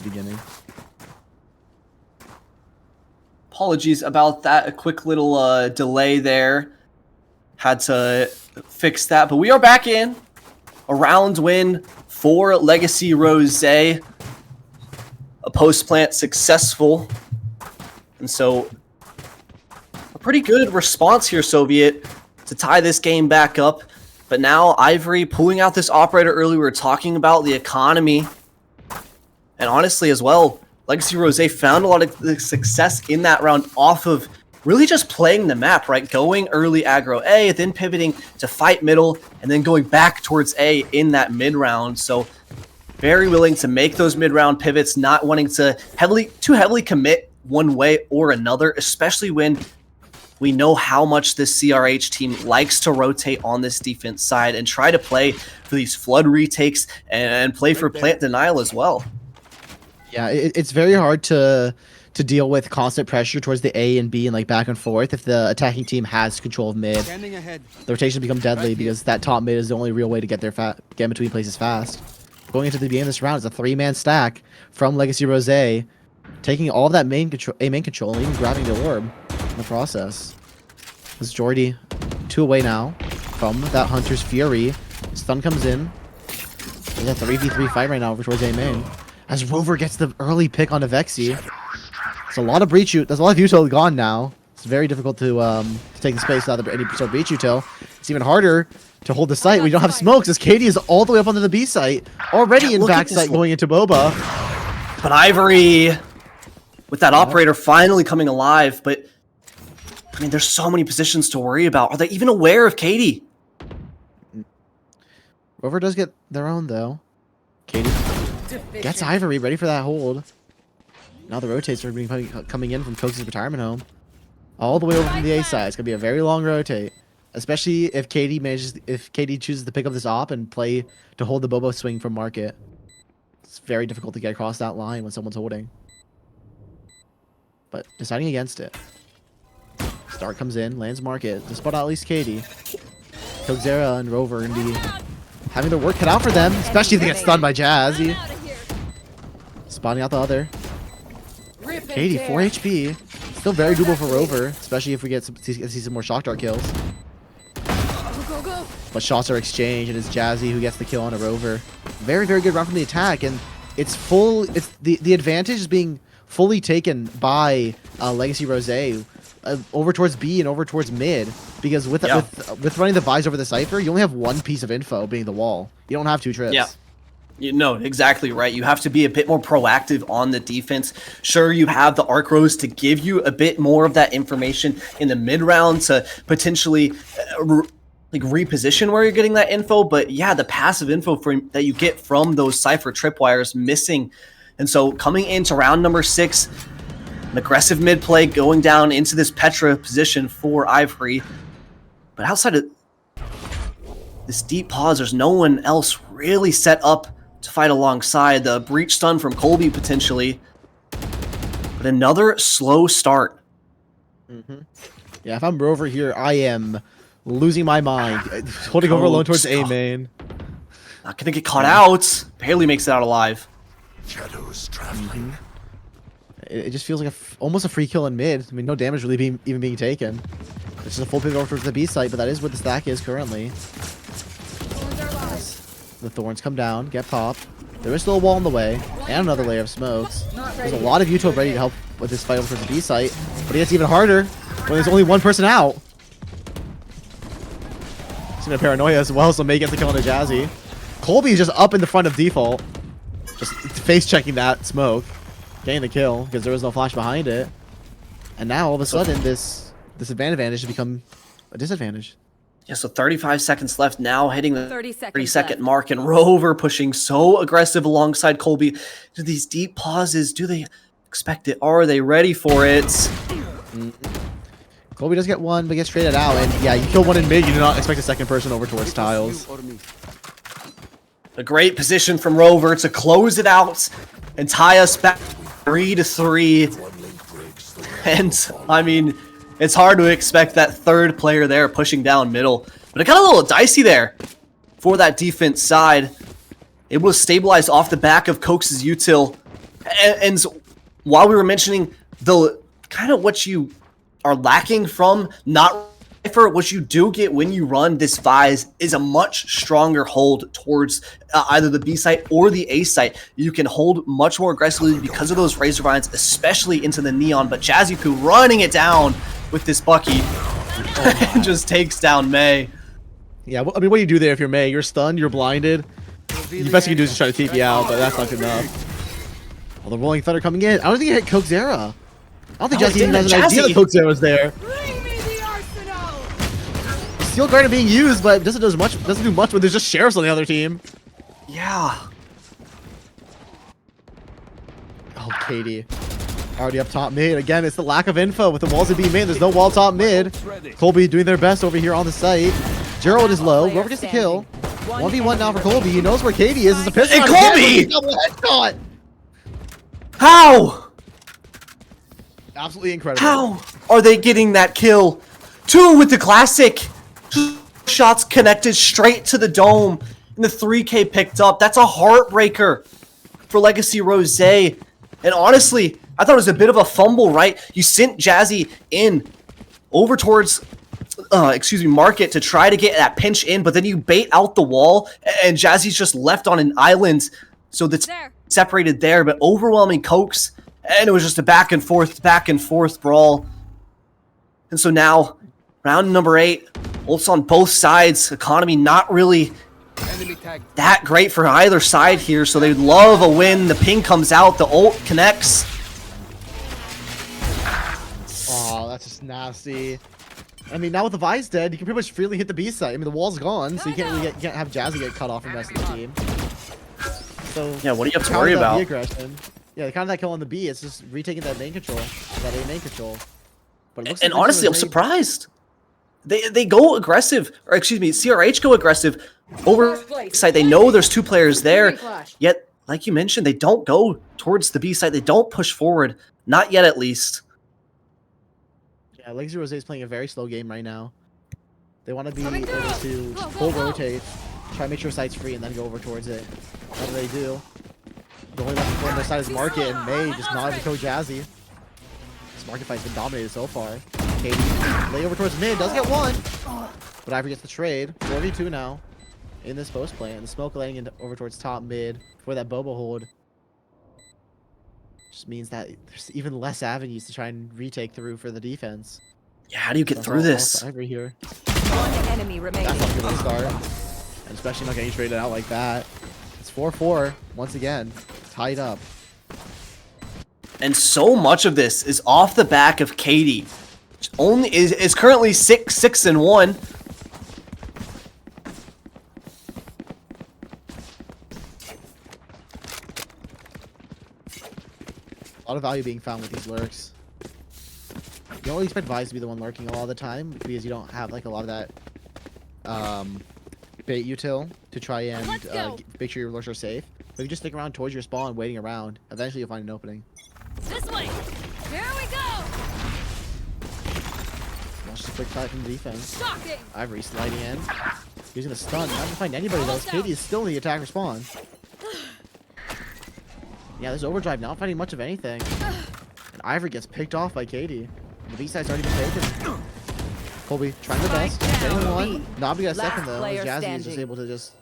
beginning. Apologies about that. A quick little delay there. Had to fix that, but we are back in. A round win for Legacy Rose. A post-plant successful. And so a pretty good response here, Soviet, to tie this game back up. But now Ivory pulling out this operator early. We were talking about the economy. And honestly as well, Legacy Rose found a lot of success in that round off of really just playing the map, right? Going early aggro A, then pivoting to fight middle, and then going back towards A in that mid round. So very willing to make those mid round pivots, not wanting to too heavily commit one way or another, especially when we know how much this CRH team likes to rotate on this defense side and try to play for these flood retakes and play for plant denial as well. Yeah, it's very hard to deal with constant pressure towards the A and B and like back and forth if the attacking team has control of mid. The rotations become deadly because that top mid is the only real way to get there get in between places fast. Going into the beginning of this round is a 3-man stack from Legacy Rose, taking all of that main control and even grabbing the orb in the process. This is Jordy 2 away now from that Hunter's Fury. Stun comes in. There's a 3v3 fight right now over towards A main. As Rover gets the early pick on Avexi. There's a lot of breach. There's a lot of util gone now. It's very difficult to take the space without any sort of breach util. It's even harder to hold the site when you don't have smokes, as Katie is all the way up onto the B site, already in back site going into Boba. But Ivory, with that operator finally coming alive, but I mean, there's so many positions to worry about. Are they even aware of Katie? Rover does get their own though. Katie gets Ivory ready for that hold. Now the rotates are coming in from Cokes' retirement home. All the way over from the A side. It's going to be a very long rotate. Especially if Katie chooses to pick up this op and play to hold the Bobo swing from market. It's very difficult to get across that line when someone's holding. But deciding against it. Start comes in, lands market. To spot out at least Katie. Kogzera and Rover and be having their work cut out for them. Especially if they get stunned by Jazzy. Spotting out the other. Katie, 4 HP. Still very doable for Rover, especially if we see some more shock dart kills. But shots are exchanged, and it's Jazzy who gets the kill on a Rover. Very, very good run from the attack, and it's full. It's the advantage is being fully taken by Legacy Rose over towards B and over towards mid, because with running the Vise over the Cypher, you only have one piece of info, being the wall. You don't have 2 trips. Yeah. No, exactly right. You have to be a bit more proactive on the defense. Sure, you have the Arc Rose to give you a bit more of that information in the mid round to potentially reposition where you're getting that info. But yeah, the passive info that you get from those Cypher tripwires missing. And so coming into round number 6, an aggressive mid play going down into this Petra position for Ivory. But outside of this deep pause, there's no one else really set up to fight alongside. The breach stun from Colby potentially. But another slow start. Yeah, if I'm Rover here, I am losing my mind. Holding over alone towards A main. Not gonna get caught out. Barely makes it out alive. Shadows traveling. It just feels like almost a free kill in mid. I mean, no damage really even being taken. It's just a full pivot over towards the B site, but that is where the stack is currently. The thorns come down, get popped. There is still a wall in the way, and another layer of smokes. There's a lot of util ready to help with this fight over towards the B site, but it gets even harder when there's only one person out. It's gonna paranoia as well, so May gets the kill on the Jazzy. Colby is just up in the front of default, just face checking that smoke, getting the kill because there was no flash behind it. And now all of a sudden, this advantage has become a disadvantage. Yeah, so 35 seconds left now, hitting the 30-second mark, and Rover pushing so aggressive alongside Colby. Do these deep pauses, do they expect it? Are they ready for it? Colby does get one, but gets traded out, and yeah, you kill one in mid, you do not expect a second person over towards tiles. A great position from Rover to close it out and tie us back 3-3. And, I mean, it's hard to expect that third player there pushing down middle. But it got a little dicey there for that defense side. Able to stabilize off the back of Cokes' util And so while we were mentioning the kind of what you are lacking from not for what you do get when you run this Vise is a much stronger hold towards either the B site or the A site. You can hold much more aggressively because of those Razor Vines, especially into the Neon. But Jazzy Poo running it down with this Bucky and just takes down May. Yeah, I mean, what do you do there if you're May? You're stunned, you're blinded. The best you can do is just try to TP out, but that's not good enough. Well, the Rolling Thunder coming in. I don't think it hit Coxera. I don't think Jazzy even has an idea that Coxera's there. Steel Guard are being used, but doesn't do much when there's just sheriffs on the other team. Yeah. Oh, Katie. Already up top mid. Again, it's the lack of info with the walls being made. There's no wall top mid. Colby doing their best over here on the site. Gerald is low. Whoever gets the kill. 1v1 now for Colby. He knows where Katie is. It's a pistol. Hey, Colby! Double headshot! How? Absolutely incredible. How are they getting that kill? 2 with the classic. Shots connected straight to the dome. And the 3K picked up. That's a heartbreaker for Legacy Rose. And honestly, I thought it was a bit of a fumble, right? You sent Jazzy in over towards, Market to try to get that pinch in, but then you bait out the wall, and Jazzy's just left on an island, so that's separated there, but overwhelming Cokes, and it was just a back and forth brawl. And so now, round number 8, ults on both sides, economy not really that great for either side here, so they'd love a win. The ping comes out, the ult connects. Oh, that's just nasty. I mean, now with the Vise dead, you can pretty much freely hit the B site. I mean, the wall's gone, so you can't really you can't have Jazzy get cut off from the rest of the team. So yeah, what do you have to worry about? Aggression. Yeah, kind of that kill on the B. It's just retaking that main control, that A main control. But it looks and like honestly, I'm surprised. They go aggressive, or excuse me, CRH go aggressive over side. They know there's 2 players there, yet, like you mentioned, they don't go towards the B side. They don't push forward, not yet at least. Yeah, Legacy Rose is playing a very slow game right now. They want to be able to full rotate, try to make sure site's free, and then go over towards it. What do they do? The only left on their side is Market, and May just not even code Jazzy. This Market fight's been dominated so far. Katie lay over towards mid, does get one, but Ivory gets the trade. 4v2 now in this post play, and the smoke laying over towards top mid for that Boba hold. Just means that there's even less avenues to try and retake through for the defense. Yeah, how do you get through this? Ivory here. One enemy remaining. That's not a good start, and especially not getting traded out like that. It's 4-4 once again, tied up. And so much of this is off the back of Katie. Only is currently 6-1. A lot of value being found with these lurks. You don't really expect Vise to be the one lurking a lot of the time because you don't have like a lot of that bait util to try and make sure your lurks are safe. But if you just stick around towards your spawn, waiting around, eventually you'll find an opening. This way. Here we go. Just a quick fight from the defense. Shocking. Ivory sliding in. Using a stun. Not to find anybody though. Katie is still in the attack respawn. Yeah, there's overdrive not finding much of anything. And Ivory gets picked off by Katie. The B side's already been taken. Colby trying the best. Getting one. Nobby got a second though. Jazzy is just able to just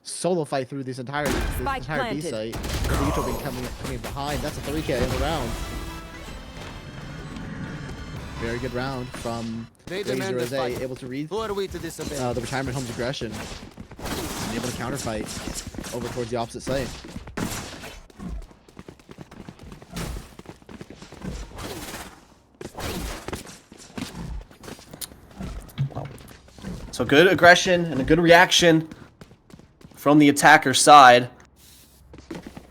solo fight through this entire B site. The Utah being coming behind. That's a 3K in the round. Very good round from Laser Rose, able to read the retirement home's aggression and able to counterfight over towards the opposite site. So good aggression and a good reaction from the attacker side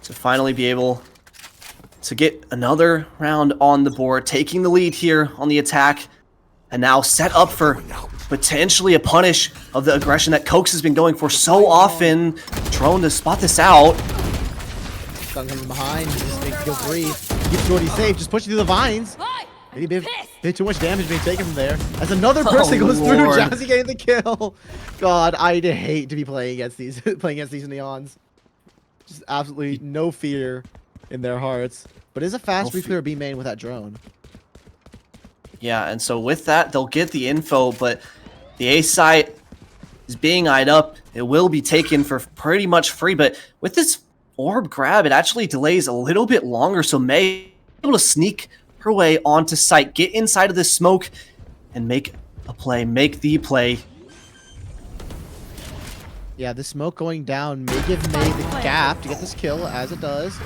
to finally be able to get another round on the board, taking the lead here on the attack, and now set up for potentially a punish of the aggression that Cokes has been going for so often. Drone to spot this out. Stun coming behind, just make feel free. Keeps Jordy safe, just pushing through the vines. Maybe a bit too much damage being taken from there. As another person goes through, Jazzy getting the kill. God, I'd hate to be playing against these neons. Just absolutely no fear in their hearts. But it is a fast They'll re-clear B main with that drone. Yeah, and so with that, they'll get the info, but the A site is being eyed up. It will be taken for pretty much free, but with this orb grab, it actually delays a little bit longer, so May able to sneak her way onto site, get inside of this smoke, and make a play, make the play. Yeah, the smoke going down may give May the gap to get this kill, as it does.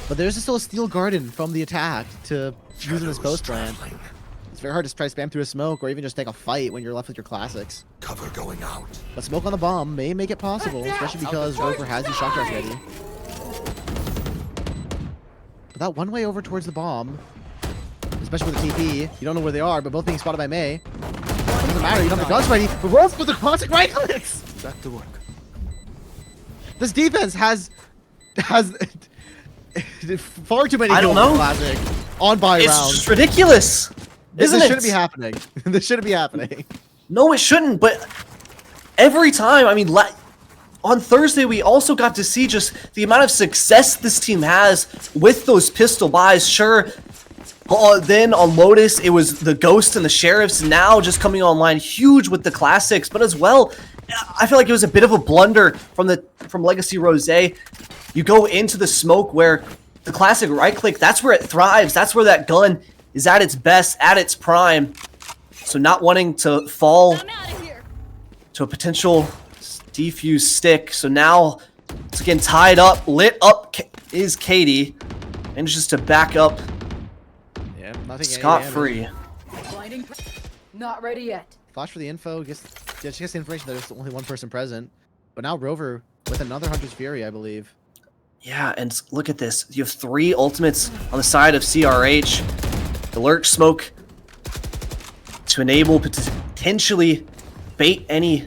But there's still a steel garden from the attack to use in this post plant. It's very hard to try to spam through a smoke or even just take a fight when you're left with your classics. Cover going out. But smoke on the bomb may make it possible, especially because Rover has these shock darts ready. But that one way over towards the bomb, especially with the TP, you don't know where they are, but both being spotted by May. It doesn't matter, you don't have the guns ready, but Rose with the classic right clicks! Back to work. This defense has far too many I don't kills with know. classic on buy It's rounds. just ridiculous, isn't This it? shouldn't be happening. This shouldn't be happening. No, it shouldn't, but every time, I mean, on Thursday, we also got to see just the amount of success this team has with those pistol buys. Sure, then on Lotus, it was the Ghost and the Sheriffs, now just coming online huge with the classics, but as well, I feel like it was a bit of a blunder from Legacy Rose. You go into the smoke where the classic right-click, that's where it thrives, that's where that gun is at its best, at its prime. So not wanting to fall I'm out of here. to a potential defuse stick. So now it's again tied up, lit up is Katie, and just to back up Yeah, nothing. scot-free. Blinding. Not ready yet. Flash for the info. She gets the information that there's only one person present. But now Rover with another Hunter's Fury, I believe. Yeah, and look at this. You have 3 ultimates on the side of CRH. The lurch smoke to enable potentially bait any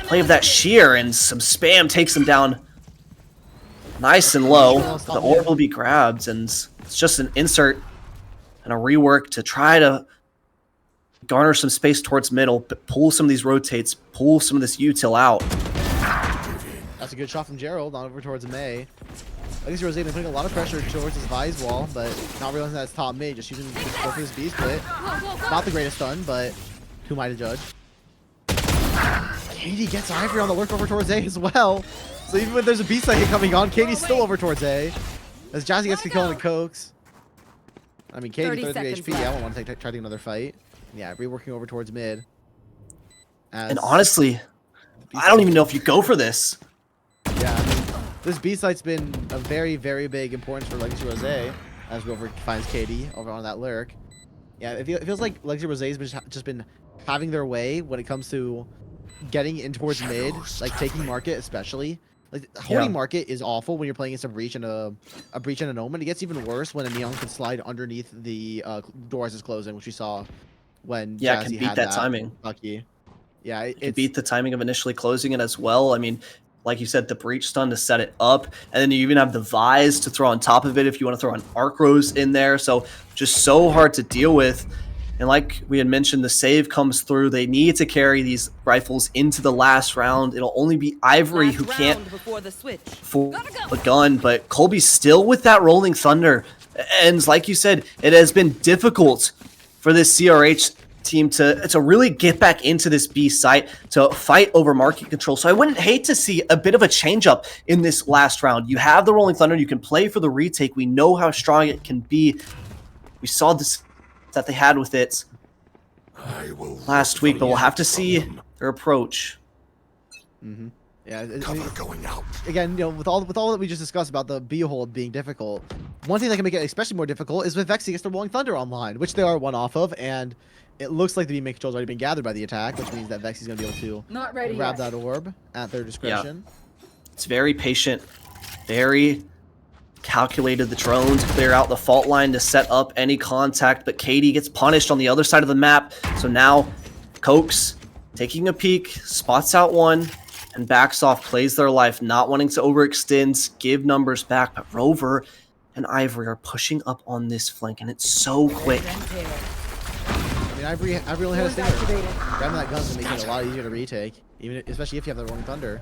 play of that shear, and some spam takes them down nice and low. The orb will be grabbed, and it's just an insert and a rework to try to garner some space towards middle, but pull some of these rotates, pull some of this util out. That's a good shot from Gerald on over towards May. I guess Rose been putting a lot of pressure towards his Vise wall, but not realizing that it's top mid, just using just go for his B split. Not the greatest stun, but who am I to judge? Katie gets Ivory on the lurk over towards A as well. So even when there's a B side hit coming on, Katie's still over towards A. As Jazzy gets the kill on the Cokes. I mean, Katie 30 33 seconds HP. I left. don't want to try to take another fight. Yeah, reworking over towards mid. And honestly, I don't even know if you go for this. Yeah, I mean, this B site's been a very, very big importance for Legacy Rose as Rover finds Katie over on that lurk. Yeah, it feels like Legacy Rose's just been having their way when it comes to getting in towards mid, like taking market especially. Like holding market is awful when you're playing against a breach and a breach and an omen. It gets even worse when a neon can slide underneath the door as it's closing, which we saw when Yeah, Jazzy can beat had that timing. Lucky. Yeah, It can beat the timing of initially closing it as well. I mean, like you said, the breach stun to set it up, and then you even have the Vise to throw on top of it if you want to throw an Arc Rose in there. So just so hard to deal with. And like we had mentioned, the save comes through. They need to carry these rifles into the last round. It'll only be Ivory Last who can't round before the switch. for a gun, but Colby's still with that Rolling Thunder. And like you said, it has been difficult for this CRH team to really get back into this B site to fight over market control. So I wouldn't hate to see a bit of a change up in this last round. You have the Rolling Thunder, you can play for the retake. We know how strong it can be. We saw this that they had with it last week, but we'll have to see their approach. Yeah, Cover going out. again, you know, with all that we just discussed about the B hold being difficult, one thing that can make it especially more difficult is with Vexy gets the Rolling Thunder online, which they are one off of, and it looks like the B-make control's already been gathered by the attack, which means that Vexy's gonna be able to Not ready grab yet. that orb at their discretion. It's very patient, very calculated the drone to clear out the fault line to set up any contact, but Katie gets punished on the other side of the map. So now Cokes taking a peek, spots out one, and backs off, plays their life, not wanting to overextend, give numbers back, but Rover and Ivory are pushing up on this flank, and it's so quick. I mean, Ivory only had a stinger. Grabbing that gun's gonna make it a lot easier to retake, especially if you have the Rolling Thunder.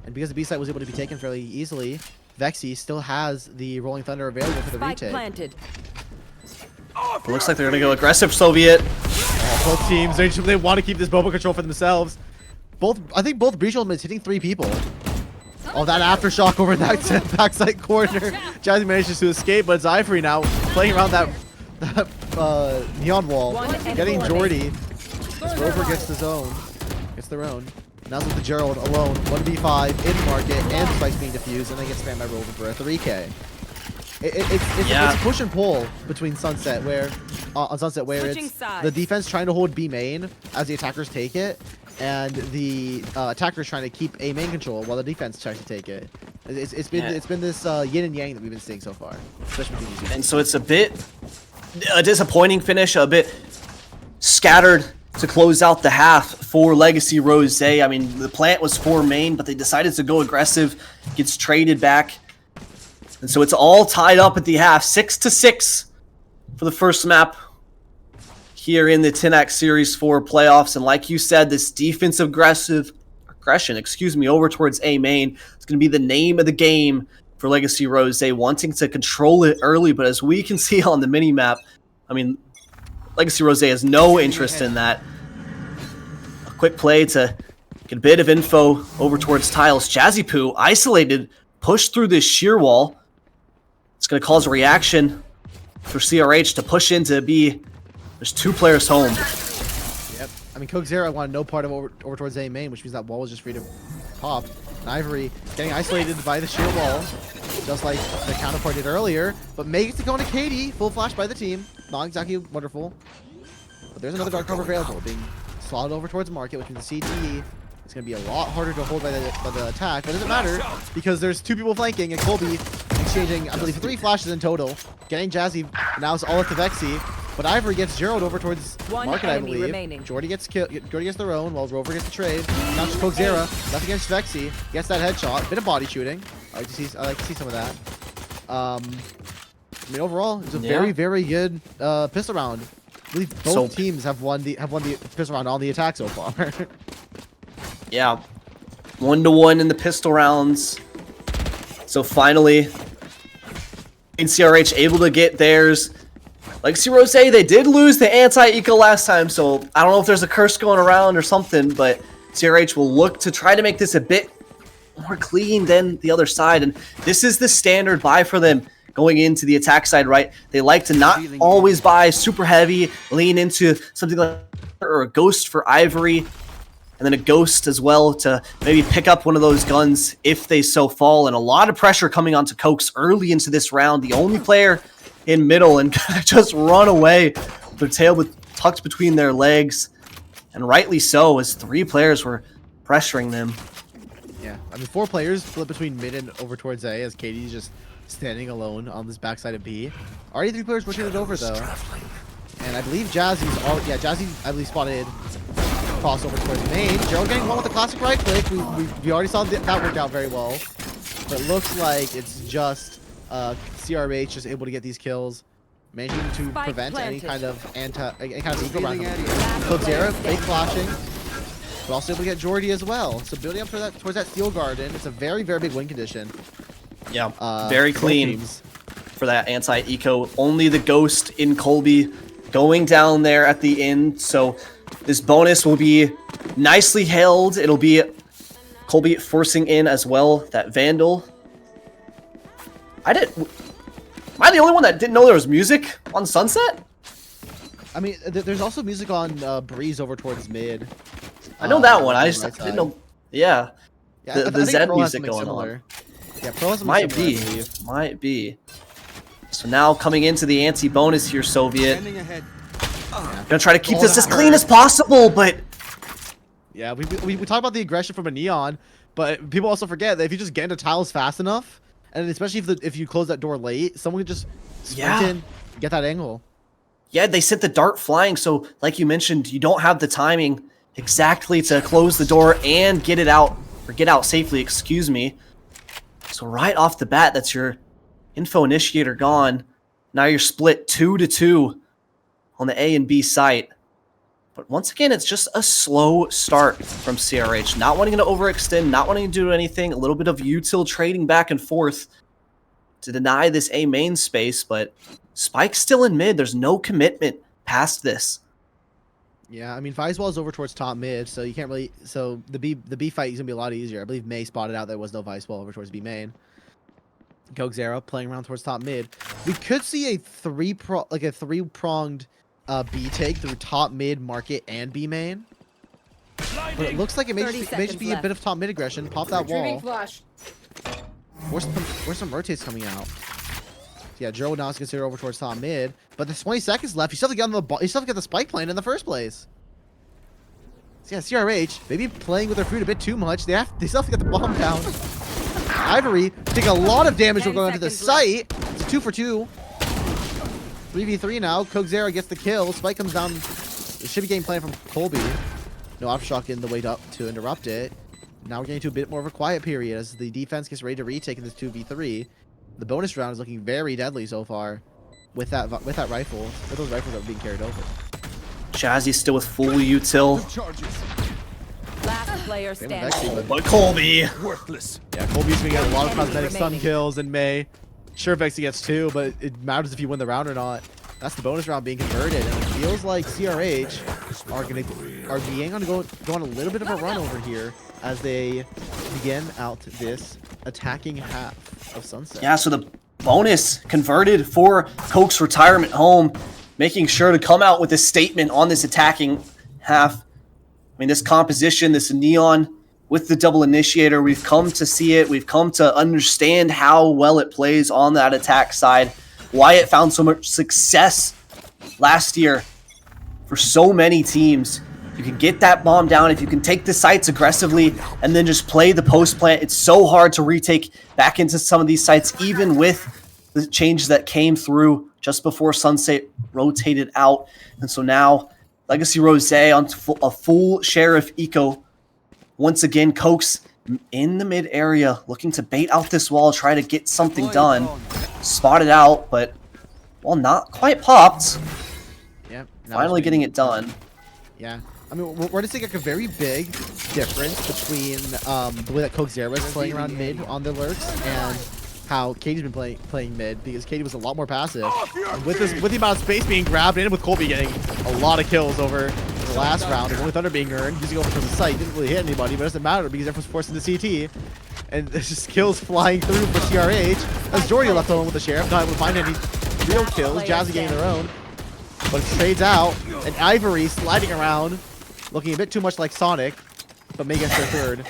And because the B site was able to be taken fairly easily, Vexy still has the Rolling Thunder available for the Spike retake. planted. It looks like they're going to go aggressive, Soviet. Both teams, they want to keep this Boba control for themselves. I think both breach ultimates hitting 3 people. Oh, that aftershock over that backside corner. Jazzy manages to escape, but it's Ivory now playing around that neon wall, getting Jordy. Rover gets the zone, gets their own. Now it's with the Gerald alone, 1v5 in market, and Spike's being defused, and then gets spammed by Rover for a 3K. It's a push and pull between Sunset, where on Sunset where it's the defense trying to hold B main as the attackers take it, and the attackers trying to keep A main control while the defense tries to take it. It's been this yin and yang that we've been seeing so far, especially between these two. And so it's a disappointing finish, a bit scattered to close out the half for Legacy Rose. I mean, the plant was for main, but they decided to go aggressive, gets traded back. And so it's all tied up at the half, 6-6 for the first map here in the Tenax Series 4 playoffs. And like you said, this defensive aggression, over towards A main, it's going to be the name of the game for Legacy Rose, wanting to control it early. But as we can see on the mini map, I mean, Legacy Rose has no interest in that. A quick play to get a bit of info over towards Tiles. Jazzy Poo isolated, pushed through this shear wall. It's going to cause a reaction for CRH to push into B. There's 2 players home. Yep. I mean, Coke Zero wanted no part of over towards A main, which means that wall was just free to pop. And Ivory getting isolated by the sheer wall, just like the counterpart did earlier, but makes it go into Katie. Full flash by the team. Not exactly wonderful. But there's another dark cover available, being slotted over towards market, which means the CTE. It's going to be a lot harder to hold by the attack, but it doesn't matter because there's 2 people flanking, and Colby exchanging, I believe, 3 flashes in total. Getting Jazzy, now it's all up to Vexy, but Ivory gets Gerald over towards market, I believe. Remaining. Jordy gets their own, while Rover gets the trade. Now it's Coke Zera, left against Vexy, gets that headshot, bit of body shooting. I like to see some of that. I mean, overall, it's a very, very good pistol round. I believe both teams have won the pistol round on the attack so far. Yeah, 1-1 in the pistol rounds. So finally, CRH able to get theirs. Legacy Rose, they did lose the anti-eco last time, so I don't know if there's a curse going around or something, but CRH will look to try to make this a bit more clean than the other side, and this is the standard buy for them going into the attack side, right? They like to not always buy super heavy, lean into something like or a ghost for Ivory, and then a ghost as well to maybe pick up one of those guns if they so fall. And a lot of pressure coming onto Cokes early into this round. The only player in middle and just run away. Their tail tucked between their legs. And rightly so, as 3 players were pressuring them. Yeah, I mean, 4 players split between mid and over towards A, as Katie's just standing alone on this backside of B. Already 3 players pushing it over, though. And I believe Jazzy, I believe, spotted crossover towards main. Gerald getting one with the classic right click. We already saw that work out very well. But it looks like it's just CRH just able to get these kills, managing to prevent any kind of eco round. Zera, fake flashing, but also able to get Jordy as well. So building up towards that steel garden, it's a very, very big win condition. Yeah, very clean for that anti-eco. Only the ghost in Colby going down there at the end. So this bonus will be nicely held. It'll be Colby forcing in as well that Vandal. Am I the only one that didn't know there was music on Sunset? I mean, there's also music on Breeze over towards mid. I know that one. I just didn't know. Yeah. The Zed Pro music going similar. on. Yeah, Pro has Might be. So now coming into the anti-bonus here, Soviet. Gonna try to keep this as clean as possible, but yeah, we talk about the aggression from a neon, but people also forget that if you just get into tiles fast enough, and especially if you close that door late, someone could just sprint in, get that angle. Yeah, they sent the dart flying, so like you mentioned, you don't have the timing exactly to close the door and get out safely, excuse me. So right off the bat, that's your info initiator gone. Now you're split 2-2 on the A and B site. But once again, it's just a slow start from CRH. Not wanting to overextend, not wanting to do anything. A little bit of util trading back and forth. to deny this A main space, but Spike's still in mid. There's no commitment past this. Yeah, I mean, Viswall is over towards top mid, so you can't really. So the B fight is gonna be a lot easier. I believe May spotted out there was no Viswall over towards B main. Gogzera playing around towards top mid. We could see a three-pronged B take through top mid, market, and B main. But it looks like it may just be a bit of top mid aggression. Pop that wall. Flash. Where's some rotates coming out? Yeah, Joe now is considered over towards top mid, but there's 20 seconds left. You still have to get the spike plane in the first place. So yeah, CRH maybe playing with their fruit a bit too much. They still have to get the bomb down. Ivory take a lot of damage from going into the site. It's a 2 for 2. 3v3 now. Gogzera gets the kill. Spike comes down. It should be game plan from Colby. No aftershock in the way up to interrupt it. Now we're getting to a bit more of a quiet period as the defense gets ready to retake in this 2v3. The bonus round is looking very deadly so far with that rifle. With those rifles that are being carried over. Jazzy still with full util. Last player standing. Vexy, But Colby. Worthless. yeah, Colby's gonna get a lot of cosmetic stun kills in May. Sure, Vexy gets 2, but it matters if you win the round or not. That's the bonus round being converted, and it feels like CRH are gonna go on a little bit of a run over here as they begin out this attacking half of Sunset. Yeah, so the bonus converted for Coke's retirement home, making sure to come out with a statement on this attacking half. I mean, this composition, this neon with the double initiator, we've come to see it. We've come to understand how well it plays on that attack side, why it found so much success last year for so many teams. You can get that bomb down if you can take the sites aggressively and then just play the post plant. It's so hard to retake back into some of these sites, even with the changes that came through just before Sunset rotated out. And so now Legacy Rose on a full Sheriff Eco. Once again, Coke's in the mid area looking to bait out this wall, try to get something done. Spotted out, but well, not quite popped. Yeah, Finally getting it done. Yeah. I mean, we're just seeing like a very big difference between the way that Gogzera is playing around mid on the lurks and how Katie's been playing mid, because Katie was a lot more passive. And with the amount of space being grabbed and with Colby getting a lot of kills over the last round, and only Thunder being earned, using over from the site, didn't really hit anybody, but it doesn't matter because everyone's forced into CT. And there's just kills flying through for CRH. As Jordy left alone with the Sheriff, not able to find any real kills. Jazzy getting their own. But it trades out, and Ivory sliding around, looking a bit too much like Sonic, but May gets their third.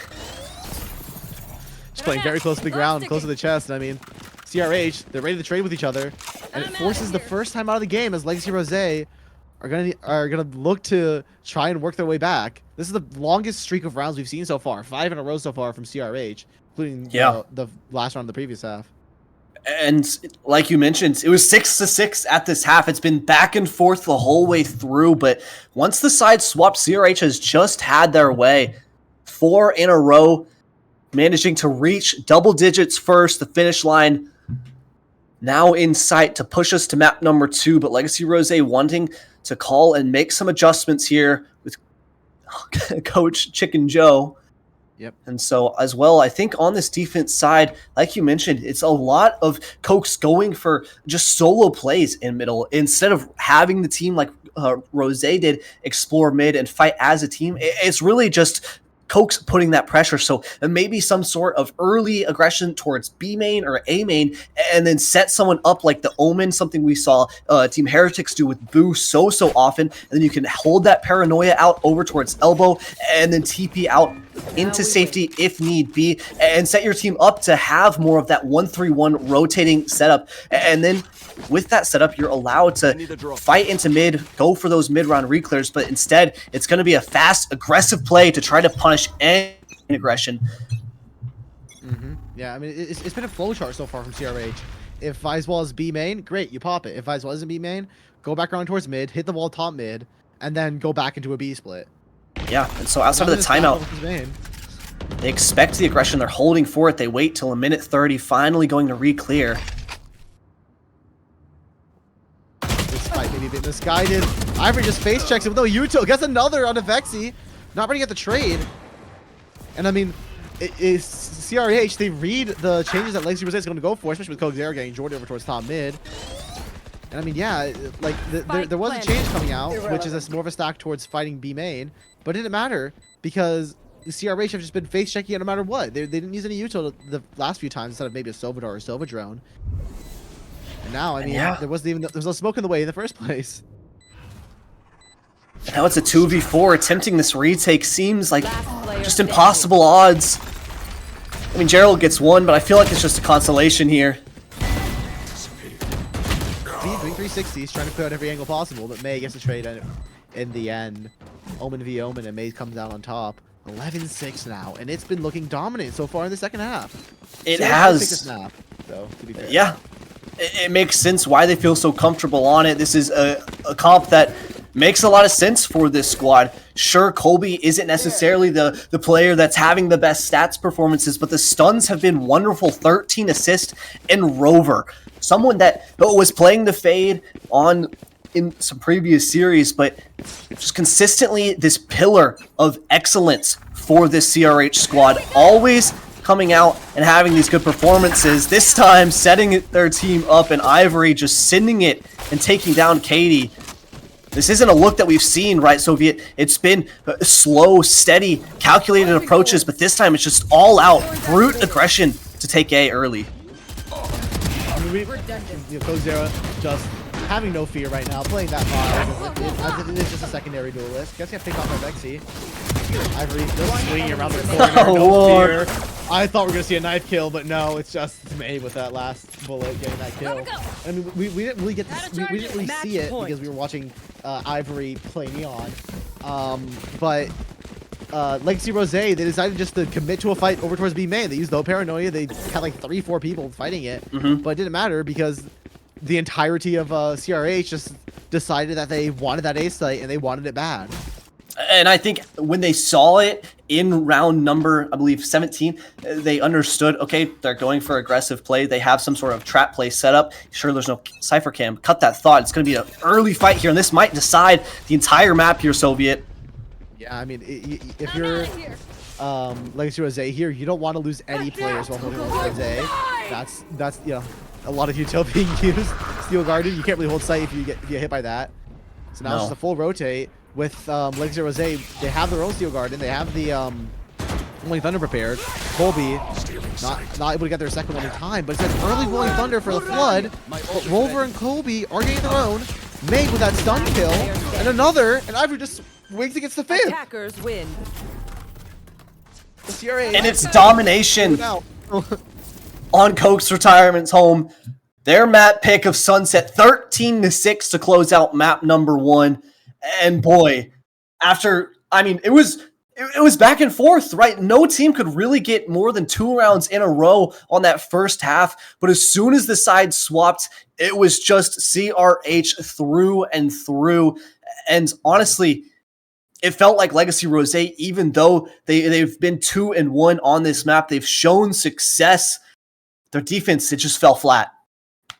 Just playing very close to the ground, close to the chest. And I mean, CRH, they're ready to trade with each other, and it forces the first time out of the game as Legacy Rose are gonna look to try and work their way back. This is the longest streak of rounds we've seen so far, 5 in a row so far from CRH, including the last round of the previous half. And like you mentioned, it was 6-6 at this half. It's been back and forth the whole way through, but once the side swapped, CRH has just had their way. 4 in a row, managing to reach double digits first, the finish line now in sight to push us to map number 2, but Legacy Rose wanting to call and make some adjustments here with Coach Chicken Joe. Yep. And so as well, I think on this defense side, like you mentioned, it's a lot of Cokes going for just solo plays in middle instead of having the team like Rose did explore mid and fight as a team. It's really just Cokes putting that pressure. So maybe some sort of early aggression towards B main or A main, and then set someone up like the Omen, something we saw Team Heretics do with Boo so often. And then you can hold that paranoia out over towards elbow and then TP out into safety if need be, and set your team up to have more of that 1-3-1 rotating setup. And then with that setup, you're allowed to fight into mid, go for those mid-round reclears, but instead, it's going to be a fast, aggressive play to try to punish any aggression. Yeah, I mean, it's been a flowchart so far from CRH. If Viswall is B main, great, you pop it. If Viswall isn't B main, go back around towards mid, hit the wall top mid, and then go back into a B split. Yeah, and so outside of the timeout, they expect the aggression. They're holding for it. They wait till a minute 30, finally going to re-clear. This fight maybe a bit misguided. Ivory just face checks it with no util. Gets another on a Vexy. Not ready to get the trade. And I mean, CRH, they read the changes that Legacy Rosé is going to go for, especially with Coke getting Jordan over towards top mid. And I mean, yeah, like there was a change coming out, which is more of a stack towards fighting B main, but it didn't matter because the CRH have just been face checking it no matter what. They didn't use any util the last few times instead of maybe a Sovadar or a Sova drone. And now, I mean, there was no smoke in the way in the first place. Now it's a 2v4. Attempting this retake seems like just standing. impossible odds. I mean, Gerald gets one, but I feel like it's just a consolation here. Doing 360s, trying to clear out every angle possible, but May gets a trade in the end. Omen v Omen, and May comes out on top. 11-6 now, and it's been looking dominant so far in the second half. It has. Snap, though, to be fair. Yeah, it makes sense why they feel so comfortable on it. This is a comp that makes a lot of sense for this squad. Sure, Colby isn't necessarily the player that's having the best stats performances, but the stuns have been wonderful. 13 assists, and Rover, someone that was playing the fade in some previous series, but just consistently this pillar of excellence for this CRH squad, always coming out and having these good performances. This time setting their team up, and Ivory just sending it and taking down Katie. This isn't a look that we've seen, right, Soviet? It's been slow, steady, calculated approaches, but this time it's just all out, brute aggression to take A early. I mean, Kozera just having no fear right now, playing that mod as it is just a secondary duelist. Guess you have to take off my Vexy. Ivory still swinging around the corner, Oh, no Lord. fear. I thought we were going to see a knife kill, but no, it's just May with that last bullet getting that kill. And we didn't really get this, we didn't really see it because we were watching Ivory play Neon. But Legacy Rosé, they decided just to commit to a fight over towards B main. They used no paranoia. They had like 3-4 people fighting it, but it didn't matter because the entirety of CRH just decided that they wanted that A site and they wanted it bad. And I think when they saw it in round number, I believe 17, they understood, okay, they're going for aggressive play. They have some sort of trap play set up. Sure, there's no Cypher Cam. Cut that thought. It's going to be an early fight here, and this might decide the entire map here, Soviet. Yeah, I mean, if you're Legacy Rosé here, you don't want to lose any players while holding Legacy Rosé. That's you know, a lot of util being used. Steel Guardian, you can't really hold sight if you get hit by that. So now it's just a full rotate. With Legacy Rosé, they have their own Steel Guardian. They have the Rolling Thunder prepared. Colby not able to get their second one in time, but it's an early Rolling Thunder for the Flood. But Rover and Colby are getting their own. May with that stun kill, and another, and Ivory just wings against the fifth. Attackers win. The CRA And it's domination now. on Coke's Retirement's home. Their map pick of Sunset, 13-6 to close out map number 1. And boy, after, I mean, it was back and forth, right? No team could really get more than 2 rounds in a row on that first half. But as soon as the side swapped, it was just CRH through and through. And honestly, it felt like Legacy Rosé, even though they've been 2-1 on this map, they've shown success. Their defense, it just fell flat.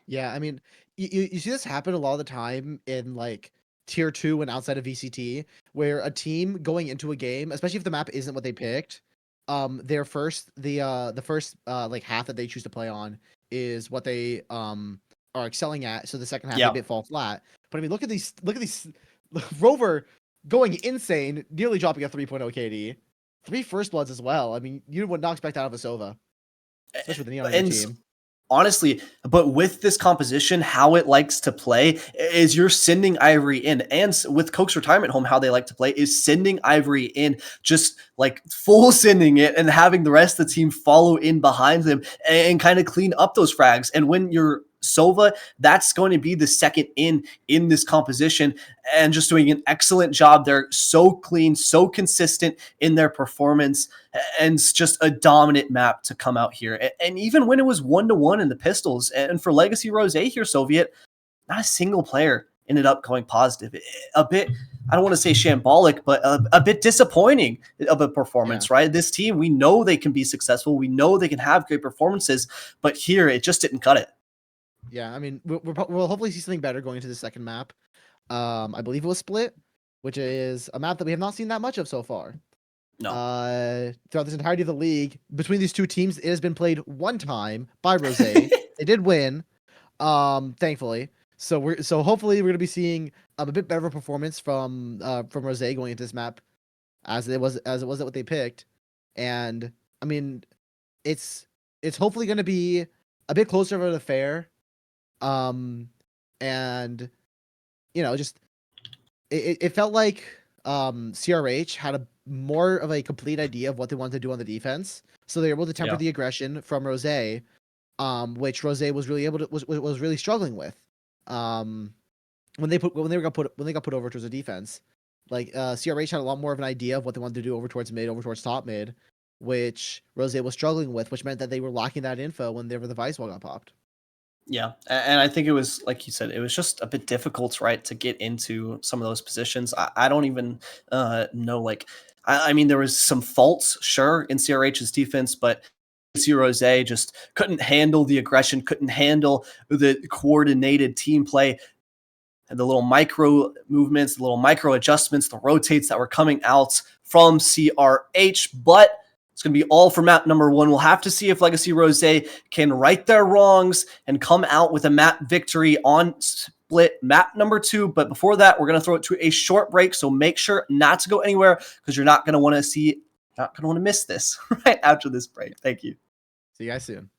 Yeah, I mean, you see this happen a lot of the time in like tier 2 and outside of VCT, where a team going into a game, especially if the map isn't what they picked, the first like half that they choose to play on is what they are excelling at. So the second half maybe it fall flat. But I mean, look at these Rover going insane, nearly dropping a 3.0 KD. 3 first bloods as well. I mean, you would not expect that out of a Sova, especially with the Neon on your team. Honestly, but with this composition, how it likes to play is you're sending Ivory in. And with Coke's Retirement home, how they like to play is sending Ivory in, just like full sending it and having the rest of the team follow in behind them and kind of clean up those frags. And when you're Sova, that's going to be the second in this composition, and just doing an excellent job. They're so clean, so consistent in their performance, and it's just a dominant map to come out here. And even when it was 1-1 in the pistols, and for Legacy Rosé here, Soviet, not a single player ended up going positive. A bit, I don't want to say shambolic, but a bit disappointing of a performance, right? This team, we know they can be successful. We know they can have great performances, but here it just didn't cut it. Yeah, I mean, we'll hopefully see something better going into the second map. I believe it was Split, which is a map that we have not seen that much of so far. No. Throughout this entirety of the league, between these two teams, it has been played one time by Rose. They did win, thankfully. So hopefully we're gonna be seeing a bit better of a performance from Rose going into this map, as it was what they picked, and I mean, it's hopefully gonna be a bit closer of an affair, and just it felt like CRH had a more of a complete idea of what they wanted to do on the defense, so they were able to temper Yeah. the aggression from Rose, which Rose was really able to was really struggling with, when they got put over towards the defense. Like CRH had a lot more of an idea of what they wanted to do over towards mid, over towards top mid, which Rose was struggling with, which meant that they were lacking that info whenever the Vice Wall got popped. Yeah, and I think it was, like you said, it was just a bit difficult, right, to get into some of those positions. I don't even know, like, I mean, there was some faults, sure, in CRH's defense, but C Rose just couldn't handle the aggression, couldn't handle the coordinated team play, and the little micro movements, the little micro adjustments, the rotates that were coming out from CRH, but it's going to be all for map number 1. We'll have to see if Legacy Rose can right their wrongs and come out with a map victory on split map number 2. But before that, we're going to throw it to a short break. So make sure not to go anywhere, because you're not going to want to miss this right after this break. Thank you. See you guys soon.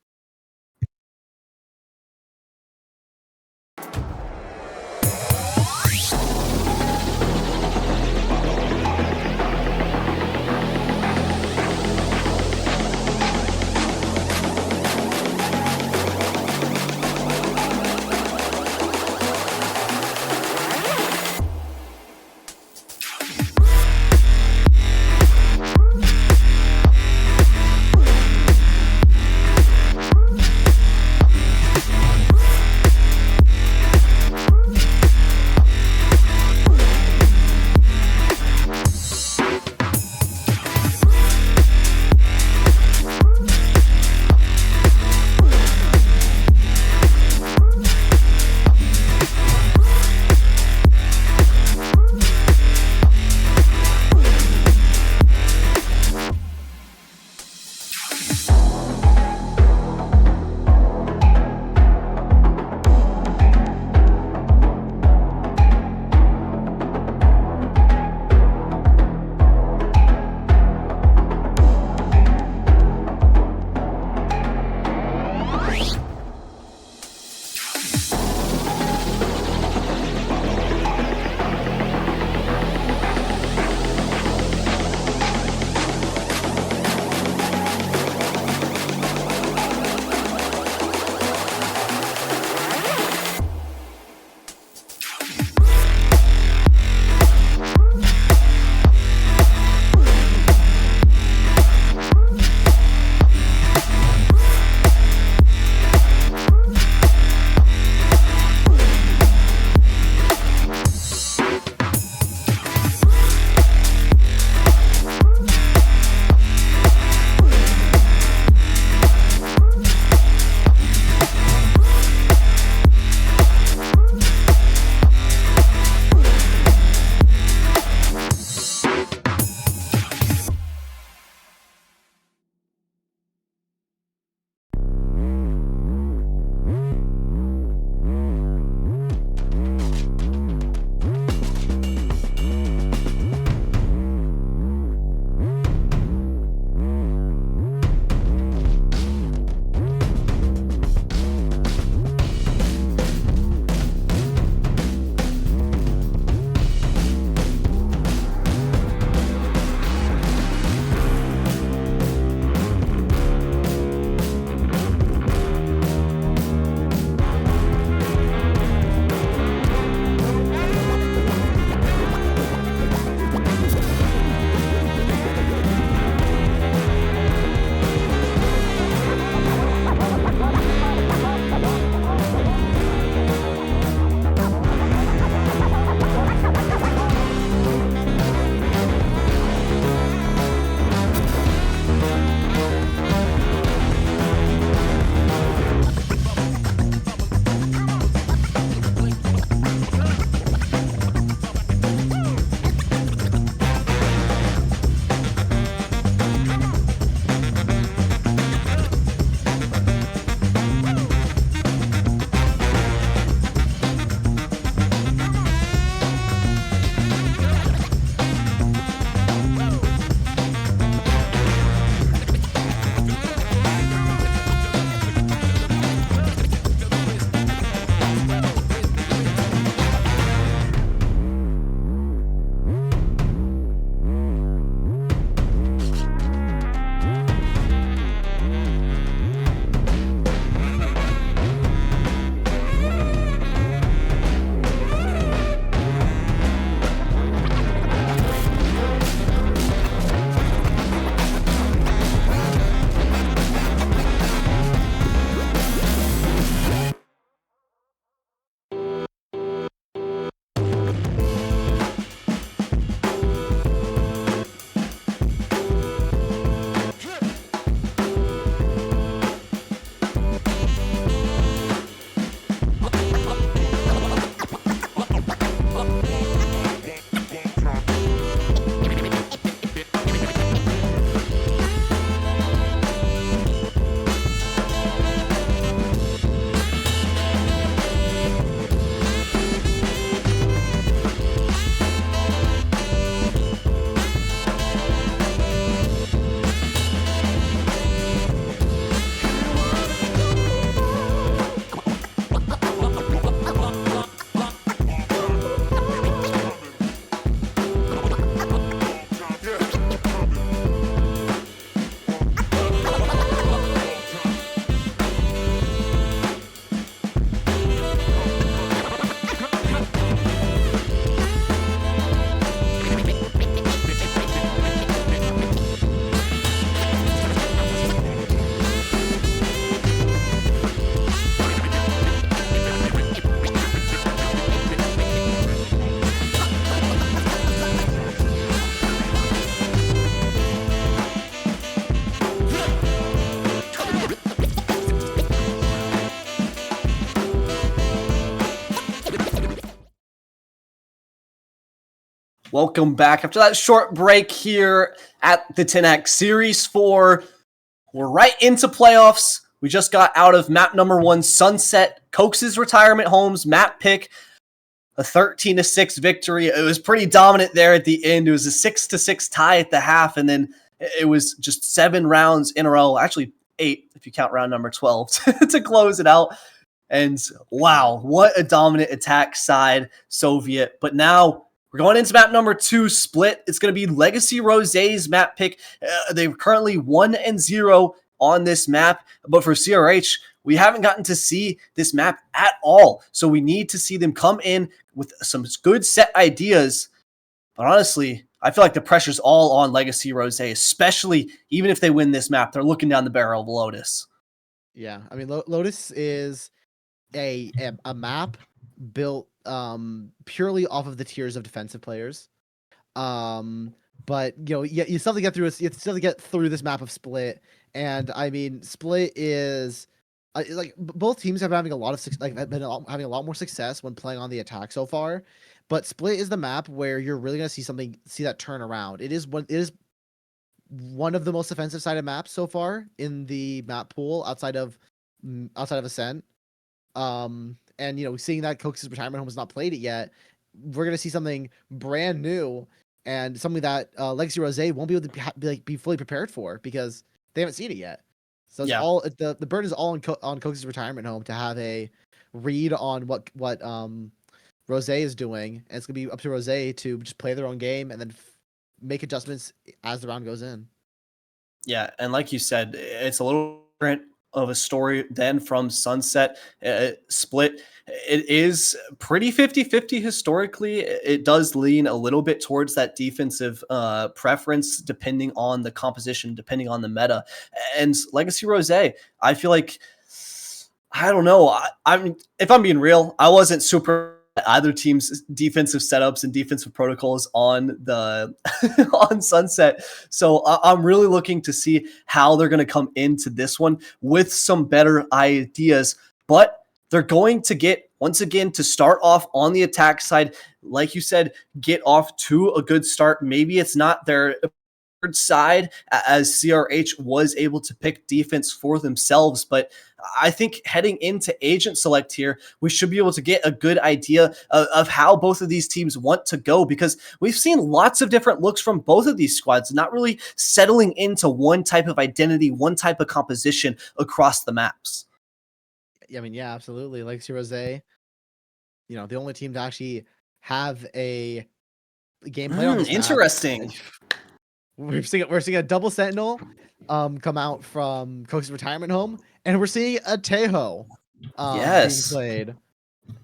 Welcome back after that short break here at the Tenax Series 4. We're right into playoffs. We just got out of map number 1, Sunset, Cokes' retirement homes, map pick, a 13-6 victory. It was pretty dominant there at the end. It was a 6-6 tie at the half, and then it was just 7 rounds in a row, actually 8 if you count round number 12 to close it out. And wow, what a dominant attack side, Soviet. But now we're going into map number 2, Split. It's going to be Legacy Rosé's map pick. They're currently 1-0 on this map. But for CRH, we haven't gotten to see this map at all. So we need to see them come in with some good set ideas. But honestly, I feel like the pressure's all on Legacy Rosé, especially even if they win this map. They're looking down the barrel of Lotus. Yeah, I mean, Lotus is a map built purely off of the tiers of defensive players. But you know, you still have to get through. You still have to get through this map of Split, and I mean, Split is like both teams have having a lot of having a lot more success when playing on the attack so far. But Split is the map where you're really gonna see that turn around. It is one of the most offensive sided maps so far in the map pool outside of Ascent. And you know, seeing that Cokes' retirement home has not played it yet, we're gonna see something brand new and something that Legacy Rosé won't be able to be fully prepared for because they haven't seen it yet. So it's all the burden is all on Cokes' retirement home to have a read on what Rosé is doing, and it's gonna be up to Rosé to just play their own game and then make adjustments as the round goes in. Yeah, and like you said, it's a little different of a story than from Sunset. Split. It is pretty 50-50 historically. It does lean a little bit towards that defensive preference depending on the composition, depending on the meta. And Legacy Rosé, I feel like, I don't know. I mean, if I'm being real, I wasn't super either team's defensive setups and defensive protocols on the on Sunset. So I'm really looking to see how they're going to come into this one with some better ideas. But they're going to get, once again, to start off on the attack side, like you said, get off to a good start. Maybe it's not their side, as CRH was able to pick defense for themselves, but I think heading into agent select here, we should be able to get a good idea of how both of these teams want to go, because we've seen lots of different looks from both of these squads, not really settling into one type of identity, one type of composition across the maps. I mean, yeah, absolutely. Legacy Rosé, you know, the only team to actually have a gameplay on this map. Interesting. We're seeing a double Sentinel come out from Cokes' retirement home, and we're seeing a Tejo being played.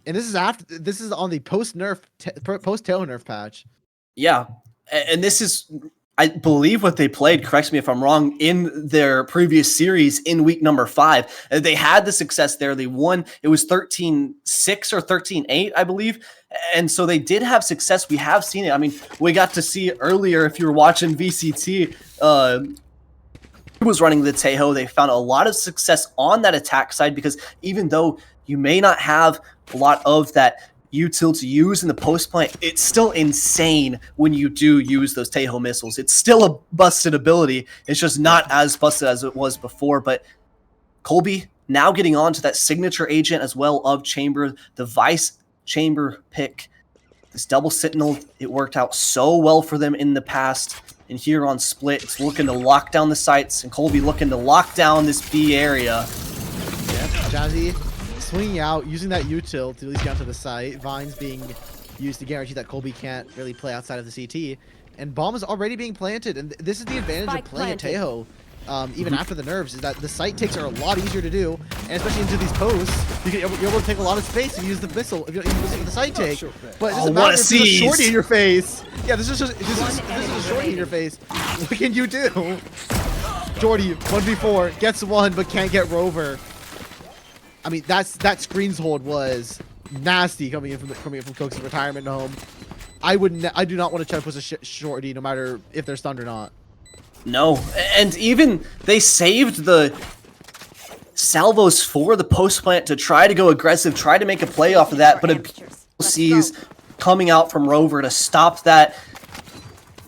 And this is on the post Tejo nerf patch. Yeah, and this is, I believe, what they played, correct me if I'm wrong, in their previous series in week number 5. They had the success there. They won. It was 13-6 or 13-8, I believe. And so they did have success. We have seen it. I mean, we got to see earlier, if you were watching VCT, who was running the Tejo, they found a lot of success on that attack side, because even though you may not have a lot of that util to use in the post plant, it's still insane when you do use those Tejo missiles. It's still a busted ability. It's just not as busted as it was before. But Colby now getting on to that signature agent as well of Chamber, the Vice Chamber pick. This double Sentinel, it worked out so well for them in the past. And here on Split, it's looking to lock down the sites, and Colby looking to lock down this B area. Yeah, Jazzy swinging out, using that util to at least get onto the site. Vines being used to guarantee that Colby can't really play outside of the CT. And bomb is already being planted, and this is the advantage of playing at Tejo. Even after the nerfs, is that the site takes are a lot easier to do, and especially into these posts, you're able to take a lot of space and use the missile if you don't use the site take. But it doesn't matter if there's a shorty in your face. Yeah, this is a shorty in your face. What can you do? Jordy 1v4 gets one but can't get Rover. I mean, that screens hold was nasty coming in from Cokes' retirement home. I do not want to try to push a shorty no matter if they're stunned or not. No, and even they saved the salvos for the post plant to try to go aggressive, try to make a play off of that, but a sees coming out from Rover to stop that.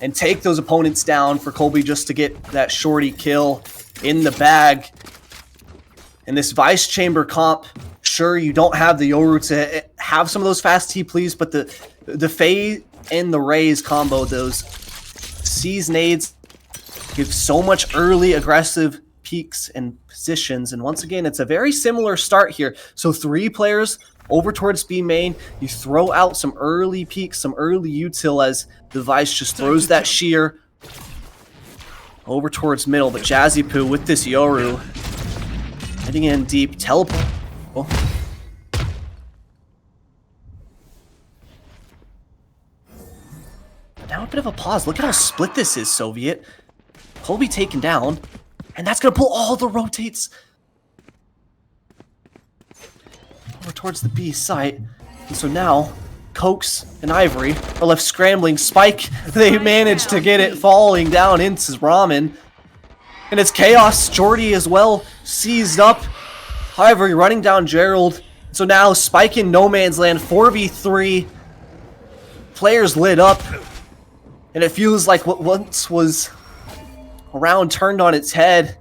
and take those opponents down for Colby just to get that shorty kill in the bag. And this Vice Chamber comp, sure, you don't have the Yoru to have some of those fast T-please, but the Faye and the Rays combo, those C's nades, give so much early aggressive peaks and positions. And once again, it's a very similar start here. So 3 players over towards B main. You throw out some early peaks, some early util as the Vice just throws that shear over towards middle. But Jazzy Poo with this Yoru heading in deep, teleport. Oh. Now a bit of a pause. Look at how split this is, Soviet. Colby taken down, and that's going to pull all the rotates over towards the B site. And so now, Cokes and Ivory are left scrambling. Spike, they managed to get it falling down into Ramen. And it's Chaos. Jordy as well, seized up. Ivory running down Gerald. So now, Spike in no man's land, 4v3. Players lit up. And it feels like what once was a round turned on its head.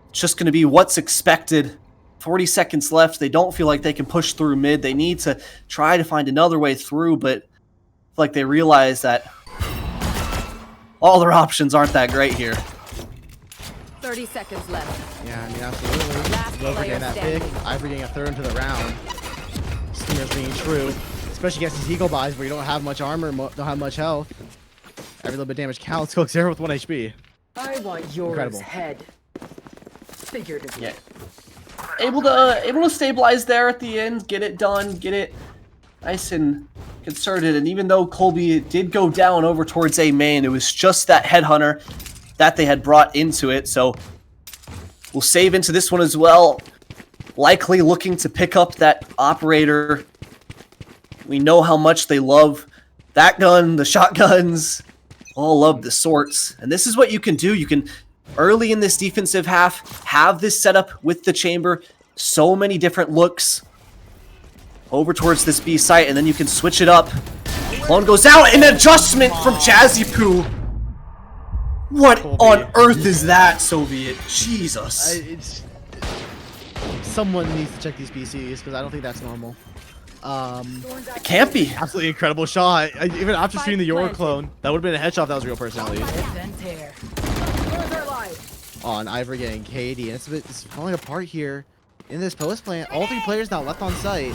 It's just going to be what's expected. 40 seconds left. They don't feel like they can push through mid. They need to try to find another way through, but I feel like they realize that all their options aren't that great here. 30 seconds left. Yeah, I mean, absolutely. Last Rover player getting that pick. standing. Ivory getting a third into the round. Steamers being true. Especially against these eagle buys where you don't have much armor, don't have much health. Every little bit of damage counts. Cook 0 with 1 HP. I want yours Incredible. head. Figuratively. Yeah. Able to stabilize there at the end, get it done, get it nice and concerted. And even though Colby did go down over towards A main, it was just that headhunter that they had brought into it. So we'll save into this one as well. Likely looking to pick up that operator. We know how much they love that gun, the shotguns, all love the sorts. And this is what you can do. You can, early in this defensive half, have this setup with the chamber. So many different looks over towards this B site, and then you can switch it up. Clone goes out, an adjustment from Jazzy Poo. What on earth is that, Soviet? Jesus. Someone needs to check these PCs because I don't think that's normal. It can't be. Absolutely incredible shot. Even after shooting the Yoru clone, that would have been a headshot if that was real personality. On Ivory getting KD, and it's falling apart here in this post plant. All 3 players now left on site.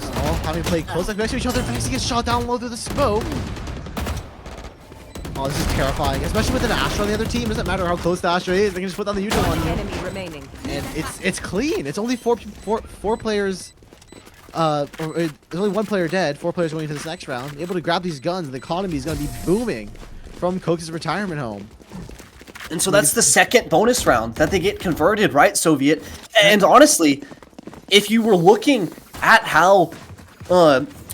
So all having played close like next to each other. Vexy gets shot down low through the smoke. Oh, this is terrifying, especially with an Astra on the other team. It doesn't matter how close the Astra is; they can just put down the util on you. Enemy remaining. And it's clean. It's only four players. There's only 1 player dead. 4 players going into this next round. Able to grab these guns. The economy is going to be booming from Cokes' retirement home. And so that's the second bonus round that they get converted, right, Soviet? And honestly, if you were looking at how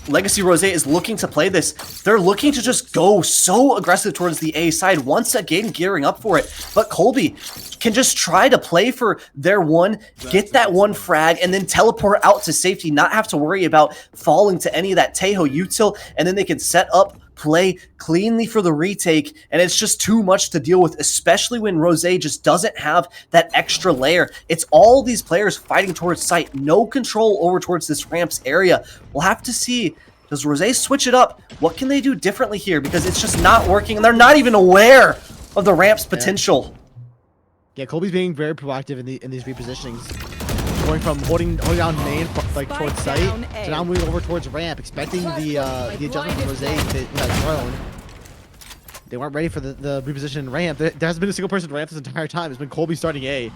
Legacy Rosé is looking to play this, they're looking to just go so aggressive towards the A side, once again gearing up for it. But Colby can just try to play for their one, get that 1 frag, and then teleport out to safety, not have to worry about falling to any of that Tejo util, and then they can set up, play cleanly for the retake, and it's just too much to deal with, especially when Rosé just doesn't have that extra layer. It's all these players fighting towards site, no control over towards this ramps area. We'll have to see, does Rosé switch it up? What can they do differently here? Because it's just not working, and they're not even aware of the ramp's potential. Yeah, Colby's being very proactive in these repositionings. Going from holding down main like towards site to now moving over towards ramp, expecting the adjustment from Rosé to that drone. They weren't ready for the reposition ramp. There hasn't been a single person ramp this entire time. It's been Colby starting A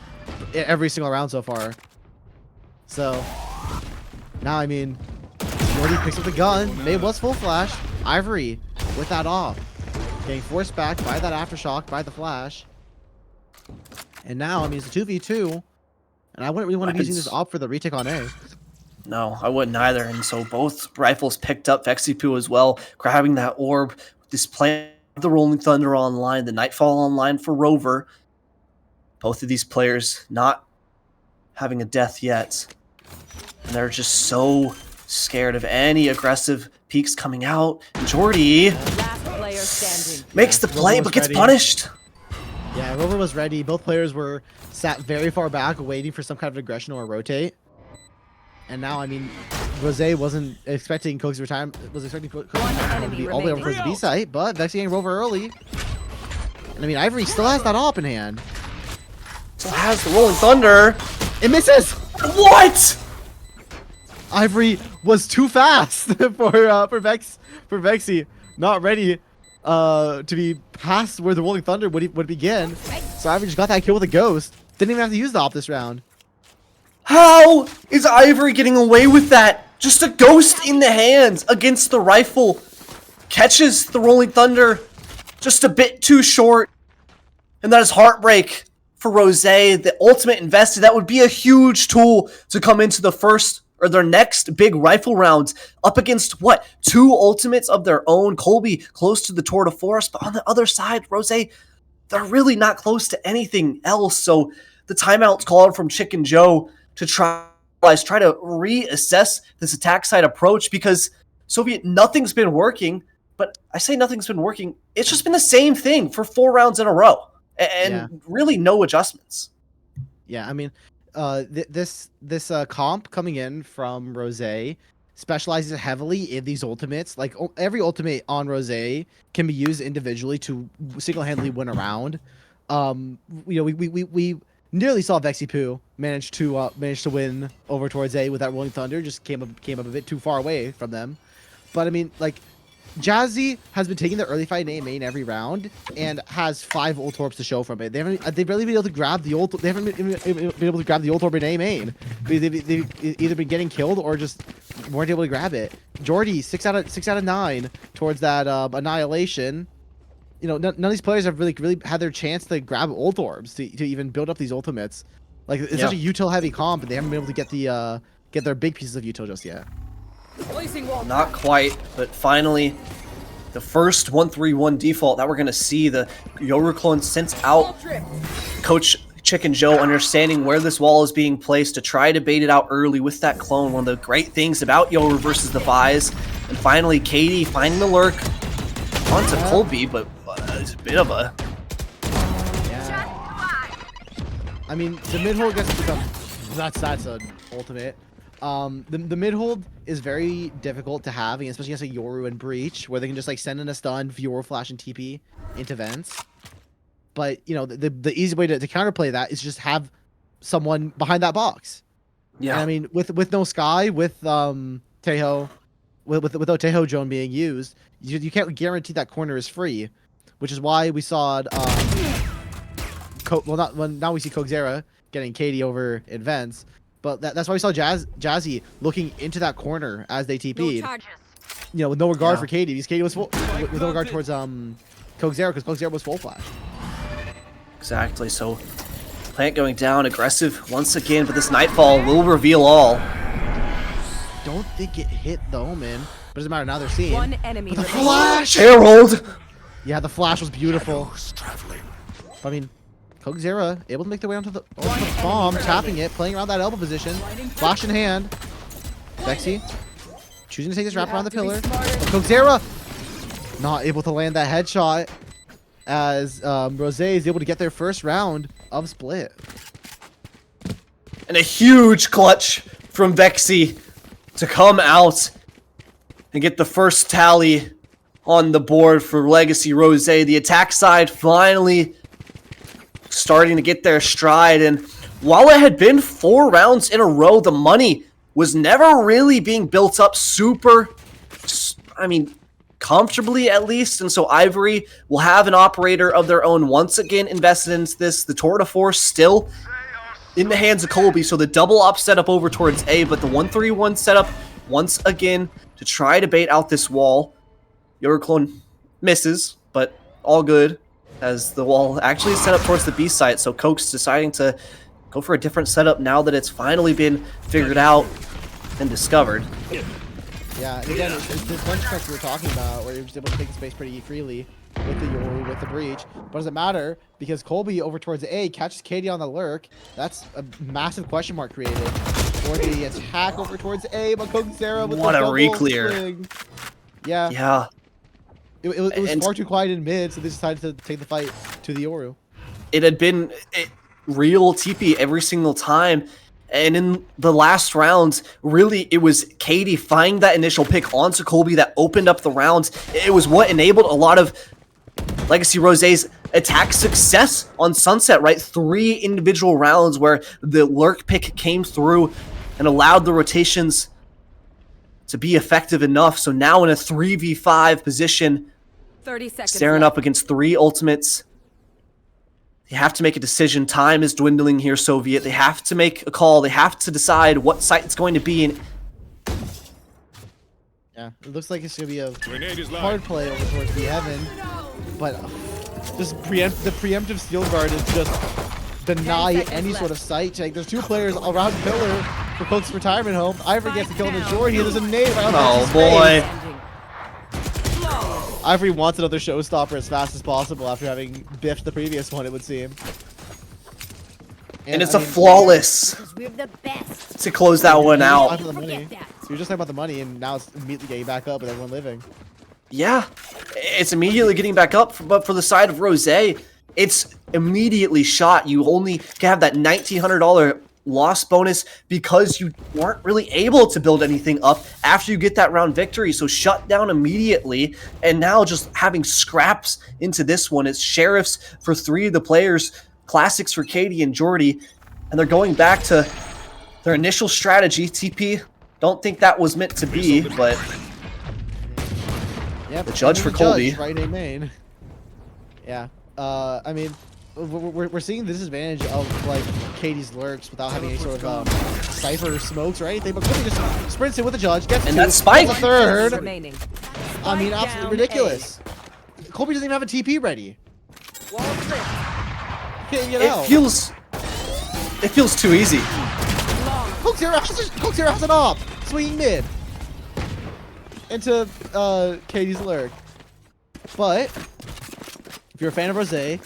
every single round so far. So now, I mean, Jordy picks up the gun. May was full flash. Ivory with that off, getting forced back by that aftershock, by the flash. And now, I mean, it's a 2v2. And I wouldn't really want to be using this op for the retake on A. No, I wouldn't either. And so both rifles picked up, Vexipoo as well, grabbing that orb, this play, the Rolling Thunder online, the Nightfall online for Rover. Both of these players not having a death yet. And they're just so scared of any aggressive peeks coming out. And Jordy player standing. Makes the play, Rover was but gets ready. punished. Yeah, Rover was ready. Both players were sat very far back, waiting for some kind of aggression or a rotate. And now, I mean, Rose wasn't expecting Coke's retirement. Was expecting Coke's retirement to be all the way over towards the B site, but Vexy getting Rover early. And I mean, Ivory still has that op in hand. Still has the Rolling Thunder. It misses. What? Ivory was too fast for Vexy, not ready to be past where the Rolling Thunder would begin. So Ivory just got that kill with a ghost. Didn't even have to use the op this round. How is Ivory getting away with that? Just a ghost in the hands against the rifle. Catches the Rolling Thunder just a bit too short. And that is heartbreak for Rose. The ultimate invested. That would be a huge tool to come into the first or their next big rifle rounds up against what? 2 ultimates of their own. Colby close to the tour de force, but on the other side, Rose, they're really not close to anything else. So the timeout's called from Chicken Joe to try to reassess this attack side approach because Soviet, nothing's been working. But I say nothing's been working. It's just been the same thing for 4 rounds in a row, and really no adjustments. Yeah, I mean, this comp coming in from Rose specializes heavily in these ultimates. Like every ultimate on Rose can be used individually to single-handedly win a round. We nearly saw Vexy Poo manage to win over towards A with that Rolling Thunder. Just came up a bit too far away from them. But I mean, like, Jazzy has been taking the early fight in A main every round and has 5 ult orbs to show from it. They've really been able to grab the ult. They haven't been able to grab the ult orb in A main. They've either been getting killed or just weren't able to grab it. Jordy 6 out of 9 towards that annihilation. You know, none of these players have really had their chance to grab ult orbs to even build up these ultimates. Like it's such a util heavy comp, and they haven't been able to get their big pieces of util just yet. Not quite, but finally, the first 1-3-1 default that we're going to see. The Yoru clone sent out Coach Chicken Joe understanding where this wall is being placed to try to bait it out early with that clone. One of the great things about Yoru versus the Vise. And finally, Katie finding the lurk onto Colby, but it's a bit of a... Yeah. I mean, the mid-hold gets become... That's an ultimate. The mid-hold is very difficult to have, especially against a Yoru and Breach, where they can just like send in a stun, Yoru flash, and TP into vents. But you know, the easy way to counterplay that is just have someone behind that box. Yeah. And I mean, with no Sky, with Teho, without Teho drone being used, you can't guarantee that corner is free, which is why we saw now we see Kogzera getting Katie over in vents. But that's why we saw Jazzy looking into that corner as they TP'd. You know, with no regard for Katie, because Katie was full, with no regard towards Kogzera, because Kogzera was full flash. Exactly. So Plant going down, aggressive once again, but this Nightfall will reveal all. Don't think it hit the Omen, but it doesn't matter. Now they're seeing. One enemy. The flash. Herald. Yeah, the flash was beautiful. Traveling. I mean, Kogzera able to make their way onto the bomb, tapping it, playing around that elbow position, flash in hand. Vexy choosing to take this wrap around the pillar. Kogzera not able to land that headshot as Rose is able to get their first round of split. And a huge clutch from Vexy to come out and get the first tally on the board for Legacy Rose. The attack side finally starting to get their stride, and while it had been 4 rounds in a row, the money was never really being built up super, comfortably at least, and so Ivory will have an operator of their own once again invested into this. The tour de force still in the hands of Colby, so the double up setup over towards A, but the 1-3-1 setup once again to try to bait out this wall. Euroclone misses, but all good, as the wall actually is set up towards the B site, so Coke's deciding to go for a different setup now that it's finally been figured out and discovered. Yeah, and again, it's this bunch effect we were talking about, where you're just able to take the space pretty freely with the Yoru, with the Breach. But it doesn't matter, because Colby over towards A catches Katie on the lurk. That's a massive question mark created for the attack over towards A, but Kogzera with what the a double re-clear. swing. Yeah. Yeah. It was And far too quiet in mid, so they decided to take the fight to the Yoru. it had been real TP every single time. And in the last rounds, really, it was Katie finding that initial pick onto Colby that opened up the rounds. It was what enabled a lot of Legacy Rosé's attack success on Sunset, right? 3 individual rounds where the lurk pick came through and allowed the rotations to be effective enough. So now in a 3v5 position, 30 seconds staring left. up against 3 ultimates, they have to make a decision. Time is dwindling here, Soviet. They have to make a call. They have to decide what site it's going to be. And Yeah, it looks like it's gonna be a hard play over towards the heaven, but just the preemptive steel guard is just deny 10 seconds any sort of left. sight. Like, there's 2 players around pillar for Cook's retirement home. Ivory gets the kill in the short. He has a nade right on oh Vex's boy. face. Ivory wants another showstopper as fast as possible after having biffed the previous one, it would seem. And it's I a mean, flawless Because we're the best. to close that one talking out. about the money. Forget that. You were just talking about the money, and now it's immediately getting back up with everyone living. Yeah, it's immediately getting back up, but for the side of Rosé, it's immediately shot. You only can have that $1,900 loss bonus because you weren't really able to build anything up after you get that round victory. So shut down immediately, and now just having scraps into this one. It's sheriffs for 3 of the players, classics for Katie and Jordy, and they're going back to their initial strategy. TP, don't think that was meant to be, but Yep. The judge for judge, Colby. right in main. Yeah. I mean, we're seeing the disadvantage of like Katie's lurks without having any sort of cypher smokes or anything. But Colby just sprints in with the judge, gets And 2, that spike! gets a third. Remaining. I mean, Spike absolutely down ridiculous. Colby doesn't even have a TP ready. A. Wall flip. Can't get it out. feels too easy. Cook's here has an op, swinging mid into Katie's lurk. But if you're a fan of Rosé,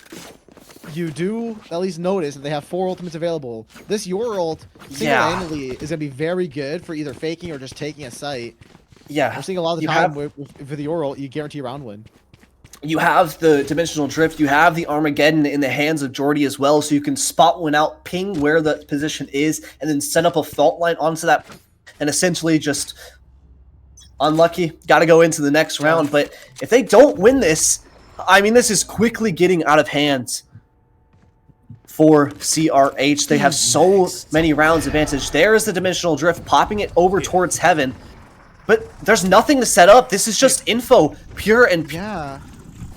you do at least notice that they have 4 ultimates available. This your ult single-handedly is gonna be very good for either faking or just taking a site. Yeah, We're seeing a lot of the you time have- with the your ult, you guarantee a round win. You have the Dimensional Drift, you have the Armageddon in the hands of Jordy as well, so you can spot one out, ping where the position is, and then set up a fault line onto that, and essentially just unlucky, gotta go into the next round. But if they don't win this, I mean, this is quickly getting out of hand for CRH. They have so many rounds advantage. There is the Dimensional Drift, popping it over towards Heaven, but there's nothing to set up. This is just info, pure and pure. Yeah.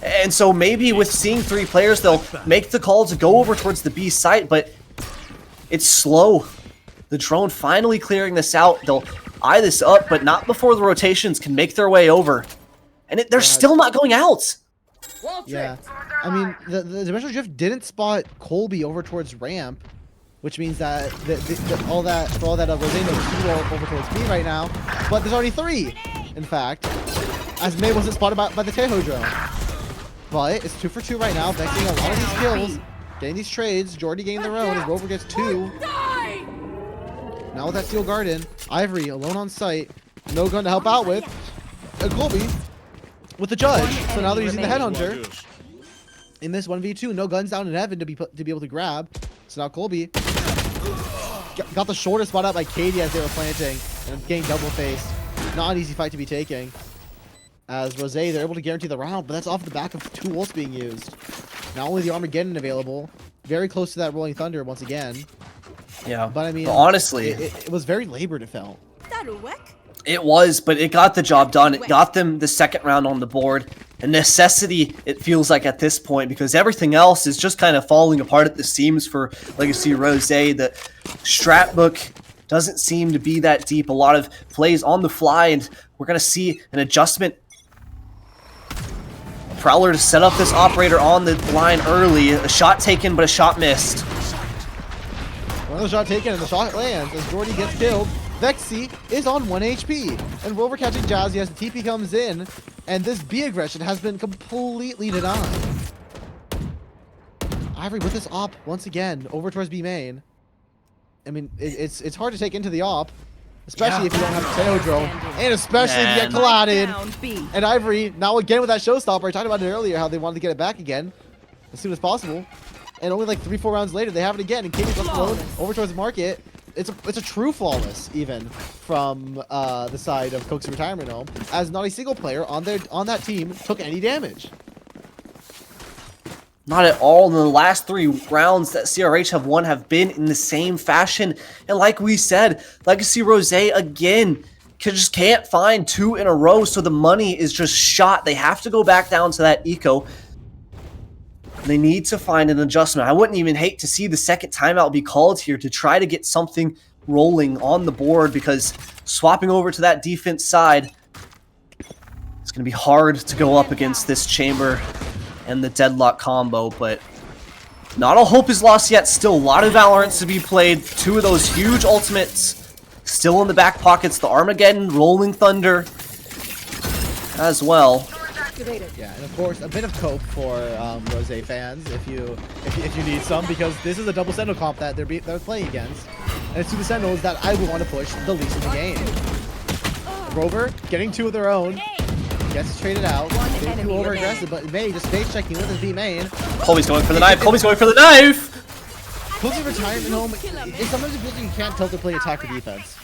And so maybe with seeing 3 players, they'll make the call to go over towards the B site, but it's slow. The drone finally clearing this out. They'll eye this up, but not before the rotations can make their way over. And they're still not going out. Yeah. I mean, the Dimensional Drift didn't spot Colby over towards ramp, which means that all that Rosé knows over towards B right now. But there's already 3, in fact, as May wasn't spotted by the Teho drone. But it's 2 for 2 right now, vexing a lot of these kills, getting these trades. Jordy getting their own as Rover gets 2. Now with that Steel Garden, Ivory alone on site, no gun to help out with, and Colby with the judge. So now they're using the Headhunter in this 1v2. No guns down in heaven to be able to grab. So now Colby got the shortest spot out by Katie as they were planting and getting double faced. Not an easy fight to be taking. As Rosé, they're able to guarantee the round, but that's off the back of 2 ults being used. Not only the Armageddon available, very close to that Rolling Thunder once again. Yeah, But I mean, honestly, it was very labored, it felt. it was, but it got the job done. It got them the 2nd round on the board. A necessity, it feels like at this point, because everything else is just kind of falling apart at the seams for Legacy Rosé. The strat book doesn't seem to be that deep. A lot of plays on the fly, and we're going to see an adjustment. Prowler to set up this operator on the line early. A shot taken, but a shot missed. Another shot taken and the shot lands as Jordy gets killed. Vexy is on 1 HP. And Rover catching Jazzy as the TP comes in. And this B aggression has been completely denied. Ivory with this op once again over towards B main. I mean, it's hard to take into the op. especially if you don't have Teodro, and especially if you get Man. collided. Down B. And Ivory, now again with that showstopper, I talked about it earlier, how they wanted to get it back again as soon as possible. And only like 3-4 rounds later, they have it again, and Katie's left alone over towards the market. It's a true flawless, even from the side of Coke's retirement home, as not a single player on that team took any damage. Not at all. And the last 3 rounds that CRH have won have been in the same fashion. And like we said, Legacy Rose again just can't find 2 in a row, so the money is just shot. They have to go back down to that eco. They need to find an adjustment. I wouldn't even hate to see the second timeout be called here to try to get something rolling on the board, because swapping over to that defense side, it's going to be hard to go up against this chamber and the deadlock combo, but not all hope is lost yet. Still a lot of Valorants to be played. 2 of those huge ultimates still in the back pockets. The Armageddon, Rolling Thunder as well. Yeah, and of course, a bit of cope for Rose fans if you need some, because this is a double Sentinel comp that they're playing against, and it's 2 Sentinels that I would want to push the least in the game. Rover getting 2 of their own, gets traded out, getting too over aggressive, but May just face checking with his B main. Colby's going for the knife. Colby's going for the knife. Cook's retirement home. It sometimes it feels like you can't tilt to play attack or defense.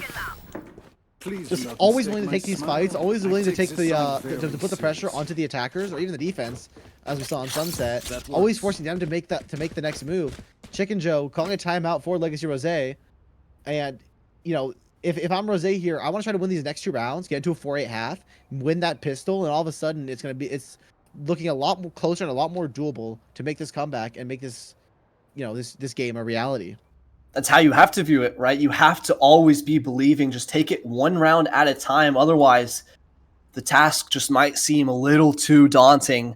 Just always willing to take these fights, always willing to take the to put the pressure onto the attackers or even the defense, as we saw on Sunset. Always forcing them to make the next move. Chicken Joe calling a timeout for Legacy Rose, and you know, if I'm Rose here, I want to try to win these next 2 rounds, get into a 4-8 half, win that pistol, and all of a sudden it's looking a lot more closer and a lot more doable to make this comeback and make this, you know, this game a reality. That's how you have to view it, right? You have to always be believing. Just take it 1 round at a time. Otherwise, the task just might seem a little too daunting.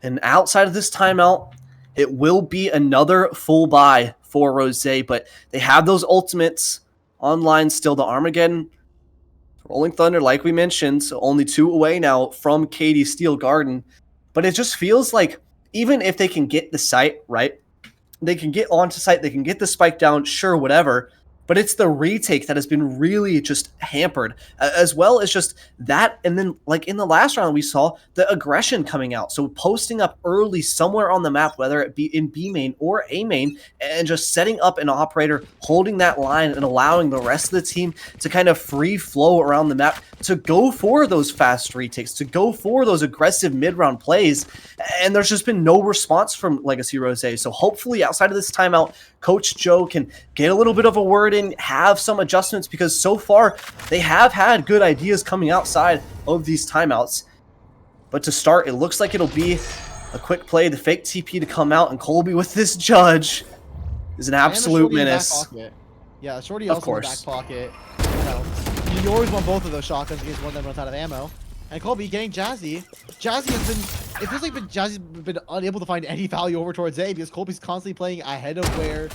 And outside of this timeout, it will be another full buy for Rose, but they have those ultimates online still. The Armageddon, Rolling Thunder, like we mentioned, so only 2 away now from Katie Steel Garden. But it just feels like even if they can get the site right, they can get onto site, they can get the spike down, sure, whatever. But it's the retake that has been really just hampered, as well as just that. And then, like in the last round, we saw the aggression coming out. So posting up early somewhere on the map, whether it be in B main or A main, and just setting up an operator, holding that line and allowing the rest of the team to kind of free flow around the map to go for those fast retakes, to go for those aggressive mid-round plays. And there's just been no response from Legacy Rose. So hopefully outside of this timeout, Coach Joe can get a little bit of a word in, have some adjustments, because so far they have had good ideas coming outside of these timeouts. But to start, it looks like it'll be a quick play, the fake TP to come out, and Colby with this judge is an absolute menace. Yeah, Shorty Of also course. in the back pocket. You always want both of those shotguns in case one of them runs out of ammo. And Colby getting Jazzy. Jazzy has been, it feels like Jazzy's been unable to find any value over towards A, because Colby's constantly playing ahead of where,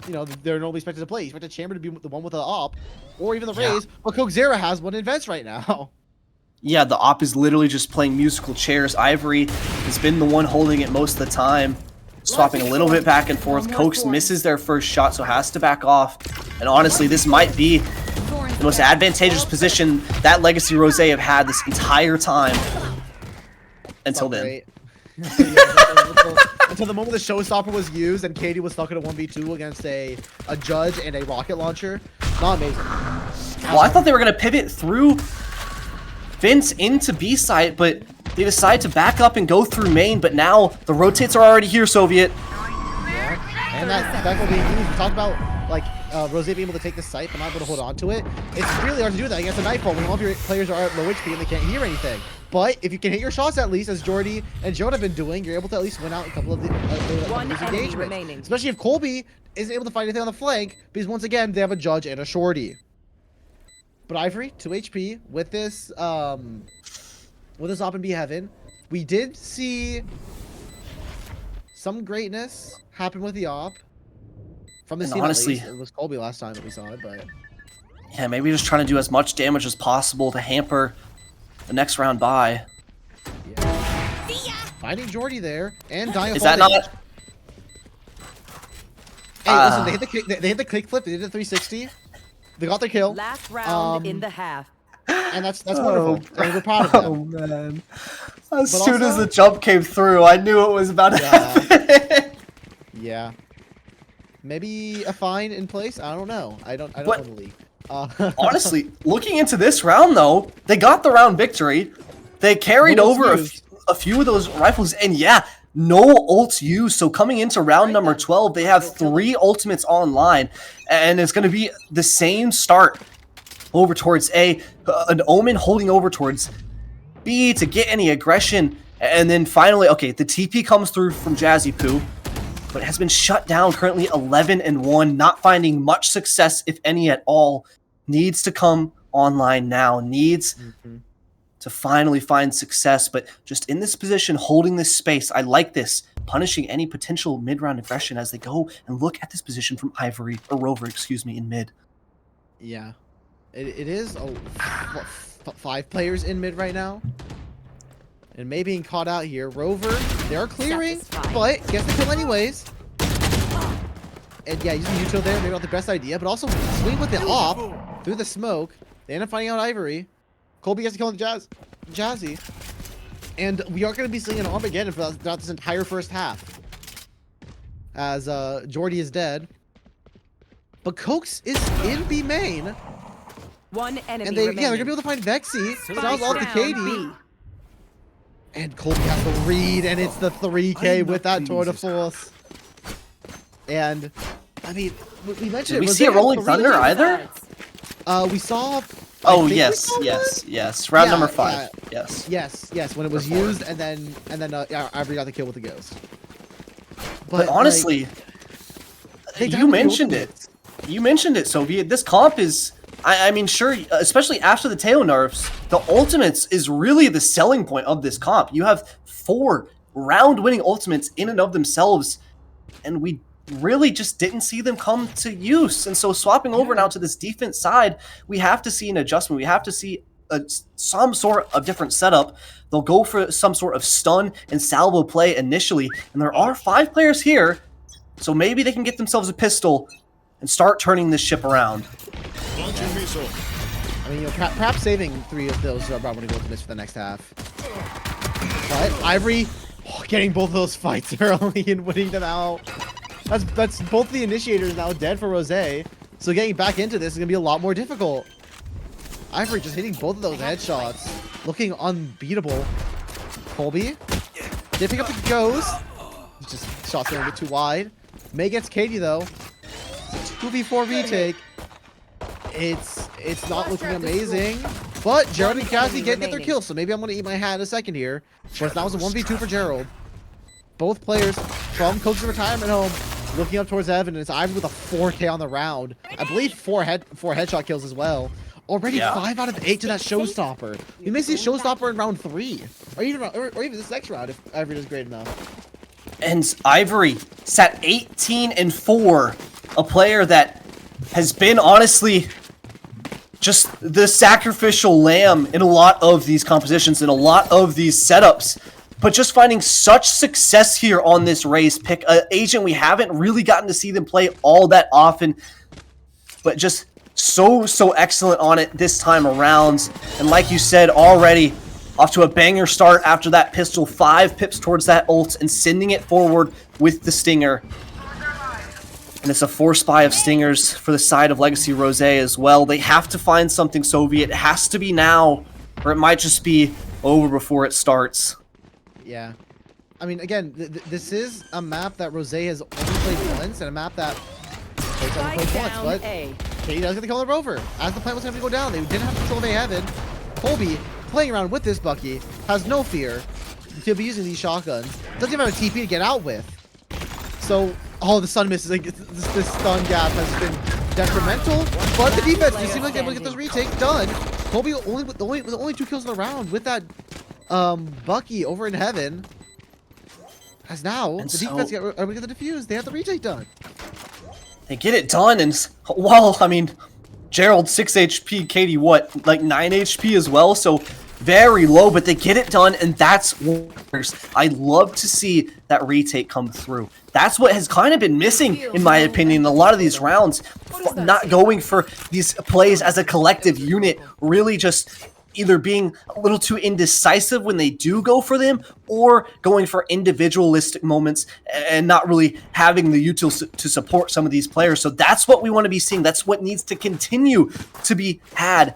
you know, they're normally expected to play. He's expected Chamber to be the one with the op, or even the Raze, but Coke Zera has one in Vents right now. Yeah, the op is literally just playing musical chairs. Ivory has been the one holding it most of the time, swapping a little bit back and forth. Cokes misses their first shot, so has to back off. And honestly, this might be the most advantageous position that Legacy Rose have had this entire time. Until then. Until the moment the showstopper was used and Katie was stuck in a 1v2 against a judge and a rocket launcher. Not amazing. Well, I thought they were going to pivot through Vince into B site, but they decide to back up and go through main, but now the rotates are already here, Soviet. Yeah. And that will be used. We talked about like Rose being able to take the site but not able to hold on to it. It's really hard to do that against a Nightfall when all of your players are at low HP and they can't hear anything. But if you can hit your shots at least, as Jordy and Joe have been doing, you're able to at least win out a couple of these engagements. Especially if Colby isn't able to find anything on the flank, because once again, they have a judge and a shorty. But Ivory, 2 HP, with this op and B heaven, we did see some greatness happen with the op. From this team, honestly, at least. It was Colby last time that we saw it, but yeah, maybe just trying to do as much damage as possible to hamper the next round by. Yeah. Finding Jordy there and dying. Is that not? Hey, listen, they hit the kick flip. They did a 360. They got their kill, Last round in the half. and that's wonderful. And we're proud of them. Oh man! As But soon as also- the jump came through, I knew it was about to happen. Yeah. Maybe a fine in place. I don't know. I don't But- know the league. Honestly, looking into this round though, they got the round victory. They carried No ults over used. a few of those rifles, and yeah, no ults used. So coming into round number 12, they have 3 ultimates online, and it's going to be the same start over towards A, an Omen holding over towards B to get any aggression, and then finally, okay, the TP comes through from Jazzy Poo, but it has been shut down. Currently 11-1, not finding much success, if any at all. Needs to come online now. Needs to finally find success, but just in this position, holding this space, I like this. Punishing any potential mid-round aggression as they go and look at this position from Ivory, or Rover, excuse me, in mid. Yeah. It is what, 5 players in mid right now. And May being caught out here. Rover, they are clearing, Satisfied. but gets the kill anyways. And yeah, using util there, maybe not the best idea, but also swing with the op through the smoke. They end up finding out Ivory. Colby gets to kill the Jazzy. And we are going to be seeing an Armageddon throughout this entire first half. As Jordy is dead. But Cokes is in B main. One enemy And they're remaining. gonna be able to find Vexy. So that was all the Round KD. B. And Colby has the read, and it's the 3K with that tour de force. And I mean, we mentioned. Did we was see a there Rolling 3K? Thunder either? We saw. Oh, I think we yes, saw yes, yes. Round Yeah, number 5. yeah. Yes. Yes, when it was Before. used, and then yeah, Ivory got the kill with the ghost. But honestly, they died you with the mentioned it. ultimates. You mentioned it, Soviet. This comp is, I mean, sure, especially after the Teo nerfs, the ultimates is really the selling point of this comp. You have 4 round-winning ultimates in and of themselves, and we really just didn't see them come to use. And so swapping over now to this defense side, we have to see an adjustment. We have to see some sort of different setup. They'll go for some sort of stun and salvo play initially, and there are 5 players here, so maybe they can get themselves a pistol and start turning this ship around. I mean, you know, perhaps saving 3 of those Bravo to ultimates for the next half. But Ivory getting both of those fights early and winning them out. That's both the initiators now dead for Rose. So getting back into this is gonna be a lot more difficult. Ivory just hitting both of those headshots, looking unbeatable. Colby did pick up the ghost. Just shots going a bit too wide. May gets Katie though. 2v4 retake. It's not looking amazing. But Gerald and Cassie get their kills, so maybe I'm gonna eat my hat in a second here. But that was a 1v2 for Gerald. Both players from Coach's retirement home looking up towards Evan, and it's Ivory with a 4K on the round. I believe 4 headshot kills as well. Already Yeah. 5 out of 8 to that showstopper. We may see a showstopper in round 3, or even this next round if Ivory does great enough. And Ivory sat 18-4, a player that has been honestly just the sacrificial lamb in a lot of these compositions, in a lot of these setups, but just finding such success here on this race pick. An agent we haven't really gotten to see them play all that often, but just so excellent on it this time around. And like you said, already off to a banger start after that pistol, 5 pips towards that ult and sending it forward with the stinger. And it's a force buy of stingers for the side of Legacy Rose as well. They have to find something, Soviet. It has to be now, or it might just be over before it starts. Yeah. I mean, again, this is a map that Rose has only played once, and a map that Kate's only Spike played down once, but A. Katie does get the kill on the Rover. As the plan was going to go down, they didn't have control of A Heaven. Colby, playing around with this Bucky, has no fear. He'll be using these shotguns. Doesn't even have a TP to get out with. So, the stun misses. Like, this stun gap has been detrimental. But the defense just seems like they're able to get this retake done. Colby with only 2 kills in the round with that Bucky over in Heaven. As now, And the so- defense are able to get the defuse. They have the retake done. They get it done, and well, I mean, Gerald 6 HP, Katie what, like 9 HP as well, so very low, but they get it done, and that's worse. I love to see that retake come through. That's what has kind of been missing, in my opinion, in a lot of these rounds. Not going for these plays as a collective unit, really just either being a little too indecisive when they do go for them, or going for individualistic moments and not really having the utils to support some of these players. So that's what we want to be seeing. That's what needs to continue to be had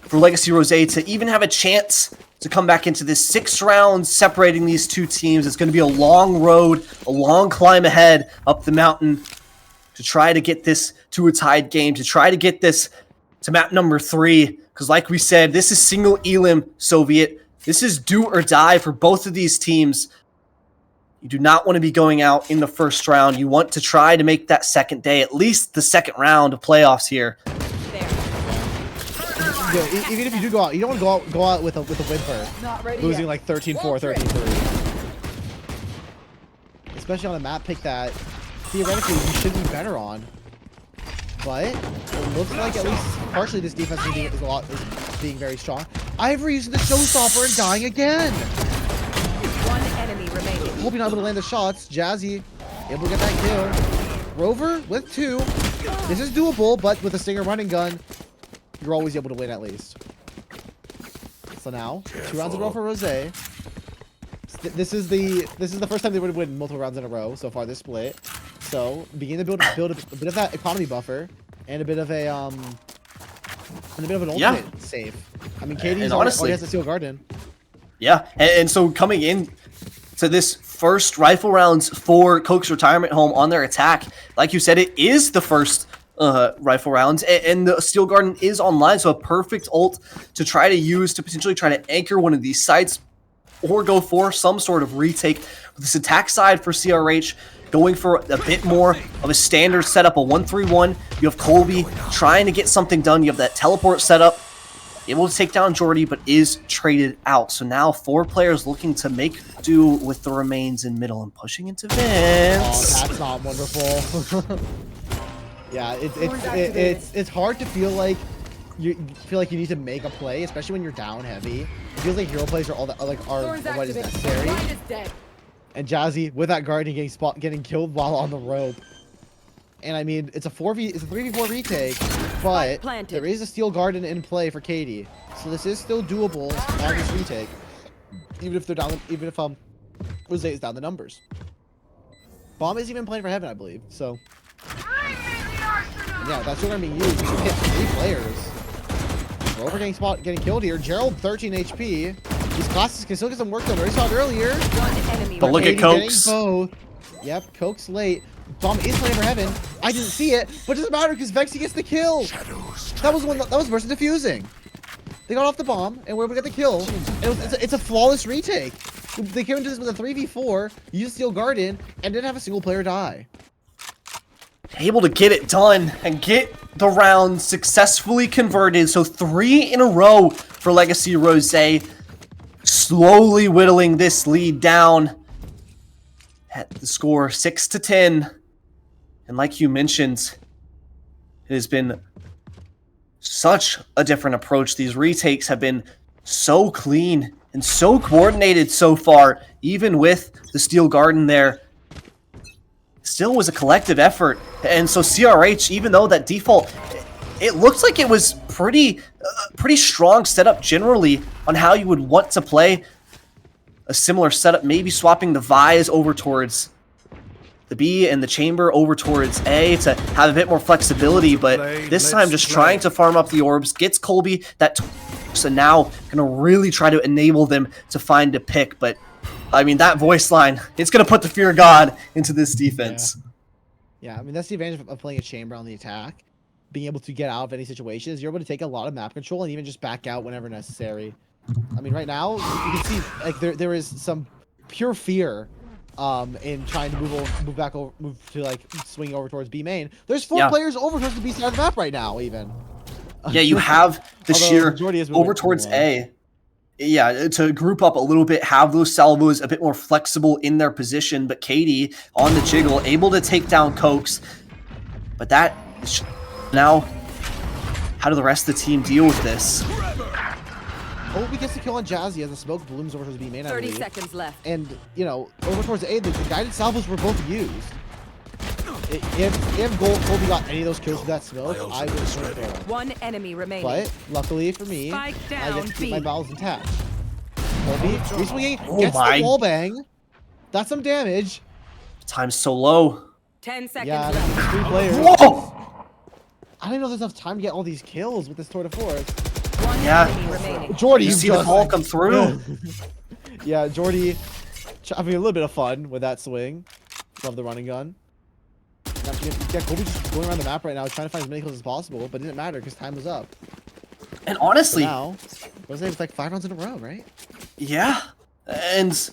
for Legacy Rose to even have a chance to come back into this 6 rounds separating these two teams. It's going to be a long road, a long climb ahead up the mountain to try to get this to a tied game, to try to get this to map number 3. Because like we said, this is single elim Soviet. This is do or die for both of these teams. You do not want to be going out in the first round. You want to try to make that second day, at least the second round of playoffs here. Yeah, even if you do go out, you don't want to go out with a whimper, losing like 13-4, 13-3. Especially on a map pick that theoretically you should be better on. But it looks like at least partially this defense is being very strong. Ivory using the showstopper and dying again. One enemy remaining. Hoping not able to land the shots. Jazzy able to get that kill. Rover with 2. This is doable, but with a Stinger running gun, you're always able to win at least. So now, 2 rounds in a row for Rose. This is the first time they would win multiple rounds in a row so far this split. So begin to build a bit of that economy buffer and a bit of a an ultimate save. I mean, Katie's already has a Steel Garden. Yeah, and so coming in to this first rifle rounds for Coke's retirement home on their attack, like you said, it is the first rifle rounds, and the Steel Garden is online, so a perfect ult to try to use to potentially try to anchor one of these sites or go for some sort of retake. With this attack side for CRH, going for a bit more of a standard setup, a 1-3-1. You have Colby trying to get something done. You have that teleport setup, able to take down Jordy, but is traded out. So now 4 players looking to make do with the remains in middle and pushing into Vince. Oh, that's not wonderful. Yeah, it's hard to feel like you need to make a play, especially when you're down heavy. It feels like hero plays are all that are what is necessary. And Jazzy with that guardian getting killed while on the rope. And I mean, it's a 3v4 retake, but there is a Steel Garden in play for Katie, so this is still doable on this retake, even if they're down. Even if Rose is down the numbers. Bomb is even playing for Heaven, I believe. So. Yeah, that's what I'm being used to hit 3 players. Rover getting killed here. Gerald 13 HP. These classes can still get some work done. We saw it earlier. But look at Cokes. Both. Yep, Cokes late. Bomb is playing for Heaven. I didn't see it, but it doesn't matter because Vexy gets the kill. That was versus defusing. They got off the bomb, and we're able to get the kill. And it's a flawless retake. They came into this with a 3v4, used Steel Garden, and didn't have a single player die. Able to get it done and get the round successfully converted. So 3 in a row for Legacy Rose, slowly whittling this lead down at the score 6-10. And like you mentioned, it has been such a different approach. These retakes have been so clean and so coordinated so far, even with the Steel Garden there. Still was a collective effort, and so CRH, even though that default, it looks like it was pretty strong setup generally on how you would want to play a similar setup, maybe swapping the Vise over towards the B and the Chamber over towards A to have a bit more flexibility, but this time just trying to farm up the orbs, gets Colby that, so now gonna really try to enable them to find a pick, but I mean, that voice line, it's going to put the fear of God into this defense. Yeah, I mean, that's the advantage of playing a Chamber on the attack. Being able to get out of any situations. You're able to take a lot of map control and even just back out whenever necessary. I mean, right now, you can see like there is some pure fear in trying to move to like swing over towards B main. There's 4 players over towards the B side of the map right now, even. Yeah, you have the sheer over towards A. Yeah, to group up a little bit, have those salvos a bit more flexible in their position, but Katie on the jiggle, able to take down Cokes. But that is now, how do the rest of the team deal with this? Colby gets the kill on Jazzy as the smoke blooms over towards B main, I 30 believe. seconds left. And, you know, over towards A, the guided salvos were both used. If Colby got any of those kills with that smoke, I would have thrown him. One enemy remaining. But, luckily for me, Spike I down get to keep B. my battles intact. Colby, re-swinging, Oh gets my. the wall bang. That's some damage. Time's so low. 10 seconds Yeah, left. that's 3 players. Whoa! I don't even know if there's enough time to get all these kills with this tour de force. One Yeah. enemy remaining. Jordy, You see the ball come through? Yeah, Jordy having a little bit of fun with that swing. Love the running gun. Yeah, Colby just going around the map right now trying to find as many kills as possible, but it didn't matter because time was up. And So honestly, now, Rose was like 5 rounds in a row, right? yeah. And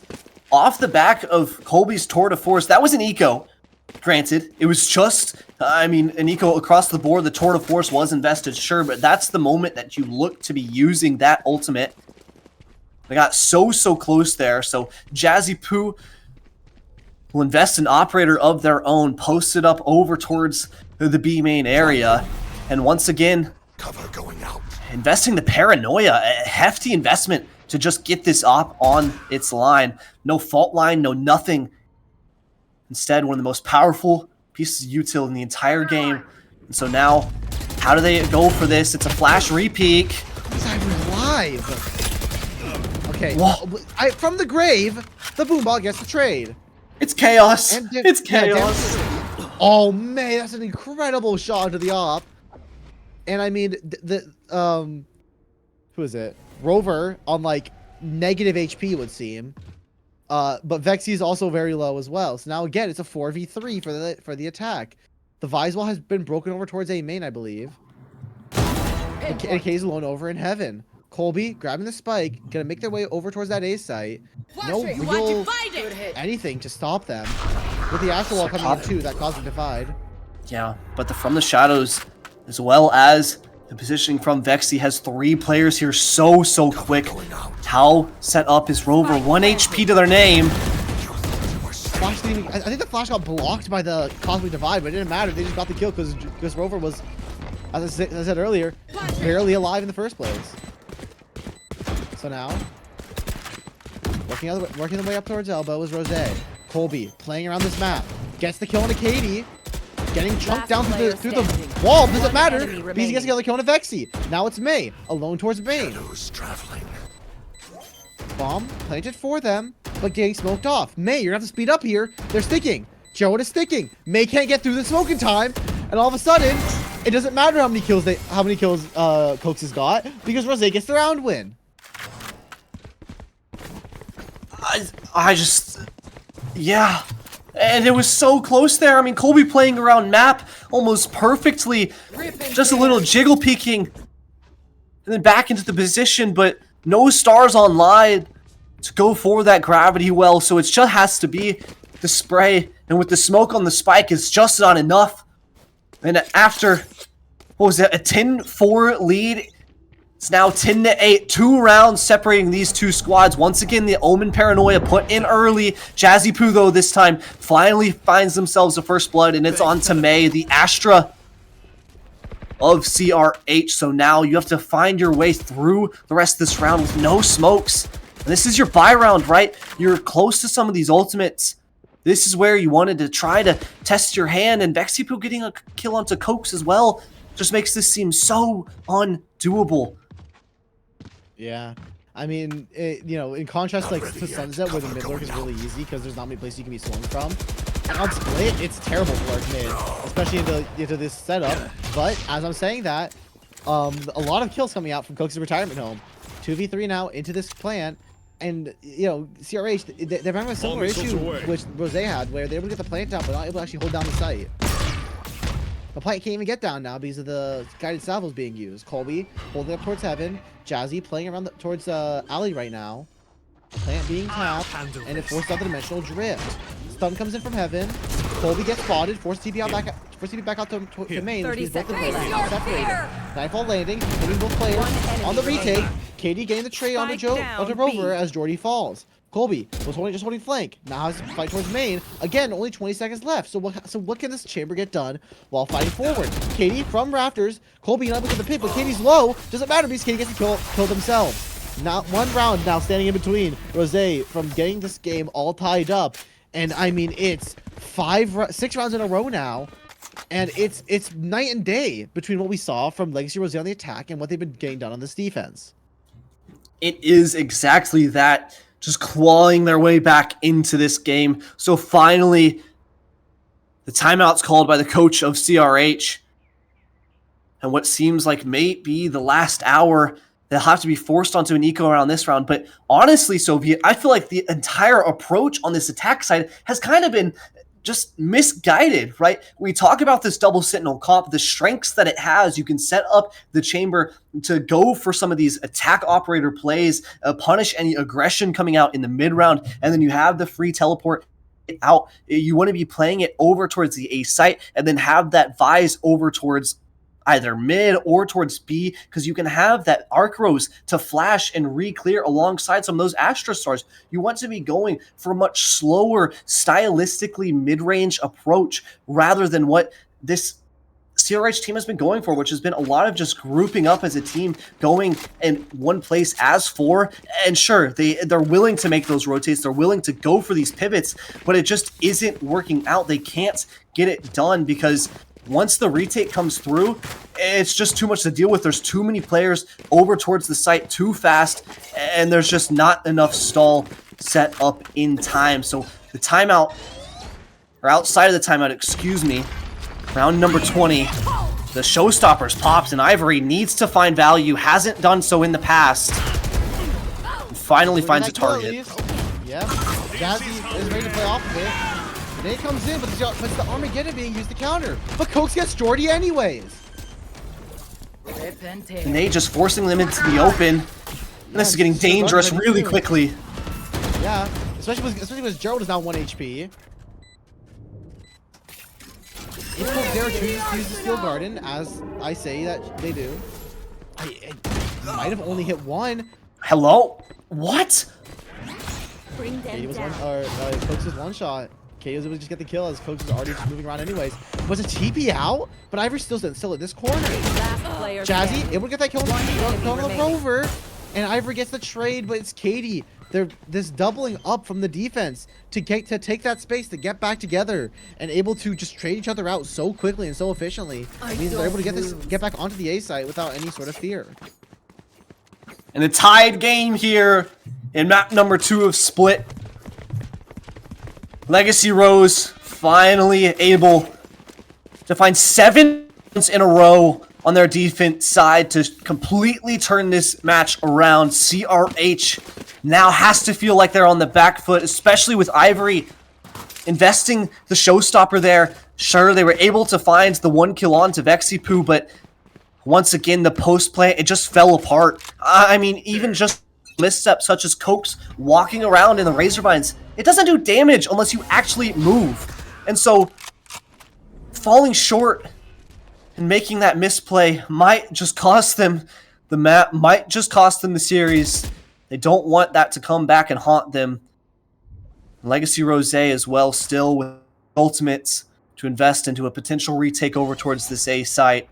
off the back of Colby's tour de force, that was an eco. Granted, it was just, I mean, an eco across the board. The tour de force was invested, sure, but that's the moment that you look to be using that ultimate. They got so close there. So Jazzy Poo will invest an operator of their own, posted up over towards the B main area. And once again, Cover going out. investing the paranoia, a hefty investment to just get this op on its line. No fault line, no nothing. Instead, one of the most powerful pieces of util in the entire game. And so now, how do they go for this? It's a flash repeat. He's actually live. Okay, Whoa. from the grave, the boombot gets the trade. It's chaos. And It's yeah, chaos. Oh man, that's an incredible shot to the op. And I mean, who is it? Rover on like negative HP would seem. But Vexy is also very low as well. So now again, it's a 4v3 for the attack. The Viswall has been broken over towards A main, I believe. And K's alone over in heaven. Colby grabbing the spike, gonna make their way over towards that A site. No real anything to stop them. With the Astral Wall coming in too, that cosmic divide. Yeah, but from the shadows, as well as the positioning from Vexy, has 3 players here so quick. How set up is Rover, 1 HP to their name. Flash didn't even, I think the flash got blocked by the cosmic divide, but it didn't matter. They just got the kill because Rover was, as I said earlier, barely alive in the first place. So now, working the way up towards elbow is Rose. Colby playing around this map, gets the kill on a Katie, getting chunked down through the wall. Doesn't matter because he gets the kill on a Vexy. Now it's May alone towards Bane. Shadows traveling. Bomb planted for them, but getting smoked off. May, you're gonna have to speed up here. They're sticking. Joe is sticking. May can't get through the smoke in time, and all of a sudden, it doesn't matter how many kills Cokes has got because Rose gets the round win. I just, yeah. And it was so close there. I mean, Colby playing around map almost perfectly. Just a little jiggle peeking. And then back into the position, but no stars online to go for that gravity well. So it just has to be the spray. And with the smoke on the spike, it's just not enough. And after, what was it, a 10-4 lead, it's now 10-8, 2 rounds separating these 2 squads. Once again, the Omen Paranoia put in early. Jazzy Poo, though, this time finally finds themselves a first blood, and it's on to May, the Astra of CRH. So now you have to find your way through the rest of this round with no smokes. And this is your buy round, right? You're close to some of these ultimates. This is where you wanted to try to test your hand, and Vexy Poo getting a kill onto Cokes as well just makes this seem so undoable. Yeah, I mean, you know, in contrast like to Sunset, where the mid lurk is really easy because there's not many places you can be swung from. On Split, it's terrible to lurk mid, especially into this setup. But as I'm saying that, a lot of kills coming out from Cokes' retirement home. 2v3 now into this plant, and you know, CRH they're having a similar issue which Rose had, where they're able to get the plant down, but not able to actually hold down the site. The plant can't even get down now because of the guided salvos being used. Colby holding up towards heaven. Jazzy playing around towards alley right now. Plant being tapped, and it forces out the dimensional drift. Stun comes in from heaven. Colby gets spotted. Forced TP back out to main. 30 Both the seconds players left. separated. Nightfall landing, hitting both players on the retake. Katie getting the trade onto Rover as Jordy falls. Colby was just holding flank. Now has to fight towards main. Again, only 20 seconds left. So what can this chamber get done while fighting forward? Katie from rafters. Colby unable to get the pit, but Katie's low. Doesn't matter because Katie gets to kill themselves. not one round now standing in between Rose from getting this game all tied up. And I mean, it's 6 rounds in a row now. And it's night and day between what we saw from Legacy Rose on the attack and what they've been getting done on this defense. It is exactly that. Just clawing their way back into this game. So finally, the timeout's called by the coach of CRH. And what seems like may be the last hour, they'll have to be forced onto an eco around this round. But honestly, Soviet, I feel like the entire approach on this attack side has kind of been just misguided, right? We talk about this double sentinel comp, the strengths that it has. You can set up the chamber to go for some of these attack operator plays, punish any aggression coming out in the mid round, and then you have the free teleport out. You want to be playing it over towards the A site and then have that vise over towards either mid or towards B, because you can have that arc rose to flash and re-clear alongside some of those Astra Stars. You want to be going for a much slower, stylistically mid-range approach rather than what this CRH team has been going for, which has been a lot of just grouping up as a team, going in one place as four. And sure, they're willing to make those rotates, they're willing to go for these pivots, but it just isn't working out. They can't get it done because once the retake comes through, it's just too much to deal with. There's too many players over towards the site too fast, and there's just not enough stall set up in time. So the timeout, or outside of the timeout, excuse me, round number 20, the showstoppers popped, and Ivory needs to find value, hasn't done so in the past, and finally finds a target. Yeah, Jazzy is ready to play off of it. Nate comes in, but the Armageddon being used to counter. But Cokes gets Jordy anyways. And they just forcing them into the open. And this is getting dangerous really quickly. Yeah, especially because Gerald is now 1 HP. If Coke dare choose to use the Steel Garden, as I say that they do, I might have only hit one. Hello? What? Katie was Cokes was one shot. Katie was able to just get the kill as Cokes was already just moving around anyways. Was a TP out? But Ivory's still in this corner. Jazzy able to get that kill on the Rover. And Ivory gets the trade, but it's Katie. They're this doubling up from the defense to take that space, to get back together, and able to just trade each other out so quickly and so efficiently. It means they're able to get back onto the A site without any sort of fear. And a tied game here in map number 2 of Split. Legacy Rose finally able to find 7 wins in a row on their defense side to completely turn this match around. CRH now has to feel like they're on the back foot, especially with Ivory investing the showstopper there. Sure, they were able to find the 1 kill on to Vexipoo, but once again, the post play, it just fell apart. I mean, even just missteps such as Cokes walking around in the Razorvines, it doesn't do damage unless you actually move. And so, falling short and making that misplay might just cost them the map, might just cost them the series. They don't want that to come back and haunt them. Legacy Rose as well, still with ultimates to invest into a potential retake over towards this A site.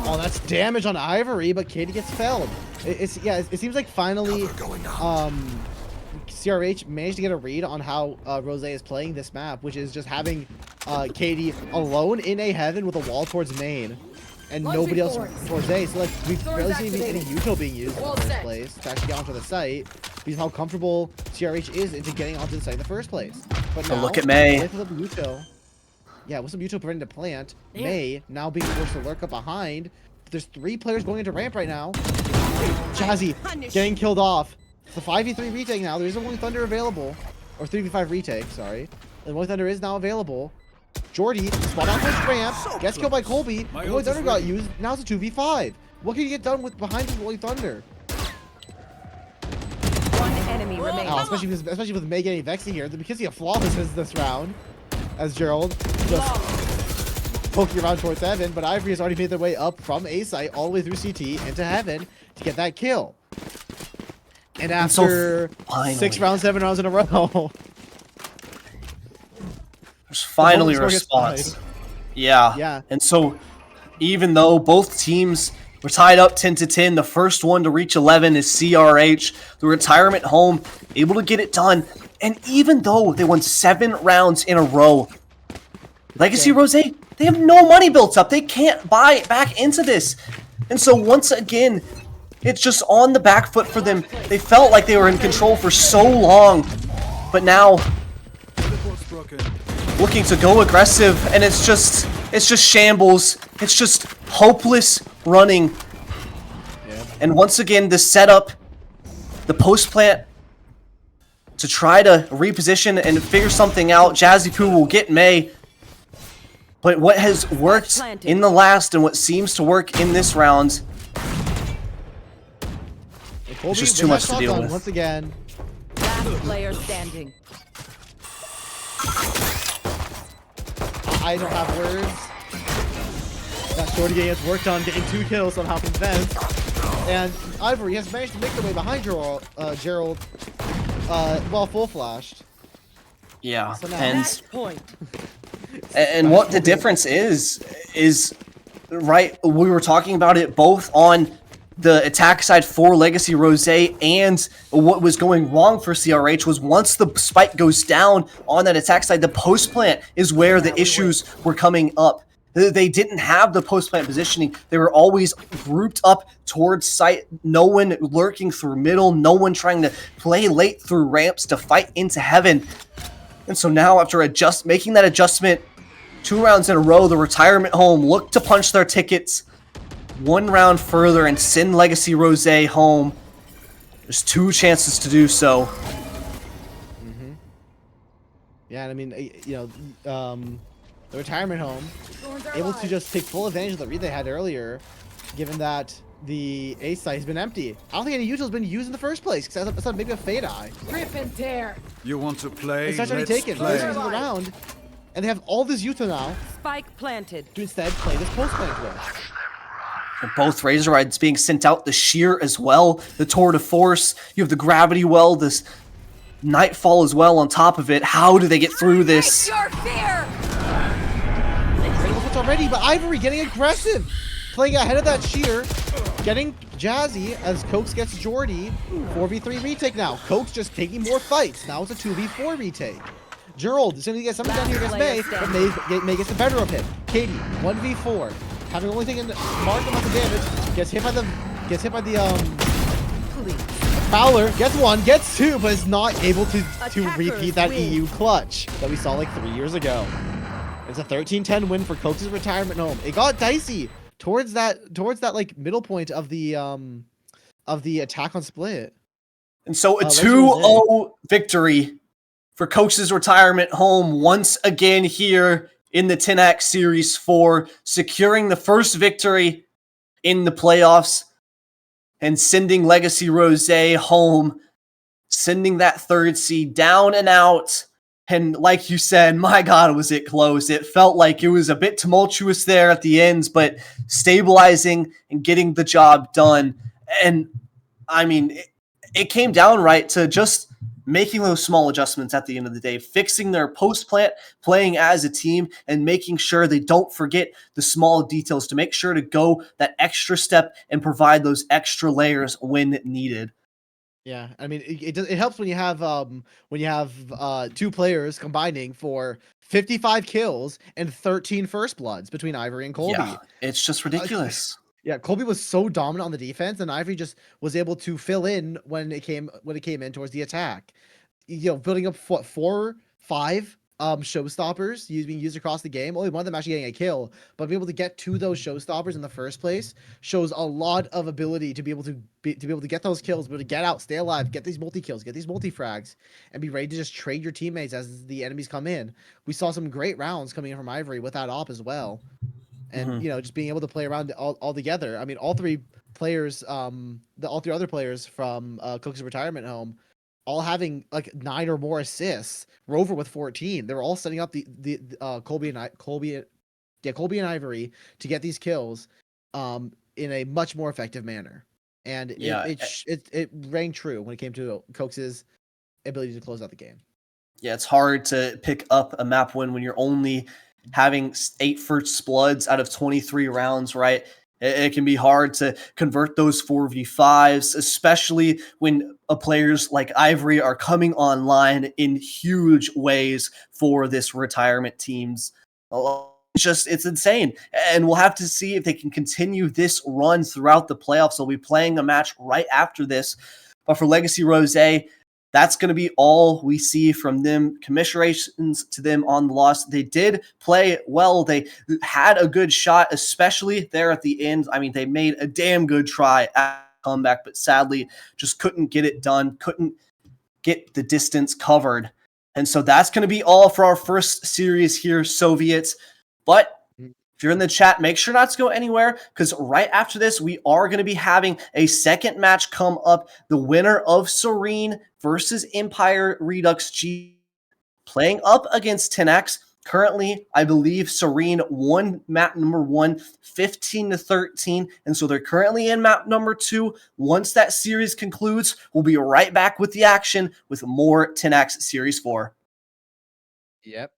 Oh, that's damage on Ivory, but Katie gets felled. It seems like finally CRH managed to get a read on how Rose is playing this map, which is just having Katie alone in a heaven with a wall towards main and nobody else towards A. So like we've barely seen any Yuto being used in the first place to actually get onto the site because of how comfortable CRH is into getting onto the site in the first place. But now, look at May. with Yuto, yeah, with some Yuto preventing the plant, May now being forced to lurk up behind. There's 3 players going into ramp right now. Jazzy getting killed off. It's a 5v3 retake now. There is a Rolling Thunder available. Or 3v5 retake, sorry. The Rolling Thunder is now available. Jordy, spot on first ramp, gets killed by Colby. The Rolling Thunder got used. Now it's a 2v5. What can you get done with behind the Rolling Thunder? One enemy remaining. Especially with May getting Vexy here. Because he a flawless this round. As Gerald just poking around towards heaven, but Ivory has already made their way up from A site all the way through CT into heaven to get that kill. And after 6 rounds, 7 rounds in a row, there's finally a response. Yeah. And so even though both teams We're tied up 10-10. The first one to reach 11 is CRH. The retirement home, able to get it done. And even though they won 7 rounds in a row, Legacy Rose, they have no money built up. They can't buy back into this. And so once again, it's just on the back foot for them. They felt like they were in control for so long. But now, looking to go aggressive, and it's just shambles. It's just hopeless running. And once again, the setup, the post plant, to try to reposition and figure something out. Jazzy Poo will get May. But what has worked in the last and what seems to work in this round, it's just too much to deal with. Once again. Last player standing. I don't have words. That shorty game has worked on getting 2 kills somehow from Vents. And Ivory has managed to make their way behind Gerald, while full flashed. Yeah, So now, and what the difference is right, we were talking about it both on the attack side for Legacy Rose, and what was going wrong for CRH was once the spike goes down on that attack side, the post plant is where the issues were coming up. They didn't have the post plant positioning. They were always grouped up towards site. No one lurking through middle. No one trying to play late through ramps to fight into heaven. And so now, after making that adjustment 2 rounds in a row, the retirement home looked to punch their tickets 1 round further and send Legacy Rose home. There's 2 chances to do so. Yeah, and I mean, the retirement home, able to just take full advantage of the read they had earlier, given that the A site has been empty. I don't think any util has been used in the first place, because I thought maybe a fade eye. Rip and tear. You want to play? It's actually Let's taken. play. First of the round, and they have all this util now Spike planted. to instead play this post plant with. And both Razor Rides being sent out, the Shear as well, the Tour de Force, you have the Gravity Well, this Nightfall as well on top of it. How do they get through this? Your fear. Incredible switch already, but Ivory getting aggressive, playing ahead of that Shear, getting Jazzy as Cokes gets Jordy. 4v3 retake now. Cokes just taking more fights. Now it's a 2v4 retake. Gerald is going to get something done here against May, but May gets the better of him. Katie, 1v4. Having only taken marked amount of damage, gets hit by the Fowler gets 1, gets 2, but is not able to repeat that EU clutch that we saw like 3 years ago. It's a 13-10 win for Cokes' retirement home. It got dicey towards that like middle point of the attack on split. And so a 2-0 victory for Cokes' retirement home once again here in the Tenax Series 4, securing the first victory in the playoffs and sending Legacy Rose home, sending that 3rd seed down and out. And like you said, my God, was it close. It felt like it was a bit tumultuous there at the ends, but stabilizing and getting the job done. And I mean, it came down right to just making those small adjustments at the end of the day, fixing their post plant, playing as a team, and making sure they don't forget the small details to make sure to go that extra step and provide those extra layers when needed. Yeah, I mean, it helps when you have 2 players combining for 55 kills and 13 first bloods between Ivory and Colby. Yeah, it's just ridiculous. Yeah, Colby was so dominant on the defense, and Ivory just was able to fill in when it came in towards the attack. You know, building up 4, 5 showstoppers being used across the game. Only one of them actually getting a kill, but being able to get to those showstoppers in the first place shows a lot of ability to be able to get those kills, but to get out, stay alive, get these multi kills, get these multi frags, and be ready to just trade your teammates as the enemies come in. We saw some great rounds coming in from Ivory with that op as well. And you know, just being able to play around all together. I mean, all 3 players, all 3 other players from Cokes' retirement home, all having like 9 or more assists. Rover with 14. They were all setting up the Colby and Ivory to get these kills, in a much more effective manner. And it rang true when it came to Cokes' ability to close out the game. Yeah, it's hard to pick up a map win when you're only having 8 first bloods out of 23 rounds, right? It can be hard to convert those 4v5s, especially when players like Ivory are coming online in huge ways for this retirement teams. It's insane. And we'll have to see if they can continue this run throughout the playoffs. They'll be playing a match right after this. But for Legacy Rose, that's going to be all we see from them. Commiserations to them on the loss. They did play well. They had a good shot, especially there at the end. I mean, they made a damn good try at comeback, but sadly just couldn't get it done, couldn't get the distance covered. And so that's going to be all for our first series here, Soviets. But if you're in the chat, make sure not to go anywhere, because right after this, we are going to be having a second match come up. The winner of Serene versus Empire Redux G playing up against Tenax. Currently, I believe Serene won map number 1, 15-13. And so they're currently in map number 2. Once that series concludes, we'll be right back with the action with more Tenax Series 4. Yep.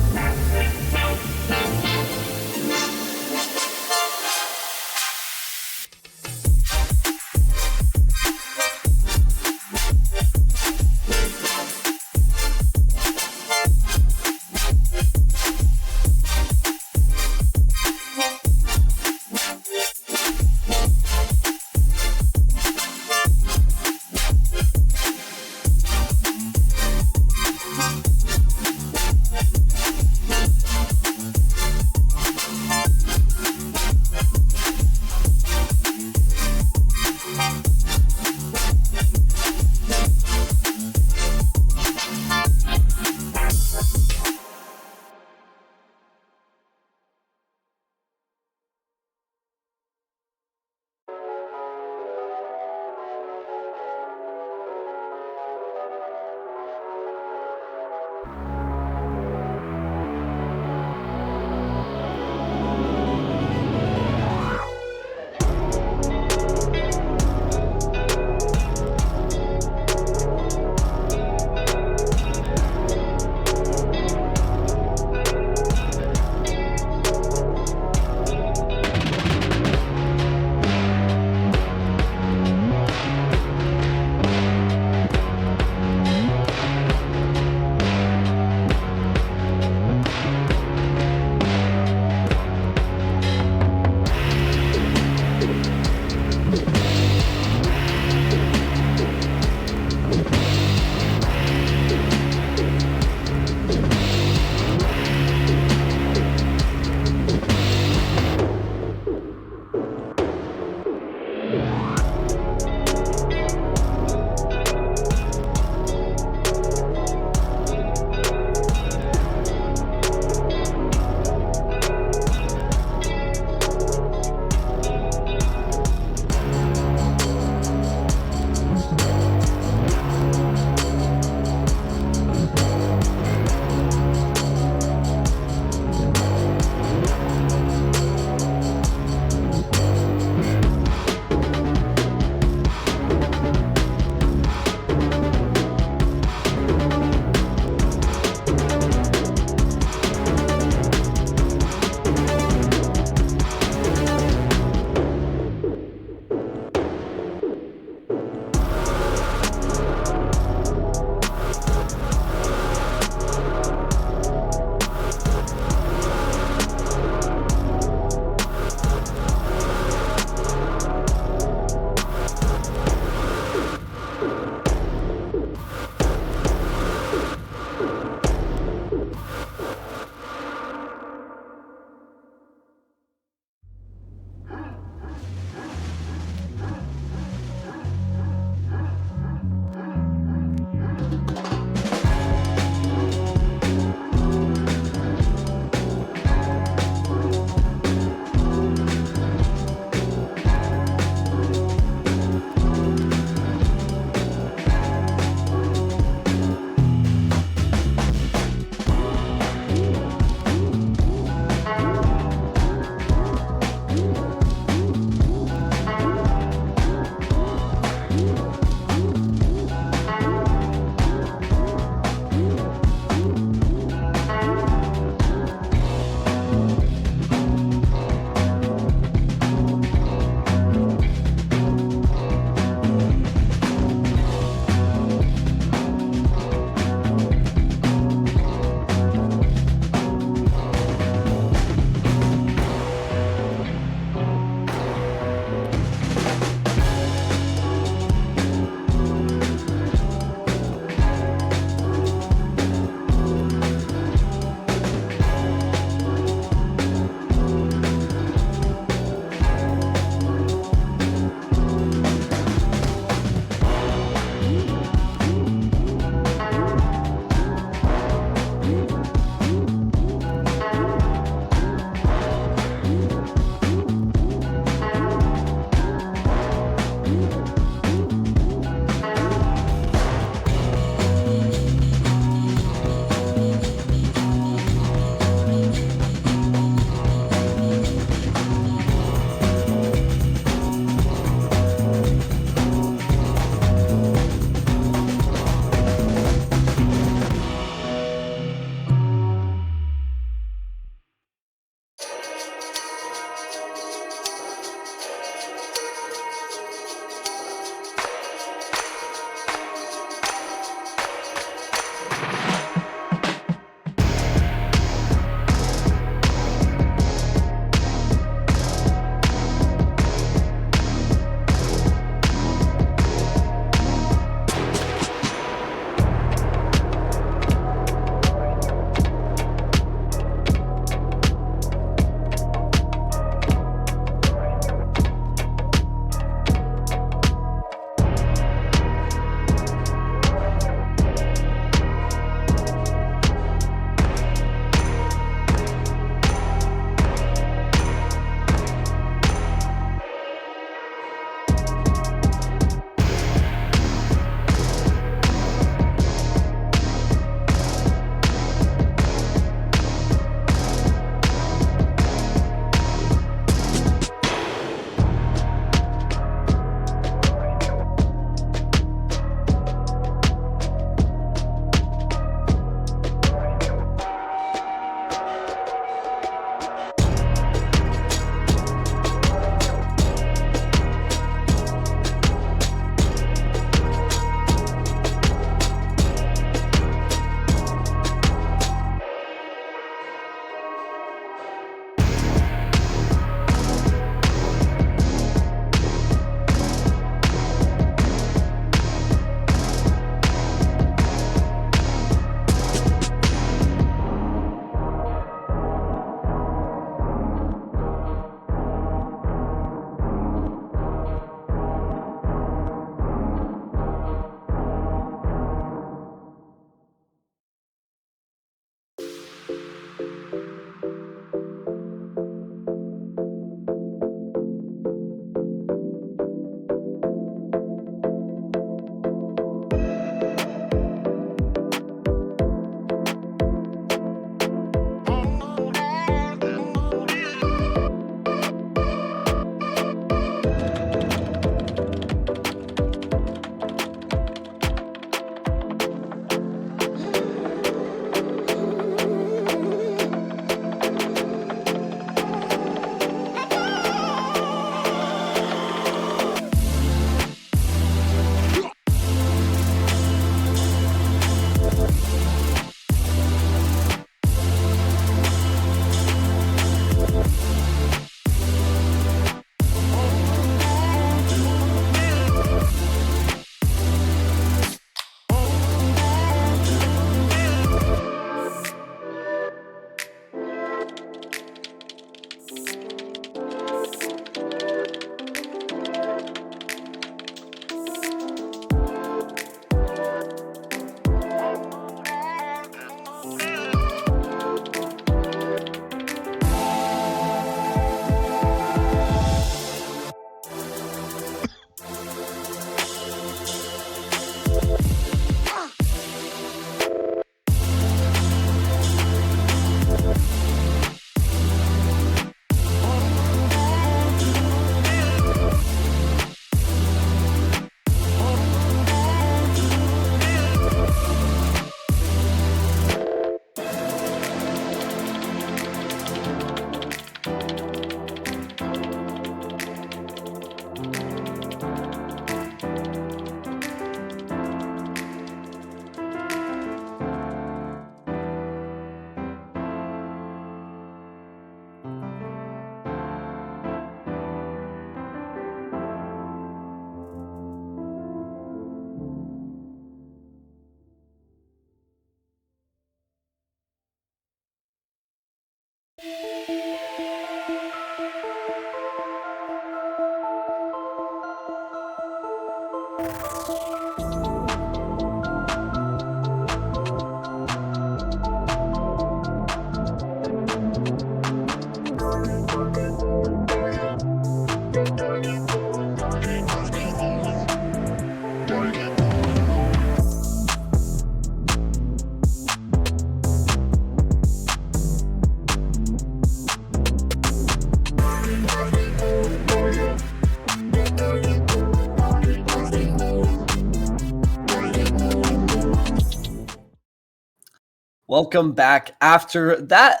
Welcome back after that.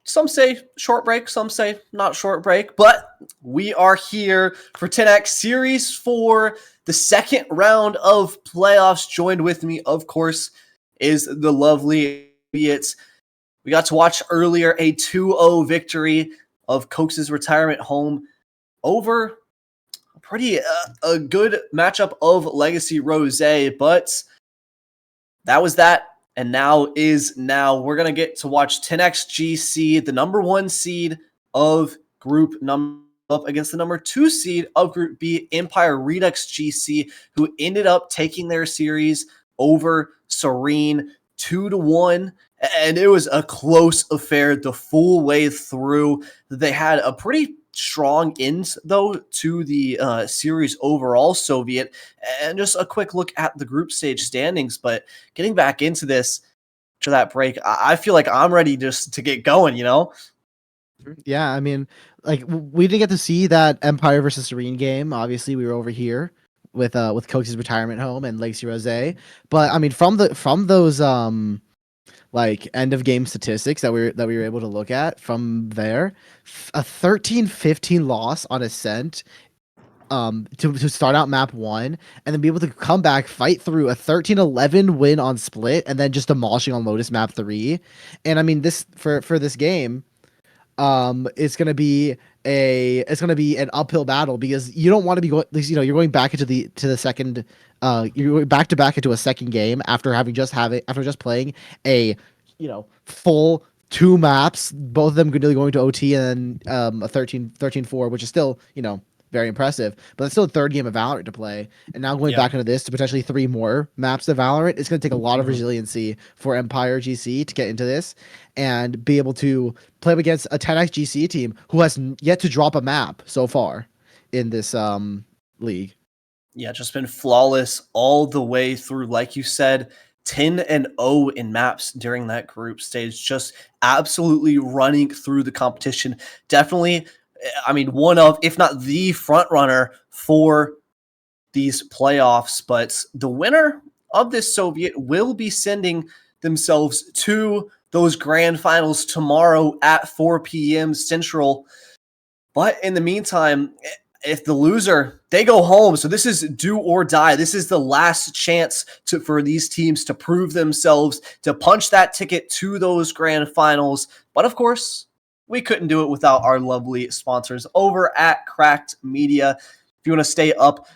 Some say short break, some say not short break, but we are here for Tenax Series 4, the second round of playoffs. Joined with me, of course, is the lovely idiots. We got to watch earlier a 2-0 victory of Cokes' retirement home over a good matchup of Legacy Rose, but that was that. And now is now. We're going to get to watch Tenax GC, the number 1 seed of group number up against the number 2 seed of Group B, Empire Redux GC, who ended up taking their series over Serene 2-1. And it was a close affair the full way through. They had a pretty strong end, though, to the series overall, Soviet. And just a quick look at the group stage standings. But getting back into this to that break, I feel like I'm ready just to get going, you know? Yeah, I mean, like we didn't get to see that Empire versus Serene game. Obviously, we were over here with Cokes' retirement home and Legacy Rose. But I mean, from those like end of game statistics that we were able to look at from there, a 13-15 loss on Ascent to start out map 1, and then be able to come back, fight through a 13-11 win on Split, and then just demolishing on Lotus map 3. And I mean, this for this game, it's gonna be an uphill battle, because you don't want to be going, you're going back into the second, you're going back to back into a second game after just playing a, full 2 maps, both of them going to OT, and then a 13-4, which is still, very impressive, but it's still a third game of Valorant to play. And now going back into this to potentially 3 more maps of Valorant, it's going to take a lot of resiliency for Empire GC to get into this and be able to play up against a 10x GC team who has yet to drop a map so far in this league. Yeah, just been flawless all the way through. Like you said, 10-0 in maps during that group stage, just absolutely running through the competition. Definitely, I mean, one of, if not the front runner for these playoffs. But the winner of this Soviet will be sending themselves to those grand finals tomorrow at 4 p.m. Central. But in the meantime, if the loser, they go home. So this is do or die. This is the last chance for these teams to prove themselves, to punch that ticket to those grand finals. But of course, we couldn't do it without our lovely sponsors over at Cracked Media. If you want to stay up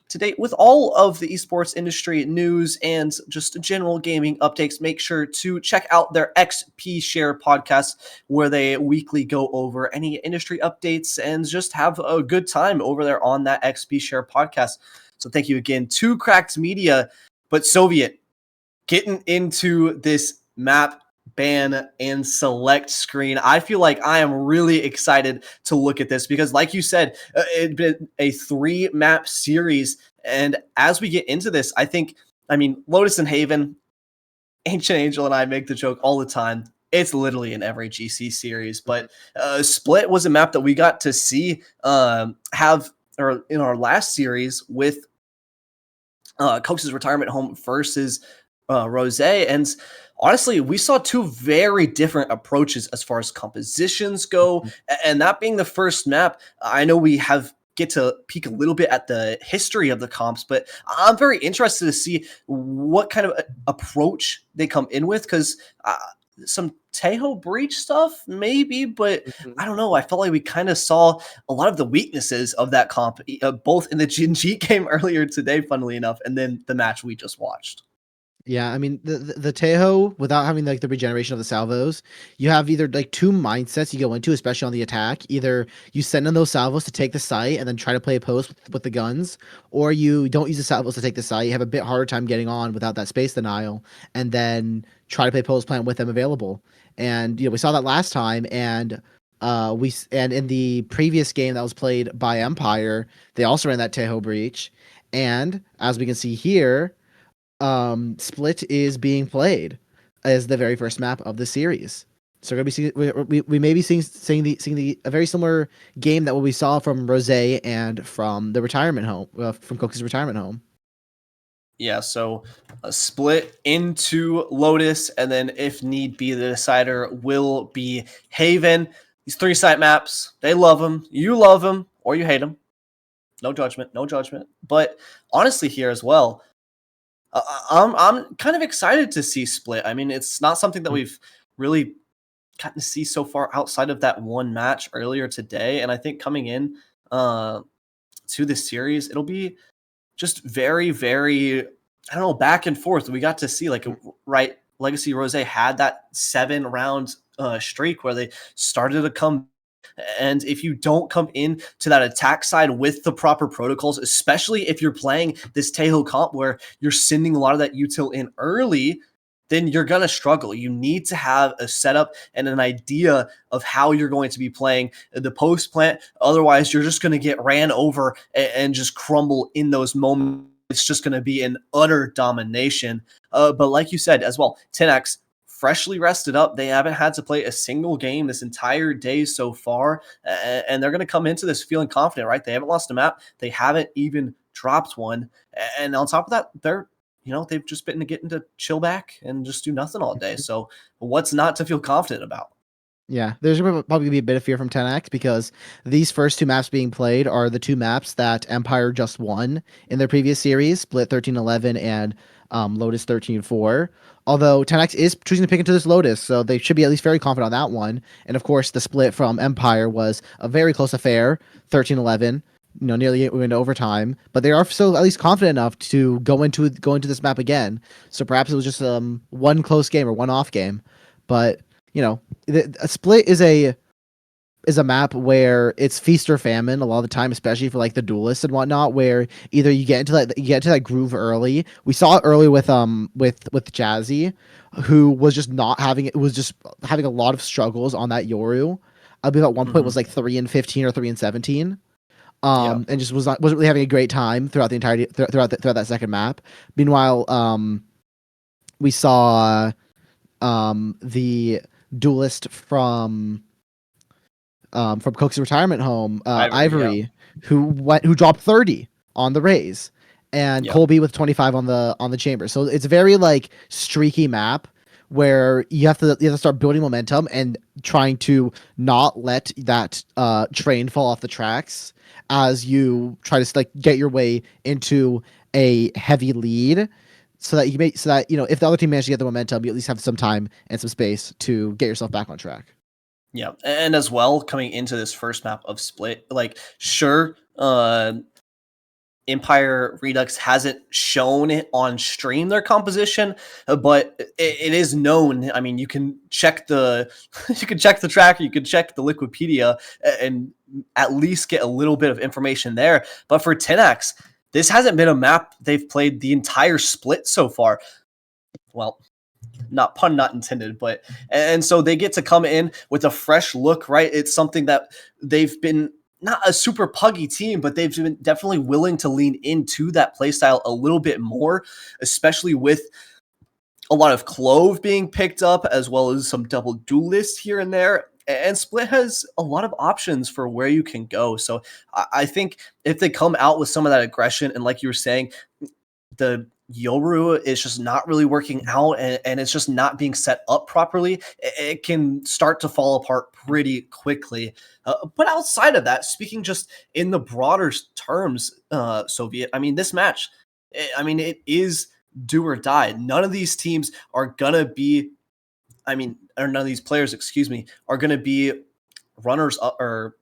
to date with all of the esports industry news and just general gaming updates, make sure to check out their XP Share podcast, where they weekly go over any industry updates and just have a good time over there on that XP Share podcast. So thank you again to Cracked Media. But Soviet, getting into this map ban and select screen, I feel like I am really excited to look at this, because like you said, it'd been a 3 map series. And as we get into this, I mean, Lotus and Haven, Ancient Angel and I make the joke all the time. It's literally in every GC series, but Split was a map that we got to see have, or in our last series with Cokes' retirement home versus Rose. And honestly, we saw 2 very different approaches as far as compositions go. And that being the first map, I know we get to peek a little bit at the history of the comps, but I'm very interested to see what kind of approach they come in with, because some Tejo breach stuff maybe, but I don't know. I felt like we kind of saw a lot of the weaknesses of that comp, both in the G game earlier today, funnily enough, and then the match we just watched. Yeah, I mean, the Tejo, without having like the regeneration of the salvos, you have either like 2 mindsets you go into, especially on the attack. Either you send in those salvos to take the site and then try to play a post with the guns, or you don't use the salvos to take the site. You have a bit harder time getting on without that space denial, and then try to play post plant with them available. And we saw that last time, and and in the previous game that was played by Empire, they also ran that Tejo breach. And as we can see here, Split is being played as the very first map of the series. So we're gonna be seeing, we may be seeing a very similar game that what we saw from Rose and from the retirement home, from Cokes' retirement home. Yeah, so a split into Lotus, and then if need be, the decider will be Haven. These 3-site maps, they love them. You love them, or you hate them. No judgment, no judgment. But honestly, here as well, I'm kind of excited to see split. I mean, it's not something that we've really gotten to see so far outside of that one match earlier today, and I think coming in to this series, it'll be just very, very, I don't know, back and forth. We got to see right, Legacy Rose had that 7-round streak where they started to come. And if you don't come in to that attack side with the proper protocols, especially if you're playing this Tejo comp where you're sending a lot of that util in early, then you're going to struggle. You need to have a setup and an idea of how you're going to be playing the post plant. Otherwise, you're just going to get ran over and just crumble in those moments. It's just going to be an utter domination. But like you said as well, Tenax, freshly rested up. They haven't had to play a single game this entire day so far. And they're going to come into this feeling confident, right? They haven't lost a map. They haven't even dropped one. And on top of that, they've just been getting to chill back and just do nothing all day. So what's not to feel confident about? Yeah, there's probably going to be a bit of fear from Tenax because these first two maps being played are the two maps that Empire just won in their previous series, Split 13-11 and Lotus 13-4. Although Tenax is choosing to pick into this Lotus, so they should be at least very confident on that one. And of course, the split from Empire was a very close affair, 13-11. Nearly into overtime, but they are still at least confident enough to go into this map again. So perhaps it was just one close game or one off game, but a split is a map where it's feast or famine a lot of the time, especially for like the duelists and whatnot, where either you get into that groove early. We saw it early with Jazzy, who was just not having it. Was just having a lot of struggles on that Yoru. I believe at one point was like 3-15 or 3-17. And just wasn't really having a great time throughout the entirety throughout that second map. Meanwhile, we saw the duelist from Coke's retirement home, Ivory, who dropped 30 on the Rays, and Colby with 25 on the chamber. So it's a very like streaky map where you have to start building momentum and trying to not let that train fall off the tracks as you try to like get your way into a heavy lead, so that if the other team manages to get the momentum, you at least have some time and some space to get yourself back on track. Yeah, and as well, coming into this first map of Split, Empire Redux hasn't shown it on stream, their composition, but it is known. I mean, you can check the tracker, you can check the Liquipedia, and at least get a little bit of information there. But for Tenax, this hasn't been a map they've played the entire Split so far. Well, not pun not intended, but and so they get to come in with a fresh look, right? It's something that they've been not a super puggy team, but they've been definitely willing to lean into that playstyle a little bit more, especially with a lot of Clove being picked up, as well as some double duelists here and there. And Split has a lot of options for where you can go. So I think if they come out with some of that aggression, and like you were saying, the Yoru is just not really working out, and it's just not being set up properly, it can start to fall apart pretty quickly. But outside of that, speaking just in the broader terms, Soviet, I mean, this match, it is do or die. None of these teams are going to be, none of these players, excuse me, are going to be runners up or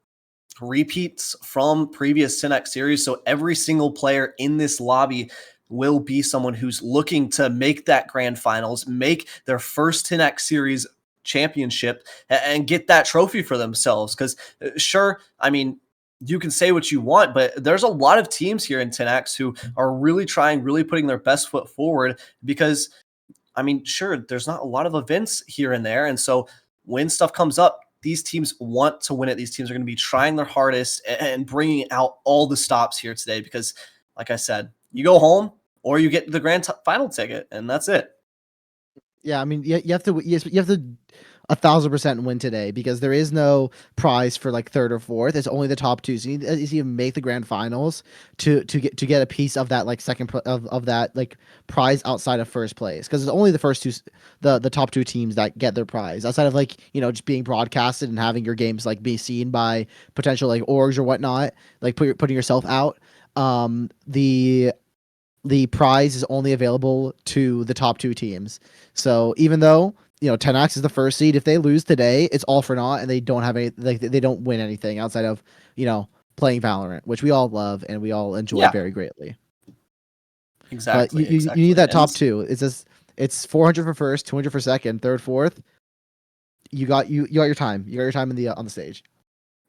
repeats from previous Tenax series. So every single player in this lobby will be someone who's looking to make that grand finals, make their first Tenax series championship, and get that trophy for themselves. Because sure, you can say what you want, but there's a lot of teams here in Tenax who are really trying, really putting their best foot forward, because sure, there's not a lot of events here and there. And so when stuff comes up, these teams want to win it. These teams are going to be trying their hardest and bringing out all the stops here today, because like I said, you go home or you get the grand final ticket, and that's it. Yeah, you have to 1,000% win today because there is no prize for like third or fourth. It's only the top two. So you need to even make the grand finals to get a piece of that like of that like prize outside of first place because it's only the first two the top two teams that get their prize outside of like just being broadcasted and having your games like be seen by potential like orgs or whatnot, like putting yourself out. The prize is only available to the top two teams. So even though Tenax is the first seed, if they lose today, it's all for naught, and they don't have any like they don't win anything outside of playing Valorant, which we all love and we all enjoy Yeah. very greatly. But Exactly. you need that top two. It's 400 for first, 200 for second, third, fourth. You got your time. You got your time on the stage.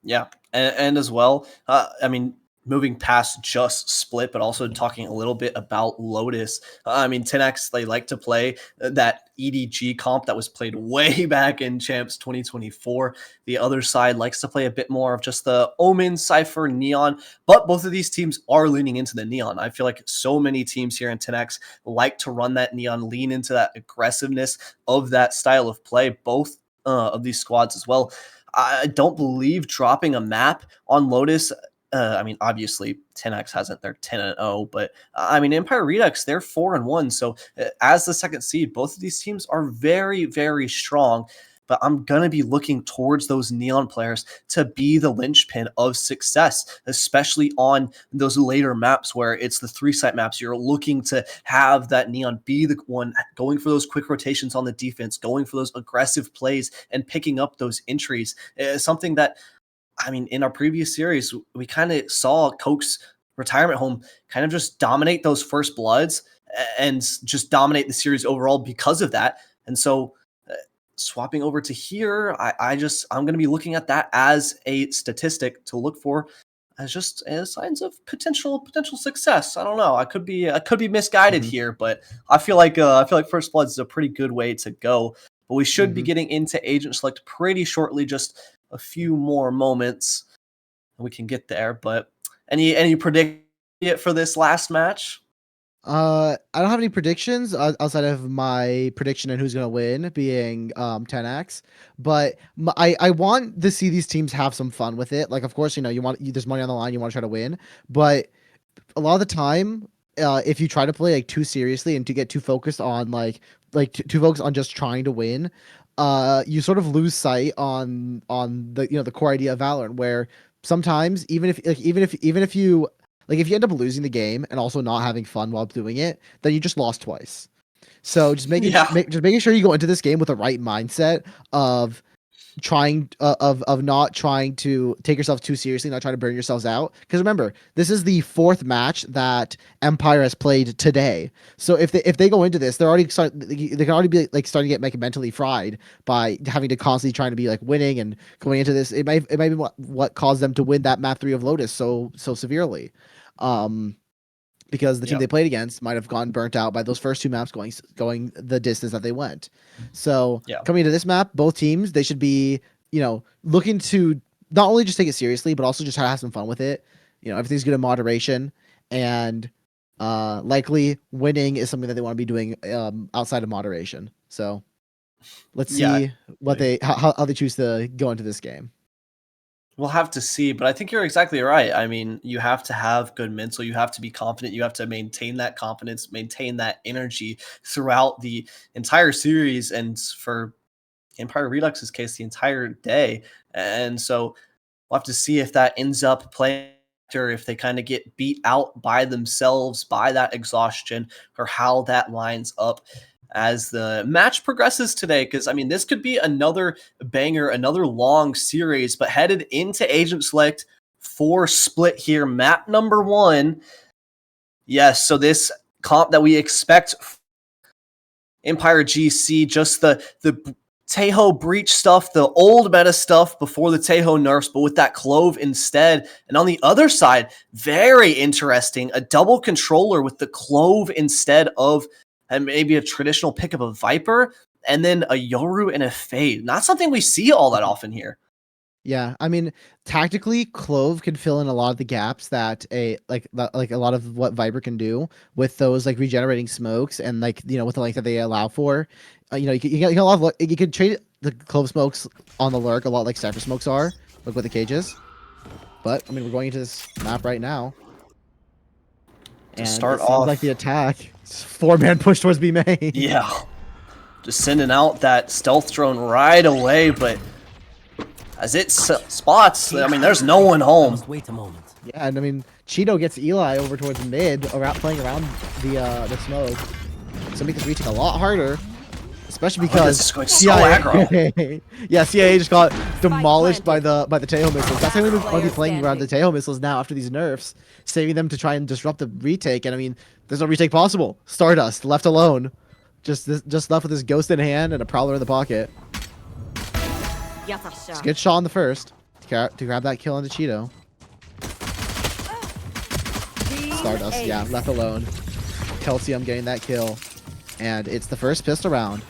Yeah, and as well, I mean, moving past just Split, but also talking a little bit about Lotus. I mean, Tenax, they like to play that EDG comp that was played way back in Champs 2024. The other side likes to play a bit more of just the Omen, Cypher, Neon, but both of these teams are leaning into the Neon. I feel like so many teams here in Tenax like to run that Neon, lean into that aggressiveness of that style of play, both of these squads as well. I don't believe dropping a map on Lotus. I mean, obviously, 10x hasn't. They're 10-0, but I mean, Empire Redux, they're 4-1. So, as the second seed, both of these teams are very, very strong. But I'm gonna be looking towards those Neon players to be the linchpin of success, especially on those later maps where it's the 3-site maps. You're looking to have that Neon be the one going for those quick rotations on the defense, going for those aggressive plays, and picking up those entries. Something that, I mean, in our previous series, we kind of saw Coke's retirement home kind of just dominate those first bloods and just dominate the series overall because of that. And so swapping over to here, I'm going to be looking at that as a statistic to look for as just as signs of potential success. I don't know. I could be misguided here, but I feel like First Blood is a pretty good way to go. But we should be getting into Agent Select pretty shortly, just a few more moments, and we can get there. But any prediction for this last match? I don't have any predictions outside of my prediction and who's gonna win being 10x, but I want to see these teams have some fun with it. Like, of course, there's money on the line, you want to try to win, but a lot of the time, if you try to play like too seriously and to get too focused on too focused on just trying to win, you sort of lose sight on the core idea of Valorant, where sometimes even if you if you end up losing the game and also not having fun while doing it, then you just lost twice. So just making sure you go into this game with the right mindset of not trying to take yourself too seriously, not trying to burn yourselves out. Because remember, this is the fourth match that Empire has played today. So if they go into this, they can already be like starting to get mentally fried by having to constantly trying to be like winning and going into this. It might be what caused them to win that map 3 of Lotus so severely. Because the team they played against might have gotten burnt out by those first two maps going the distance that they went. So coming into this map, both teams, they should be, looking to not only just take it seriously, but also just try to have some fun with it. Everything's good in moderation, and likely winning is something that they want to be doing outside of moderation. So let's see what how they choose to go into this game. We'll have to see, but I think you're exactly right. I mean, you have to have good mental. You have to be confident. You have to maintain that confidence, maintain that energy throughout the entire series, and for Empire Redux's case, the entire day. And so we'll have to see if that ends up playing, or if they kind of get beat out by themselves by that exhaustion, or how that lines up as the match progresses today. Because I mean, this could be another banger, another long series, but headed into Agent Select for Split here, map number 1. Yes, so this comp that we expect, Empire GC, just the Taeho breach stuff, the old meta stuff before the Taeho nerfs, but with that Clove instead. And on the other side, very interesting, a double controller with the Clove instead of and maybe a traditional pickup of Viper, and then a Yoru and a Fade. Not something we see all that often here. Yeah, I mean, tactically, Clove can fill in a lot of the gaps that a lot of what Viper can do with those regenerating smokes and with the length that they allow for. You can get a lot of you can trade the clove smokes on the lurk a lot like Cypher smokes are. Look with the cages. But I mean, we're going into this map right now. And start it seems off- like the attack. 4-man push towards B main. Yeah. Just sending out that stealth drone right away, but as it spots, I mean, there's no one home. Wait a moment. Yeah, and I mean, Cheeto gets Eli over towards mid, playing around the smoke. So make this retake a lot harder, especially because this is going so aggro. Yeah, CIA just got demolished by the Tejo missiles. That's how we're going to be playing around the Tejo missiles now after these nerfs, saving them to try and disrupt the retake. And I mean, there's no retake possible. Stardust left alone, just left with his ghost in hand and a prowler in the pocket. It's a good shot on the first to grab that kill onto Cheeto. Stardust, yeah, left alone. Calcium getting that kill. And it's the first pistol round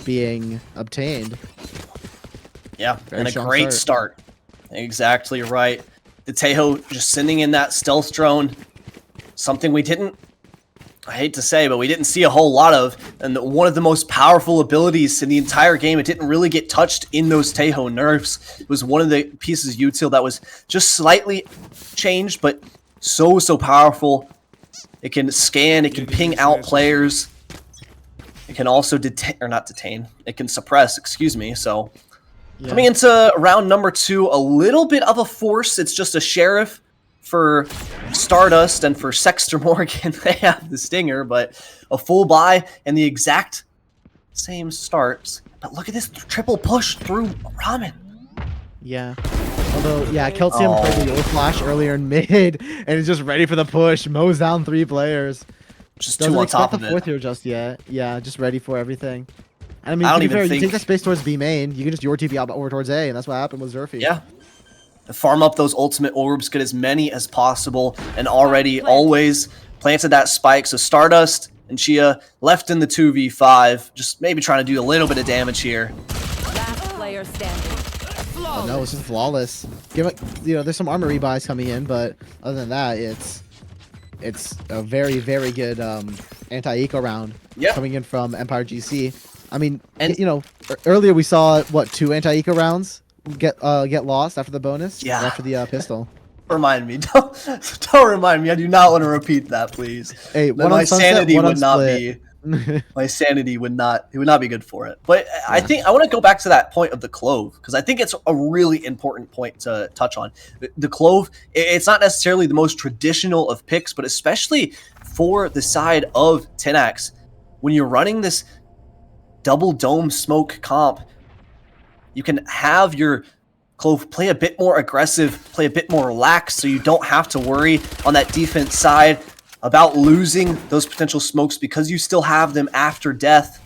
being obtained. Yeah, Very and a strong great start. Exactly right. The Tejo just sending in that stealth drone. Something we didn't, I hate to say, but we didn't see a whole lot of. And one of the most powerful abilities in the entire game, it didn't really get touched in those Tejo nerfs. It was one of the pieces of util that was just slightly changed, but so powerful. It can scan, it can ping out players. It can also it can suppress, excuse me. So coming into round number 2, a little bit of a force. It's just a sheriff for Stardust, and for Sexter Morgan, they have the Stinger, but a full buy and the exact same starts. But look at this triple push through Ramen. Yeah. Although, yeah, Calcium played the Yellow Flash earlier in mid, and is just ready for the push. Mows down 3 players. Just Doesn't 2 on expect top the of fourth it. here just yet. Yeah, just ready for everything. And I mean, I don't to be even fair, you think- take that space towards B main, you can just your TP out over towards A, and that's what happened with Zerfy. Yeah. Farm up those ultimate orbs, get as many as possible, and already always planted that spike. So Stardust and Chia left in the 2v5, just maybe trying to do a little bit of damage here. Last player standing. Oh, no, it's just flawless. Give it, there's some armor rebuys coming in, but other than that, it's a very good anti-eco round coming in from Empire GC. I mean, And- earlier we saw 2 anti-eco rounds get lost after the bonus. Yeah. After the pistol. Remind me. Don't remind me. I do not want to repeat that, please. Hey, Then one my on Sunset, sanity one on would not Split. be. My sanity would not be good for it. But I think I want to go back to that point of the clove, because I think it's a really important point to touch on. The clove, it's not necessarily the most traditional of picks, but especially for the side of Tenax, when you're running this double dome smoke comp, you can have your clove play a bit more aggressive, play a bit more relaxed, so you don't have to worry on that defense side about losing those potential smokes, because you still have them after death.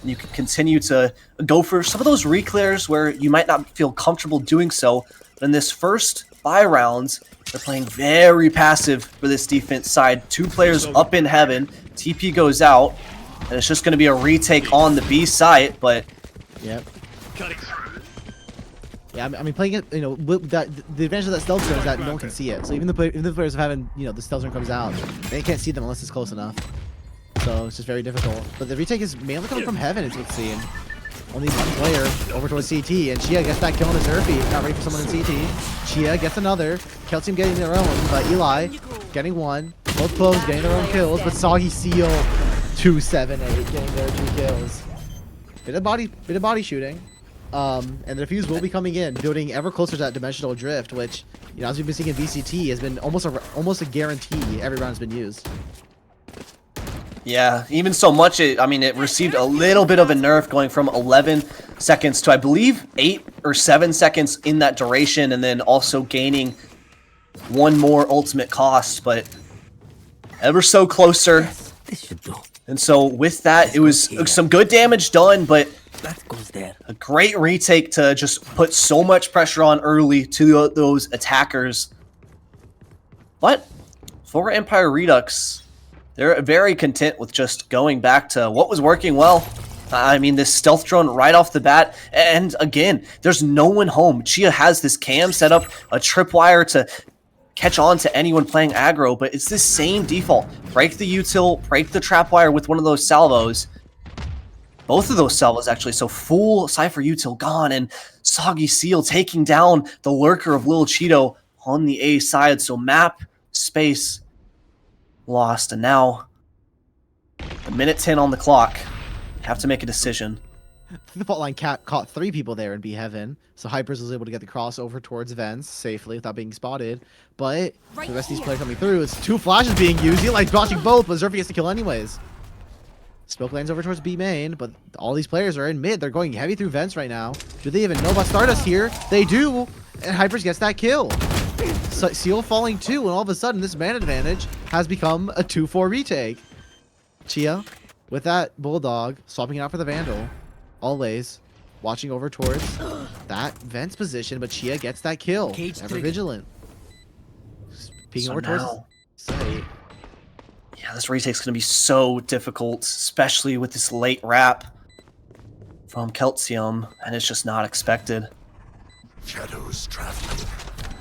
And you can continue to go for some of those reclears where you might not feel comfortable doing so. But in this first buy rounds, they're playing very passive for this defense side. 2 players up in heaven. TP goes out, and it's just going to be a retake on the B site, but Yep. Yeah, I mean, playing it, with that, the advantage of that stealth zone is that no one can see it. So even the players of having, the stealth zone comes out, they can't see them unless it's close enough. So it's just very difficult. But the retake is mainly coming from heaven, it's what's seen. Only one player over towards CT, and Chia gets that kill on his Zerfy. Not ready for someone in CT. Chia gets another. Calcium getting their own, but Eli getting one. Both clones getting their own kills, but Soggy Seal 278 getting their 2 kills. Bit of body shooting. And the defuse will be coming in, building ever closer to that dimensional drift, which, as we've been seeing in VCT, has been almost a guarantee every round has been used. yeah, even so much, it received a little bit of a nerf, going from 11 seconds to, I believe, 8 or 7 seconds in that duration, and then also gaining 1 more ultimate cost, but ever so closer. This should do. And so with that, it was some good damage done, but That goes there. a great retake to just put so much pressure on early to those attackers. But for Empire Redux, they're very content with just going back to what was working well. I mean, this stealth drone right off the bat. And again, there's no one home. Chia has this cam set up, a tripwire to catch on to anyone playing aggro, but it's the same default. Break the util, break the trapwire with one of those salvos. Both of those salvos actually. So full Cypher util gone, and Soggy Seal taking down the lurker of Lil Cheeto on the A side. So map space lost, and now a minute 10 on the clock. Have to make a decision. The fault line caught 3 people there in B Heaven, so Hypers was able to get the crossover towards Vents safely without being spotted. But for the rest of these players coming through, it's 2 flashes being used. Eli's dodging both, but Zerfi gets to kill anyways. Smoke lands over towards B main, but all these players are in mid. They're going heavy through Vents right now. Do they even know about Stardust here? They do, and Hypers gets that kill. So Seal falling too, and all of a sudden this man advantage has become a 2-4 retake. Chia, with that Bulldog, swapping it out for the Vandal. Always watching over towards that Vents position, but Chia gets that kill. Ever vigilant. Peeking over towards site. Yeah, this retake's going to be so difficult, especially with this late wrap from Keltium, and it's just not expected. Shadows traveling.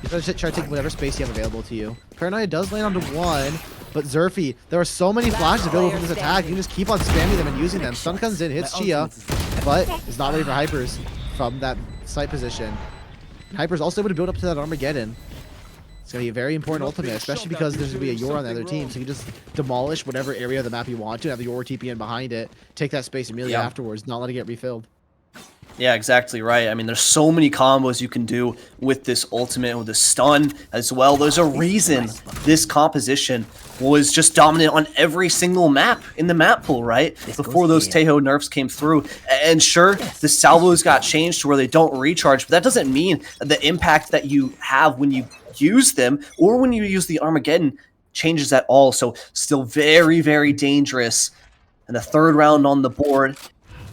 You better try to take whatever space you have available to you. Paranoia does land onto 1, but Zerfi, there are so many flashes available for this attack. You can just keep on spamming them and using them. Stun comes in, hits Chia, but is not ready for Hypers from that site position. Hypers also able to build up to that Armageddon. It's going to be a very important ultimate, especially because there's going to be a Yor on the other team, so you can just demolish whatever area of the map you want to, have the Yor TP in behind it, take that space immediately afterwards, not let it get refilled. Yeah, exactly right. I mean, there's so many combos you can do with this ultimate, with the stun as well. There's a reason this composition was just dominant on every single map in the map pool, right? Before those Tejo nerfs came through. And sure, the salvos got changed to where they don't recharge, but that doesn't mean the impact that you have when you use them or when you use the Armageddon changes at all. So still very, very dangerous. And the 3rd round on the board.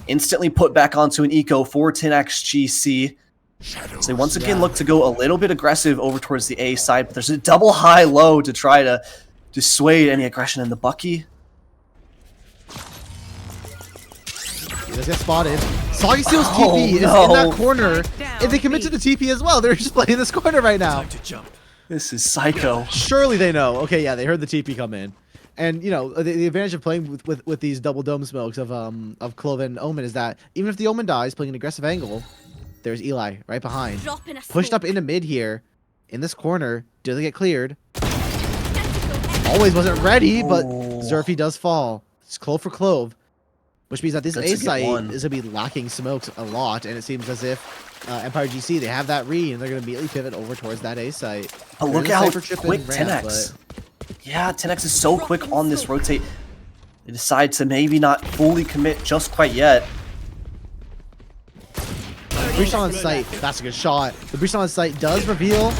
Instantly put back onto an eco for Tenax GC. So they once again look to go a little bit aggressive over towards the A side, but there's a double high-low to try to dissuade any aggression in the Bucky. He does get spotted. Soggy Steel's TP is in that corner, and they commit to the TP as well. They're just playing this corner right now. This is psycho. Surely they know. Okay, yeah, they heard the TP come in. And you know the advantage of playing with these double dome smokes of Clove and Omen is that even if the Omen dies playing an aggressive angle, there's Eli right behind, pushed up into mid here, in this corner. Doesn't get cleared. Always wasn't ready, but Zerfi does fall. It's Clove for Clove, which means that this A site is gonna be lacking smokes a lot, and it seems as if Empire GC they have that read and they're gonna immediately pivot over towards that A site. But look at how quick Tenax. Yeah, Tenax is so quick on this rotate. They decide to maybe not fully commit just quite yet. Breach on site, that's a good shot. The breach on site does reveal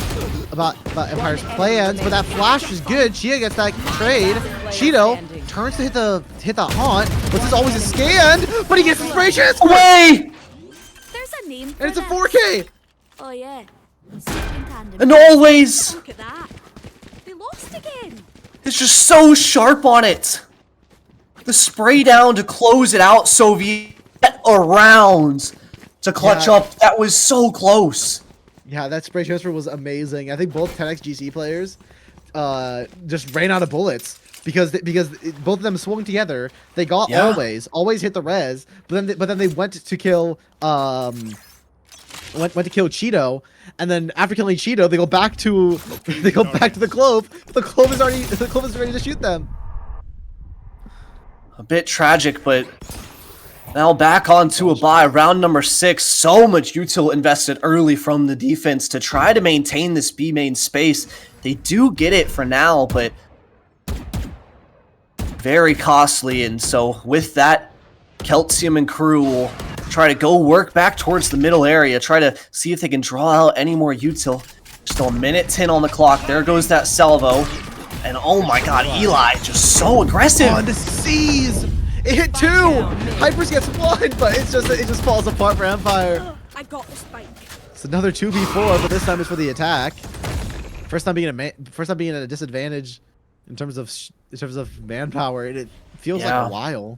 about Empire's plans, but that flash is good. Chia gets that trade. Cheeto turns to hit the haunt, but this is always a scan, but he gets the spray chance away! There's a name for and it's a this. 4K! Oh yeah. And always! Look at that. They lost again. It's just so sharp on it. The spray down to close it out, Soviet around to clutch up. That was so close. Yeah, that spray transfer was amazing. I think both Tenax GC players just ran out of bullets because both of them swung together. They got always hit the res, but then they went to kill went to kill Cheeto, and then after killing Cheeto, they go back to the Clove. But the Clove is ready to shoot them. A bit tragic, but now back onto a bye. Round number 6. So much util invested early from the defense to try to maintain this B main space. They do get it for now, but very costly. And so with that, Keltium and crew will try to go work back towards the middle area, try to see if they can draw out any more util. Still a minute 10 on the clock. There goes that salvo. And oh my god, Eli just so aggressive. On the C's! It hit 2! Hypers gets 1, but it just falls apart for Empire. I got the spike. It's another 2v4, but this time it's for the attack. First time being at a disadvantage in terms of manpower, and it feels like a while.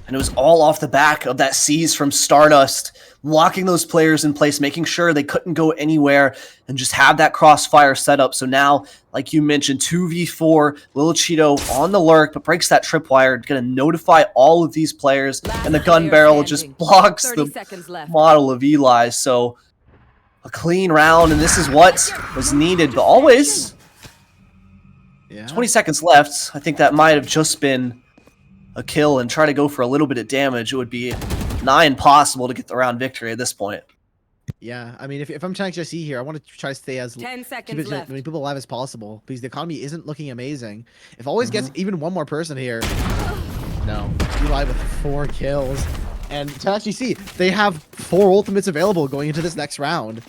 And it was all off the back of that seize from Stardust, locking those players in place, making sure they couldn't go anywhere, and just have that crossfire set up. So now, like you mentioned, 2v4, Lil Cheeto on the lurk, but breaks that tripwire, going to notify all of these players, and the gun barrel just blocks the model of Eli. So a clean round, and this is what was needed. But always, 20 seconds left. I think that might have just been a kill, and try to go for a little bit of damage. It would be nigh impossible to get the round victory at this point. Yeah, I mean, if I'm Tenax GSE here, I want to try to stay as 10 keep seconds as left. many people alive as possible because the economy isn't looking amazing. If always gets even one more person here, no, Eli with 4 kills, and Tenax GSE, they have 4 ultimates available going into this next round.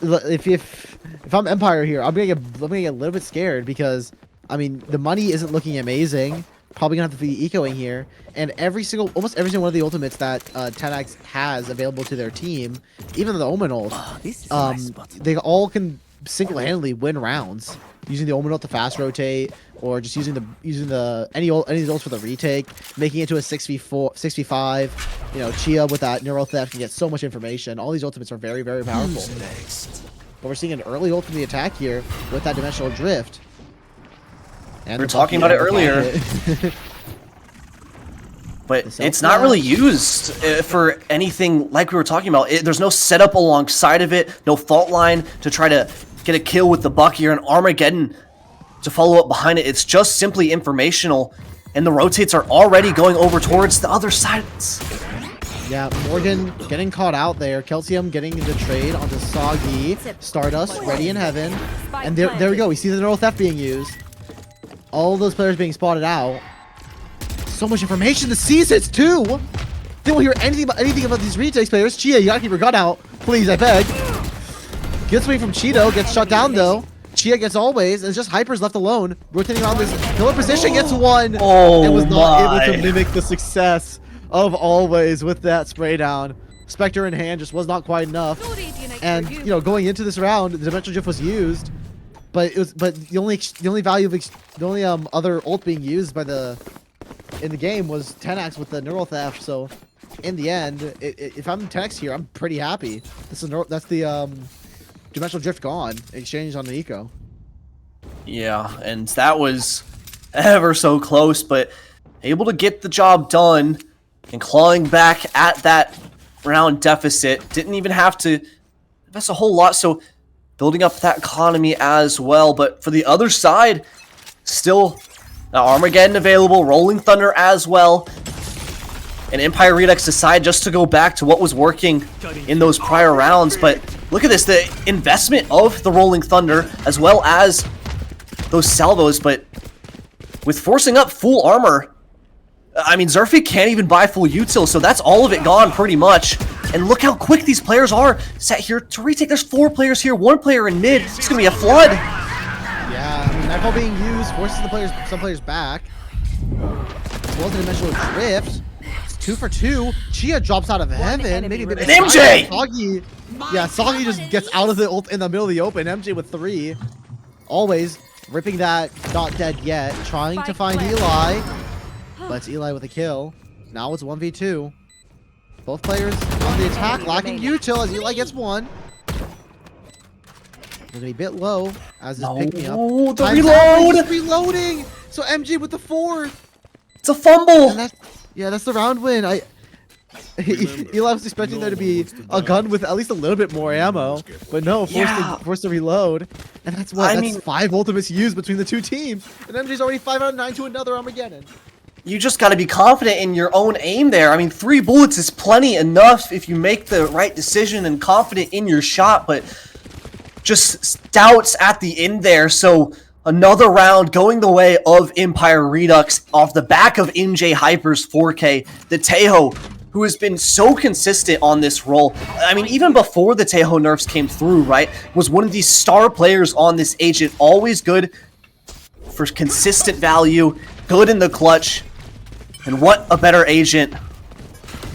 If I'm Empire here, I'm gonna get a little bit scared because I mean the money isn't looking amazing. Probably gonna have to be ecoing here, and almost every single one of the ultimates that Tenax has available to their team, even the Omen ult, This is a nice spot. they all can single-handedly win rounds using the Omen ult to fast rotate, or just using any of these ults for the retake, making it to a 6v5. You know, Chia with that neural theft can get so much information. All these ultimates are very, very powerful. But we're seeing an early ult from the attack here with that dimensional drift. And We were talking about it earlier. But it's not really used for anything like we were talking about. There's no setup alongside of it, no fault line to try to get a kill with the buck here, and Armageddon to follow up behind it. It's just simply informational, and the rotates are already going over towards the other side. Yeah, Morgan getting caught out there. Calcium getting the trade onto Soggy. Stardust ready in heaven. And there we go. We see the neural theft being used. All those players being spotted out. So much information. The seasons too. They won't hear anything about these retakes players. Chia, you gotta keep your gun out, please. I beg. Gets away from Cheeto. Gets shut down though. Chia gets always, and it's just Hyper's left alone. Rotating around this pillar position, gets one. Oh, and was not my. able to mimic the success of always with that spray down. Spectre in hand just was not quite enough. And you know, going into this round, the dimensional drift was used. But the only other ult being used in the game was Tenax with the neural theft. So in the end, if I'm Tenax here, I'm pretty happy. That's the dimensional drift gone, exchanged on the eco. Yeah, and that was ever so close, but able to get the job done and clawing back at that round deficit. Didn't even have to invest a whole lot. So building up that economy as well. But for the other side, still Armageddon available, Rolling Thunder as well. And Empire Redux decide just to go back to what was working in those prior rounds. But look at this, the investment of the Rolling Thunder as well as those salvos. But with forcing up full armor, I mean, Zerfi can't even buy full util, so that's all of it gone pretty much. And look how quick these players are set here to retake. There's 4 players here, 1 player in mid. It's gonna be a flood. Yeah, I mean, Nightfall being used forces some players back. As well as the dimensional drift. It's 2 for 2. Chia drops out of heaven. Maybe a bit And MJ! Soggy. Yeah, Soggy just gets out of the ult in the middle of the open. MJ with 3. Always ripping that not dead yet. Trying to find Eli. But it's Eli with a kill. Now it's 1v2. Both players on the attack, lacking util as Eli gets 1. They're gonna be a bit low as this pick me up. Oh, the Time's out, reload! he's reloading. So MJ with the 4th. It's a fumble. And that's the round win. Eli was expecting there to be a gun with at least a little bit more ammo, but no, forced to reload. And that's what? I That's mean, 5 ultimates used between the 2 teams. And MJ's already 5 out of 9 to another Armageddon. You just got to be confident in your own aim there. I mean, 3 bullets is plenty enough if you make the right decision and confident in your shot, but just doubts at the end there. So another round going the way of Empire Redux off the back of NJ Hyper's 4K. The Tejo, who has been so consistent on this role. I mean, even before the Tejo nerfs came through, right, was one of these star players on this agent. Always good for consistent value, good in the clutch. And what a better agent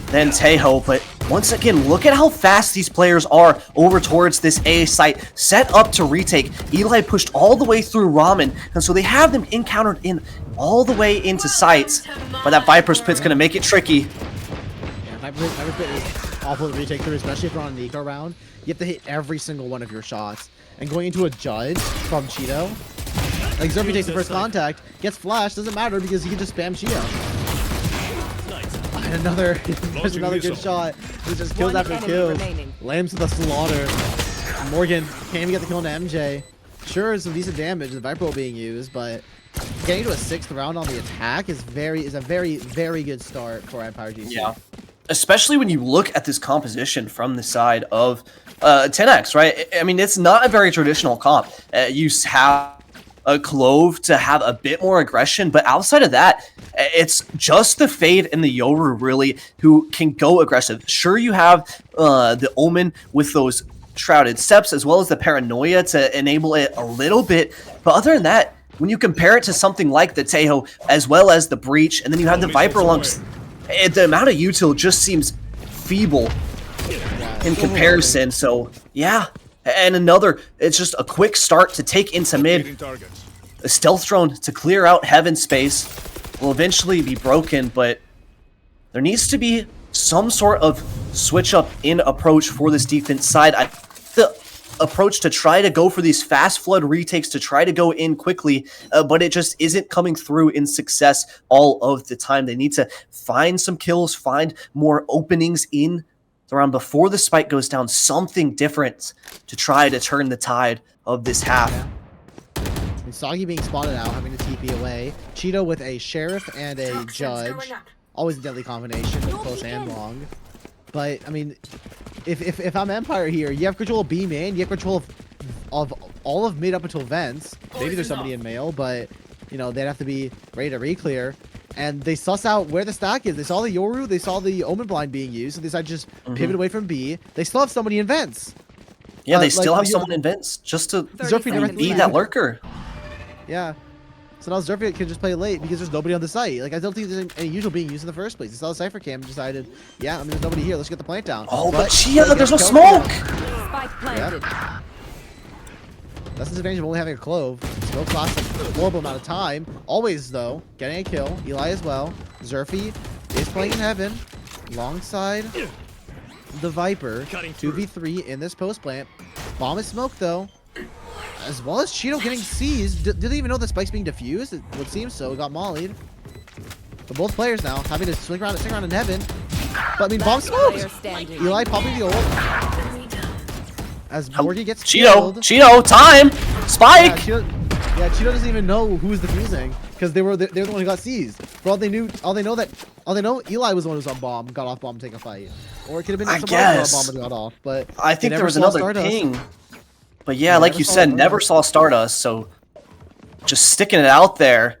than Tejo, but Once again, look at how fast these players are over towards this A site, set up to retake. Eli pushed all the way through Ramen, and so they have them encountered in all the way into sites. But that Viper's Pit's going to make it tricky. Yeah, Viper's Pit is awful to retake through, especially if you're on an eco round. You have to hit every single one of your shots. And going into a judge from Cheeto, like Zerfi takes the first contact, gets flashed, doesn't matter because he can just spam Cheeto. And another, there's another good shot. He just kills after kills. Lambs with a slaughter. Morgan can't even get the kill on MJ. Sure, some decent damage, the Viper being used, but getting to a 6th round on the attack is a very good start for Empire GC. Yeah. Especially when you look at this composition from the side of Tenax, right? I mean, it's not a very traditional comp. You have a Clove to have a bit more aggression, but outside of that, it's just the Fade and the Yoru, really, who can go aggressive. Sure, you have the Omen with those Shrouded Steps, as well as the Paranoia to enable it a little bit, but other than that, when you compare it to something like the Tejo, as well as the Breach, and then you have the Viper Lunks, the amount of util just seems feeble in comparison. So yeah, and another, it's just a quick start to take into mid. A stealth drone to clear out heaven space will eventually be broken, but there needs to be some sort of switch up in approach for this defense side. The approach to try to go for these fast flood retakes, to try to go in quickly, but it just isn't coming through in success all of the time. They need to find some kills, find more openings in the round before the spike goes down, something different to try to turn the tide of this half. And Soggy being spotted out, having to TP away. Cheeto with a Sheriff and a Judge. Always a deadly combination, close and long. But, I mean, if I'm Empire here, you have control of B main, you have control of all of mid up until vents. Maybe there's somebody in mail, but, you know, they'd have to be ready to re-clear. And they suss out where the stack is. They saw the Yoru, they saw the Omen Blind being used, so they decided to just pivot away from B. They still have somebody in vents. Yeah, they still have someone in vents just to be that lurker. Yeah. So now Zerfi can just play late because there's nobody on the site. Like, I don't think there's any usual being used in the first place. They saw the Cypher Cam and decided, yeah, I mean, there's nobody here. Let's get the plant down. Oh, but Chia, there's no smoke! Spike planted. Yeah. That's the advantage of only having a Clove. Smoke lasts a horrible amount of time. Always, though, getting a kill. Eli as well. Zerfi is playing in heaven alongside the Viper. 2v3 in this post plant. Bomb is smoked, though. As well as Cheeto getting seized. Did they even know the spike's being defused? It would seem so. It got mollied. But both players now having to swing around in heaven. But I mean, bomb smoked. Eli popping the ult. As Morgan gets killed. Cheeto, time! Spike! Yeah, Cheeto doesn't even know who's defusing because they're the one who got seized. For all they know, Eli was the one who was on bomb, got off bomb, take a fight, or it could have been somebody else on bomb and got off. But I think there was another ping. But yeah, like you said, never saw Stardust, so just sticking it out there.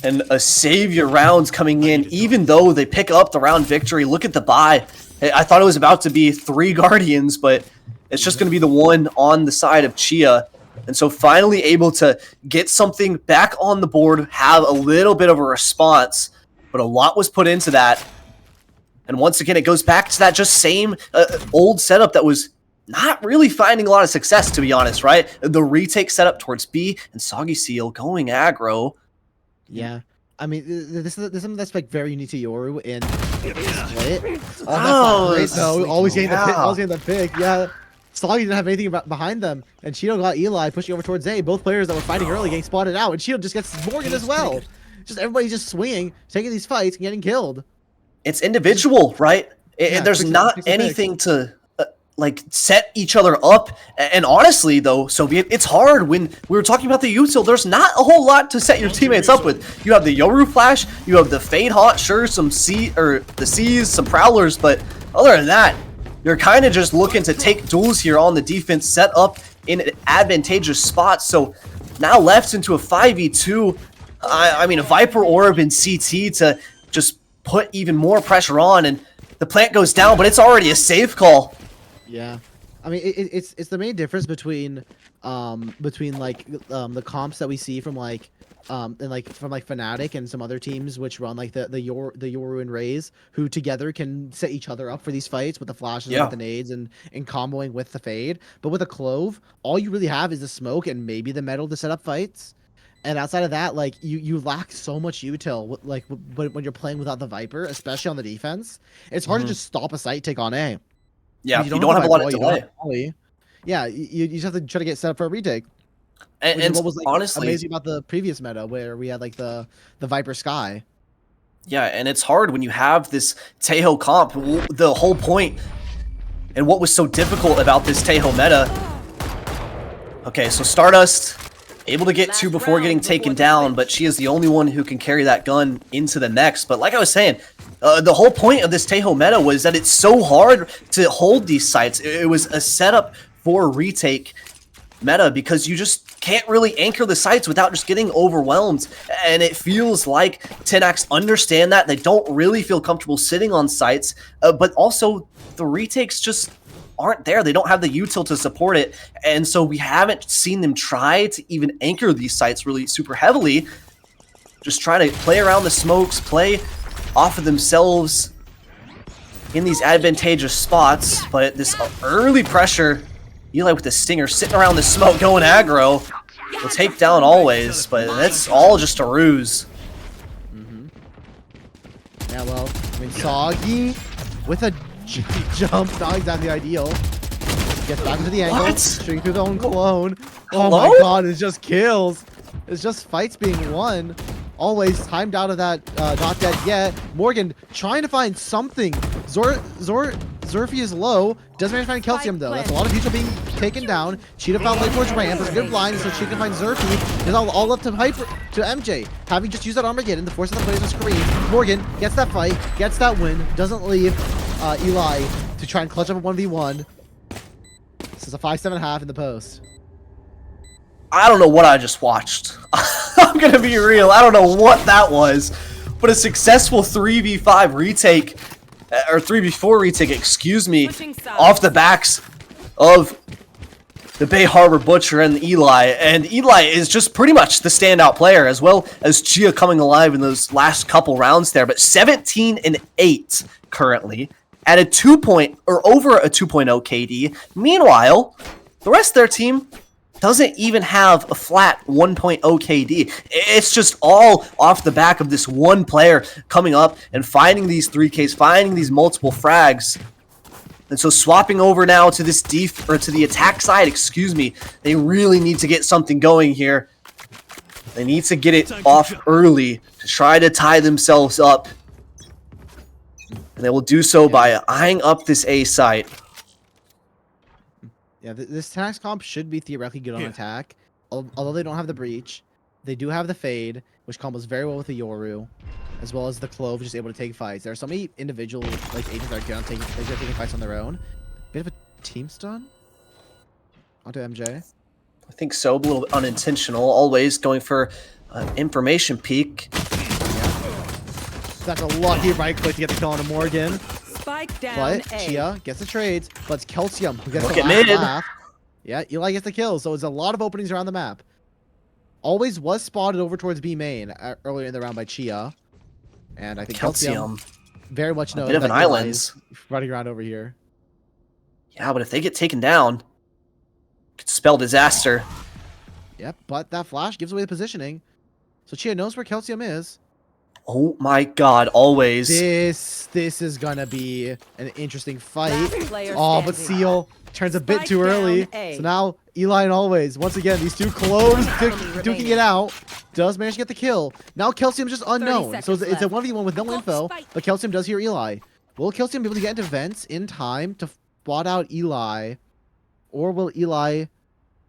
And a savior rounds coming in, even though they pick up the round victory. Look at the buy. I thought it was about to be 3 Guardians, but it's just going to be the one on the side of Chia. And so finally able to get something back on the board, have a little bit of a response, but a lot was put into that. And once again, it goes back to that just same old setup that was not really finding a lot of success, to be honest, right? The retake setup towards B and Soggy Seal going aggro. Yeah. I mean, this is something that's like very unique to Yoru in split. Oh, great though. Always getting the pick. Yeah. Soggy didn't have anything behind them, and Cheeto got Eli pushing over towards A. Both players that were fighting early getting spotted out, and Cheeto just gets Morgan as well. Just everybody's just swinging, taking these fights, and getting killed. It's individual, right? Yeah, there's not anything to like set each other up. And honestly, though, Soviet, it's hard when we were talking about the util. There's not a whole lot to set your teammates up with. You have the Yoru Flash, you have the Fade Haunt, sure, some C's, some Prowlers, but other than that, you're kind of just looking to take duels here on the defense, set up in advantageous spots. So now left into a 5v2. I mean, a Viper Orb and CT to just put even more pressure on, and the plant goes down, but it's already a safe call. Yeah, I mean, it's the main difference between the comps that we see from like and like from like Fnatic and some other teams which run like the Yoru and Raze, who together can set each other up for these fights with the flashes and with the nades and comboing with the fade. But with a Clove, all you really have is the smoke and maybe the metal to set up fights. And outside of that, like you lack so much util. Like when you're playing without the Viper, especially on the defense, it's hard to just stop a site, take on A. Yeah, You don't have a lot of you don't delay. have volley. Yeah, you just have to try to get set up for a retake. And what was like honestly, amazing about the previous meta where we had like the Viper Sky. yeah, and it's hard when you have this Tejo comp. The whole point and what was so difficult about this Tejo meta. Okay, so Stardust able to get two before getting taken down, but she is the only one who can carry that gun into the next. But like I was saying, the whole point of this Tejo meta was that it's so hard to hold these sites. It was a setup for retake meta because you just can't really anchor the sites without just getting overwhelmed. And it feels like Tenax understand that. They don't really feel comfortable sitting on sites, but also the retakes just aren't there. They don't have the util to support it. And so we haven't seen them try to even anchor these sites really super heavily. Just try to play around the smokes, play off of themselves in these advantageous spots. But this early pressure, Eli with the stinger sitting around the smoke going aggro, will take down always, but that's all just a ruse. Yeah, well, I mean, Soggy with a jump, not exactly ideal. Gets back into the angle, What? shooting through the own clone. Oh Hello? my god, it's just kills. It's just fights being won. Always timed out of that, not dead yet. Morgan trying to find something. Zerfi is low. Doesn't manage to find Calcium though. That's a lot of people being taken down. Cheetah found late towards ramp. It's a good blind, so she can find Zerfi. It's all up to MJ. Having just used that Armageddon, the force of the players of screen. Morgan gets that fight, gets that win, doesn't leave Eli to try and clutch up a 1v1. This is a 5-7.5 in the post. I don't know what I just watched. I'm gonna be real. I don't know what that was, but a successful 3v5 retake, or 3v4 retake, excuse me, off the backs of the Bay Harbor Butcher and Eli. And Eli is just pretty much the standout player, as well as Chia coming alive in those last couple rounds there. But 17 and 8 currently at a over a 2.0 KD. Meanwhile, the rest of their team doesn't even have a flat 1.0 KD. It's just all off the back of this one player coming up and finding these 3Ks, finding these multiple frags. And so swapping over now to this to the attack side, excuse me, they really need to get something going here. They need to get it off early to try to tie themselves up. And they will do so by eyeing up this A site. Yeah, this Tenax comp should be theoretically good on attack. Although they don't have the breach, they do have the fade, which combos very well with the Yoru, as well as the Clove, just able to take fights. There are so many individual like agents that are good on taking fights on their own. Bit of a team stun onto MJ. I think so, a little bit unintentional. Always going for information peek. That's a lucky right click to get the kill on Morgan. Spike down But A. Chia gets the trades, but it's Calcium who gets Look the at last mid. laugh. Yeah, Eli gets the kill, so it's a lot of openings around the map. Always was spotted over towards B main earlier in the round by Chia. And I think Calcium very much knows bit of that an Eli island. is running around over here. Yeah, but if they get taken down, it could spell disaster. Yep, but that flash gives away the positioning. So Chia knows where Calcium is. Oh my god, always. This is gonna be an interesting fight. Last player Oh, but standing. Seal turns a bit Spike too early. down A. So now Eli and Always, once again, these two cloves duking remaining. it out. Does manage to get the kill. Now Calcium's just unknown. So seconds it's a left. 1v1 with no Got info, spike. but Calcium does hear Eli. Will Calcium be able to get into vents in time to spot out Eli? Or will Eli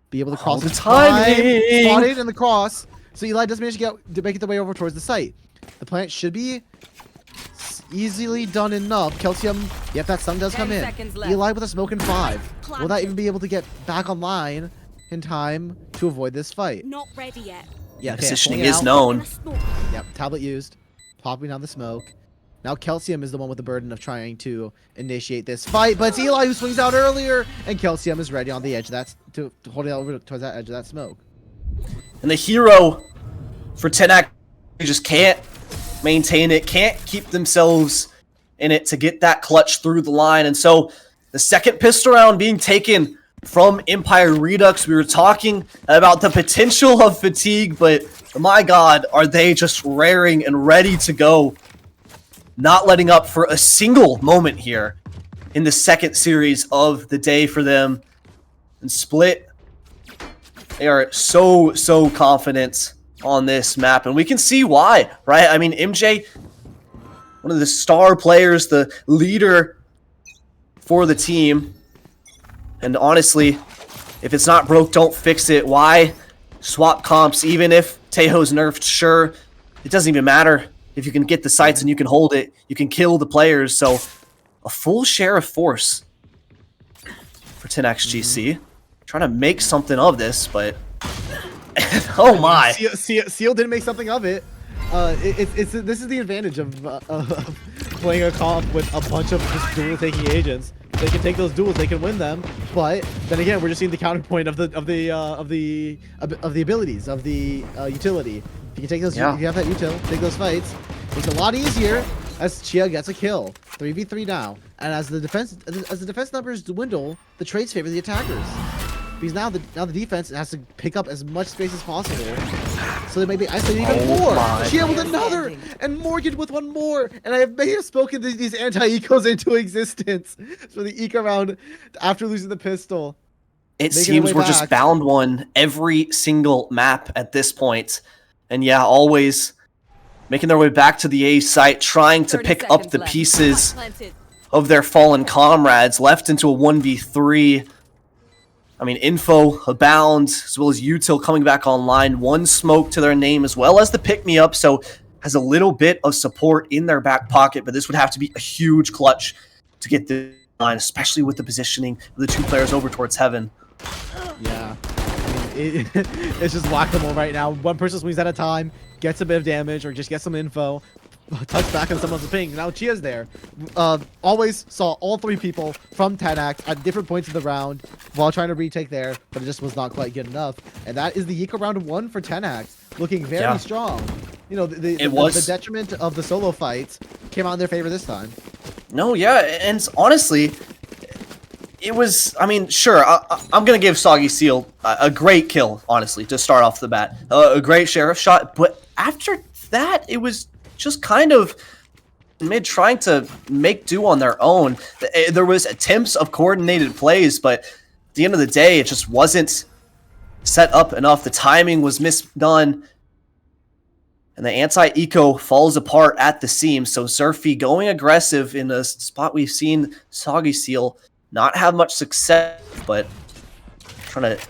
be able to cross the in time? timing. Spotted in the cross. So Eli does manage to make it the way over towards the site. The plant should be easily done enough. Calcium, yep, that sun does 10 come in. seconds left. Eli with a smoke in 5. Will that even be able to get back online in time to avoid this fight? Not ready yet. Yeah, okay, Positioning pulling it is out. known. Gonna smoke. Yep, tablet used. Popping down the smoke. Now Calcium is the one with the burden of trying to initiate this fight, but it's Eli who swings out earlier, and Calcium is ready on the edge of that, to hold it over towards that edge of that smoke. And the hero for Tenax, they just can't maintain it, can't keep themselves in it to get that clutch through the line. And so the second pistol round being taken from Empire Redux. We were talking about the potential of fatigue, but my God, are they just raring and ready to go, not letting up for a single moment here in the second series of the day for them. And Split, they are so confident on this map, and we can see why, right? I mean, MJ, one of the star players, the leader for the team, and honestly, if it's not broke, don't fix it. Why swap comps? Even if Tejo's nerfed, sure, it doesn't even matter. If you can get the sights and you can hold it, you can kill the players. So a full share of force for Tenax GC. Trying to make something of this, but oh my. Seal didn't make something of it. This is the advantage of playing a comp with a bunch of just dual-taking agents. They can take those duels, they can win them, but then again, we're just seeing the counterpoint of the abilities of the utility. If you can take those, if you have that util, take those fights, it's a lot easier as Chia gets a kill. 3v3 now, and as the defense numbers dwindle, the trades favor the attackers. Because now the defense has to pick up as much space as possible, so they may be isolated even more. Chia with another, and Morgan with one more, and I may have spoken these anti-ecos into existence for the eco round after losing the pistol. It seems we're just bound one every single map at this point, and yeah, always making their way back to the A site, trying to pick up the pieces of their fallen comrades, left into a 1v3. I mean, info abound, as well as util coming back online. One smoke to their name, as well as the pick-me-up, so has a little bit of support in their back pocket, but this would have to be a huge clutch to get the line, especially with the positioning of the two players over towards Heaven. Yeah. I mean, it's just whack-a-mole right now. One person swings at a time, gets a bit of damage, or just gets some info, touch back on someone's ping. Now Chia's there. Always saw all three people from Tenax at different points of the round while trying to retake there, but it just was not quite good enough. And that is the Eco round 1 for Tenax, looking very strong. You know, the detriment of the solo fights came out in their favor this time. No, yeah, and honestly, it was, I mean, sure, I'm going to give Soggy Seal a great kill, honestly, to start off the bat. A great sheriff shot, but after that, it was just kind of mid trying to make do on their own. There was attempts of coordinated plays, but at the end of the day, it just wasn't set up enough. The timing was misdone, and the anti-eco falls apart at the seams. So Zerfi going aggressive in a spot we've seen Soggy Seal not have much success, but trying to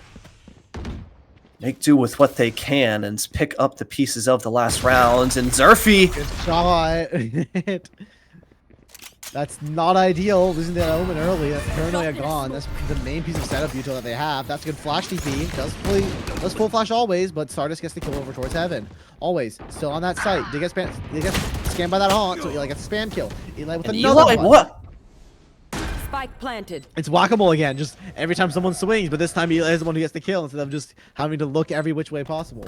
make do with what they can and pick up the pieces of the last rounds. And Zerfi! Good shot. That's not ideal, losing that element early. That's paranoia gone. That's the main piece of setup util that they have. That's a good flash TP. Does full flash always, but Stardust gets the kill over towards Heaven. Always. Still on that site. They get scanned by that haunt, so Eli gets a spam kill. Eli with another one. What? Spike planted. It's whack-a-mole again, just every time someone swings, but this time Eli is the one who gets the kill instead of just having to look every which way possible.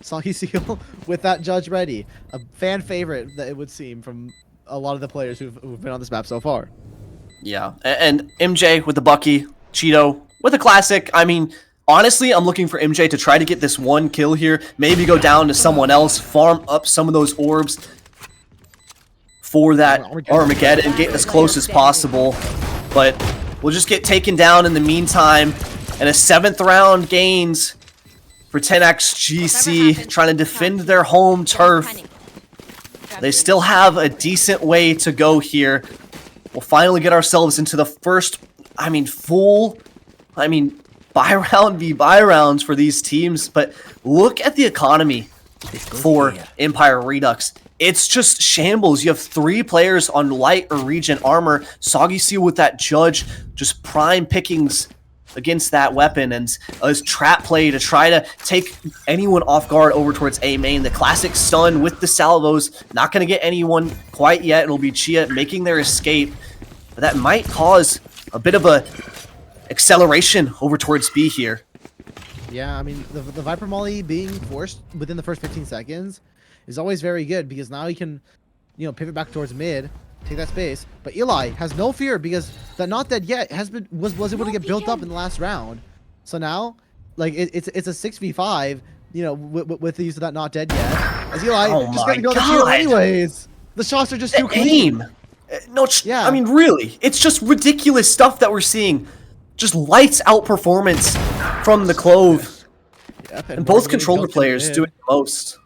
Soggy Seal with that judge ready. A fan favorite, that it would seem, from a lot of the players who've been on this map so far. Yeah, and MJ with the Bucky, Cheeto with a classic. I mean, honestly, I'm looking for MJ to try to get this one kill here, maybe go down to someone else, farm up some of those orbs for that Armageddon and get as close as possible, but we'll just get taken down in the meantime. And a 7th round gains for Tenax GC, trying to defend their home turf. They still have a decent way to go here. We'll finally get ourselves into the first, buy round v buy rounds for these teams, but look at the economy for Empire Redux. It's just shambles. You have 3 players on light or regent armor. Soggy Seal with that judge, just prime pickings against that weapon, and a trap play to try to take anyone off guard over towards A main. The classic stun with the salvos, not going to get anyone quite yet. It'll be Chia making their escape, but that might cause a bit of a acceleration over towards B here. Yeah, I mean, the Viper Molly being forced within the first 15 seconds is always very good because now he can, pivot back towards mid, take that space. But Eli has no fear because that not dead yet was able to get built up in the last round. So now, like, it's a 6v5, with the use of that not dead yet. As Eli Oh just my gonna go the shield God. anyways. The shots are just too clean. Aim. No, Yeah. I mean, really, it's just ridiculous stuff that we're seeing. Just lights out performance from the Clove. Yep, And we're both getting controller built to the players mid. doing the most.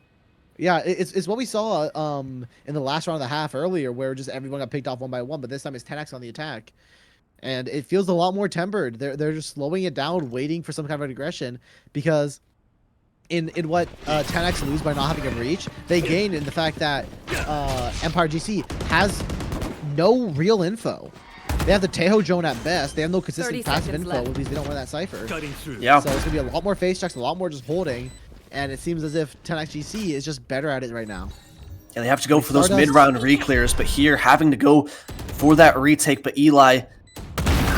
Yeah, it's what we saw in the last round of the half earlier, where just everyone got picked off one by one, but this time it's Tenax on the attack, and it feels a lot more tempered. They're just slowing it down, waiting for some kind of aggression, because in what Tenax lose by not having a breach, they gain in the fact that Empire GC has no real info. They have the Tejo drone at best. They have no 30 consistent passive seconds info left. because they don't run that cipher. Cutting through. Yeah. So it's gonna be a lot more face checks, a lot more just holding, and it seems as if 10x GC is just better at it right now. Yeah, they have to go for those Stardust. mid-round re-clears, but here having to go for that retake. But Eli,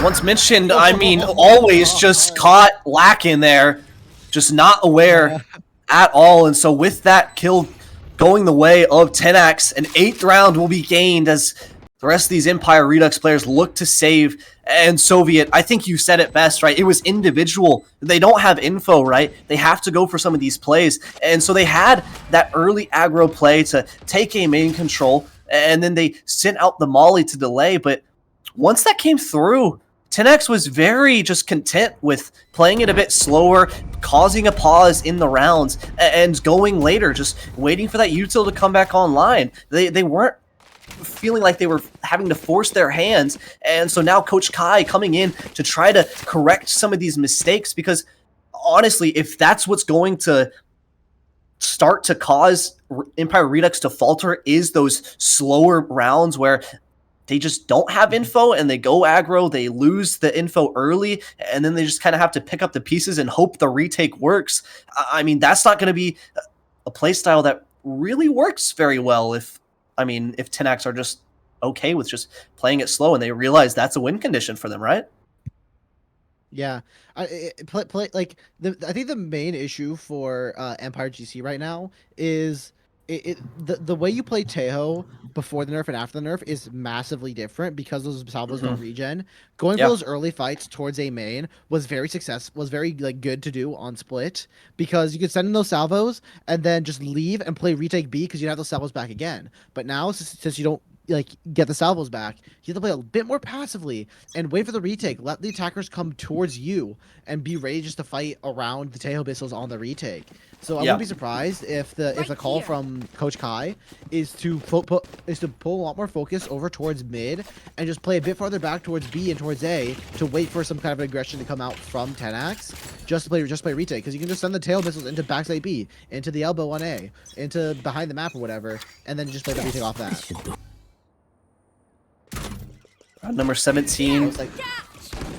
once mentioned, I mean, always just caught lacking there, just not aware at all. And so with that kill going the way of Tenax, an 8th round will be gained as the rest of these Empire Redux players look to save. And Soviet, I think you said it best, right? It was individual. They don't have info, right? They have to go for some of these plays. And so they had that early aggro play to take a main control, and then they sent out the molly to delay. But once that came through, Tenax was very just content with playing it a bit slower, causing a pause in the rounds, and going later, just waiting for that util to come back online. They weren't feeling like they were having to force their hands. And so now Coach Kai coming in to try to correct some of these mistakes, because honestly, if that's what's going to start to cause Empire Redux to falter, is those slower rounds where they just don't have info and they go aggro, they lose the info early, and then they just kind of have to pick up the pieces and hope the retake works. I mean, that's not going to be a playstyle that really works very well if Tenax are just okay with just playing it slow and they realize that's a win condition for them, right? Yeah, I think the main issue for Empire GC right now is the way you play Tejo before the nerf and after the nerf is massively different because those salvos don't regen. Going for those early fights towards a main was very good to do on split, because you could send in those salvos and then just leave and play retake B because you have those salvos back again. But now since you don't get the salvos back, you have to play a bit more passively and wait for the retake. Let the attackers come towards you and be ready just to fight around the Tejo missiles on the retake. So I wouldn't be surprised if the call from Coach Kai is to pull a lot more focus over towards mid and just play a bit farther back towards B and towards A to wait for some kind of aggression to come out from Tenax. Just play retake, because you can just send the tail missiles into backside B, into the elbow on A, into behind the map or whatever, and then just play the retake off that. Round number 17.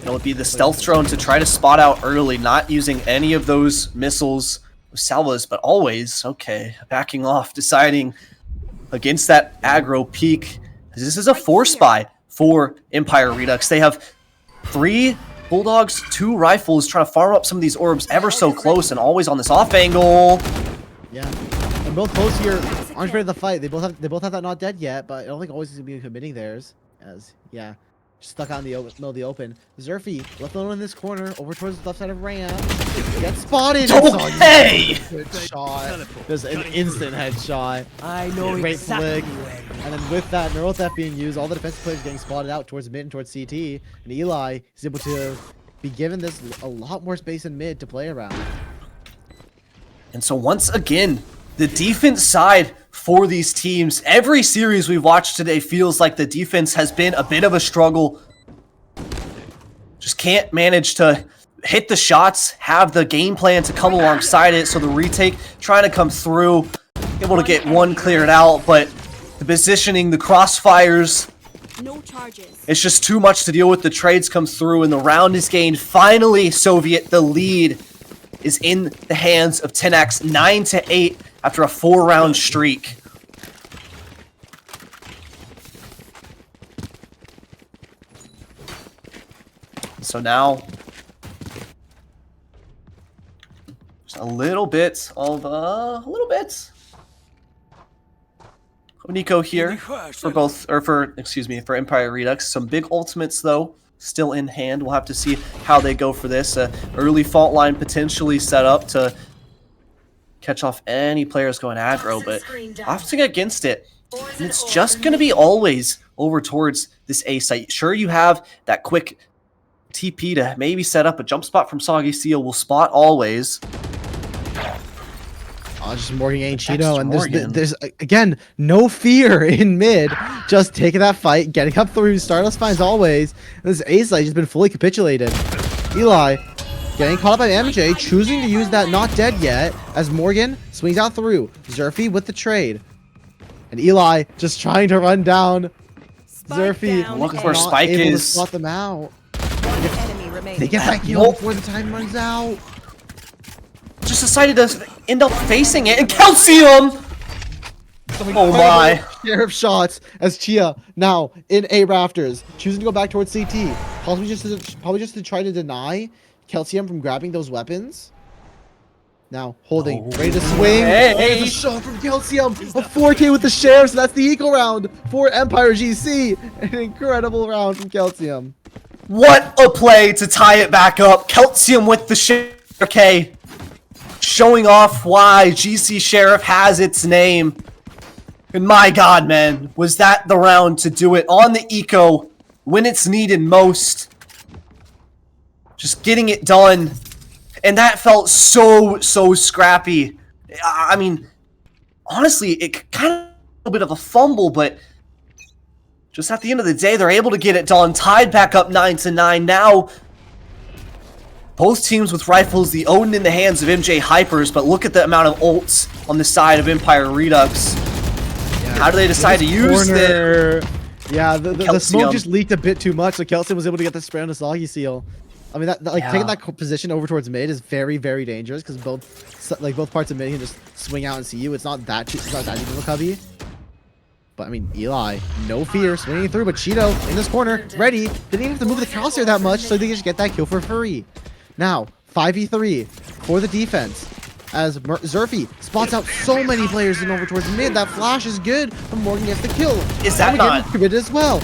It'll be the stealth drone to try to spot out early, not using any of those missiles, salvos, but always, okay, backing off, deciding against that aggro peak. This is a force buy for Empire Redux. They have 3 bulldogs, 2 rifles, trying to farm up some of these orbs ever so close and always on this off angle. Yeah, and both close here aren't ready to fight. They both have that not dead yet, but I don't think always is gonna be committing theirs. As stuck out in the middle of the open. Zerfy left alone in this corner, over towards the left side of ramp. Get spotted. Okay. Good shot. There's an instant headshot. I know Great exactly flick. where. And then with that neural theft being used, all the defensive players getting spotted out towards mid and towards CT, and Eli is able to be given this a lot more space in mid to play around. And so once again, the defense side for these teams, every series we've watched today feels like the defense has been a bit of a struggle. Just can't manage to hit the shots, have the game plan to come alongside it. So the retake trying to come through, able to get one cleared out, but the positioning, the crossfires, No charges. it's just too much to deal with. The trades come through and the round is gained. Finally, Soviet, the lead is in the hands of Tenax, 9-8 after a 4-round streak. So now a little bit of Nico here for both, or for, excuse me, for Empire Redux. Some big ultimates though still in hand. We'll have to see how they go for this. Early fault line potentially set up to catch off any players going aggro, but opting against it. And it's just going to be always over towards this A site. Sure, you have that quick TP to maybe set up a jump spot from Soggy Seal. Will spot always. Oh, just Morgan and Cheeto, and there's again no fear in mid. Just taking that fight, getting up through. Stardust finds always. This A site has been fully capitulated. Eli getting caught up by MJ, choosing to use that not dead yet as Morgan swings out through. Zerfy with the trade. And Eli just trying to run down Zerfy. down Look A. where Spike able to is. spot them out. Enemy remaining. They get that kill before the time runs out. Just decided to end up facing it, and Calcium! Oh my. Sheriff shots as Chia now in A rafters, choosing to go back towards CT. Probably just to try to deny Calcium from grabbing those weapons. Now holding, ready to swing. Hey. There's a shot from Calcium. A 4K with the Sheriff, so that's the eco round for Empire GC. An incredible round from Calcium. What a play to tie it back up. Calcium with the Sheriff K. Showing off why GC Sheriff has its name. And my god, man, was that the round to do it on the eco when it's needed most. Just getting it done. And that felt so scrappy. I mean, honestly, it kind of a bit of a fumble, but just at the end of the day, they're able to get it done. Tied back up 9-9. Now, both teams with rifles, the Odin in the hands of MJ Hypers, but look at the amount of ults on the side of Empire Redux. How do they decide to use it? Yeah, the smoke just leaked a bit too much, so Kelson was able to get the spray on the Soggy Seal. I mean, taking that position over towards mid is very very dangerous because both parts of mid can just swing out and see you. It's not that deep of a cubby. But I mean, Eli, no fear, swinging through, but Cheeto in this corner, ready. Didn't even have to move the crosshair that much, so they just get that kill for free. Now, 5v3 for the defense. As Zerfy spots out so many players in over towards mid. That flash is good, but Morgan gets the kill. Is that not committed as well?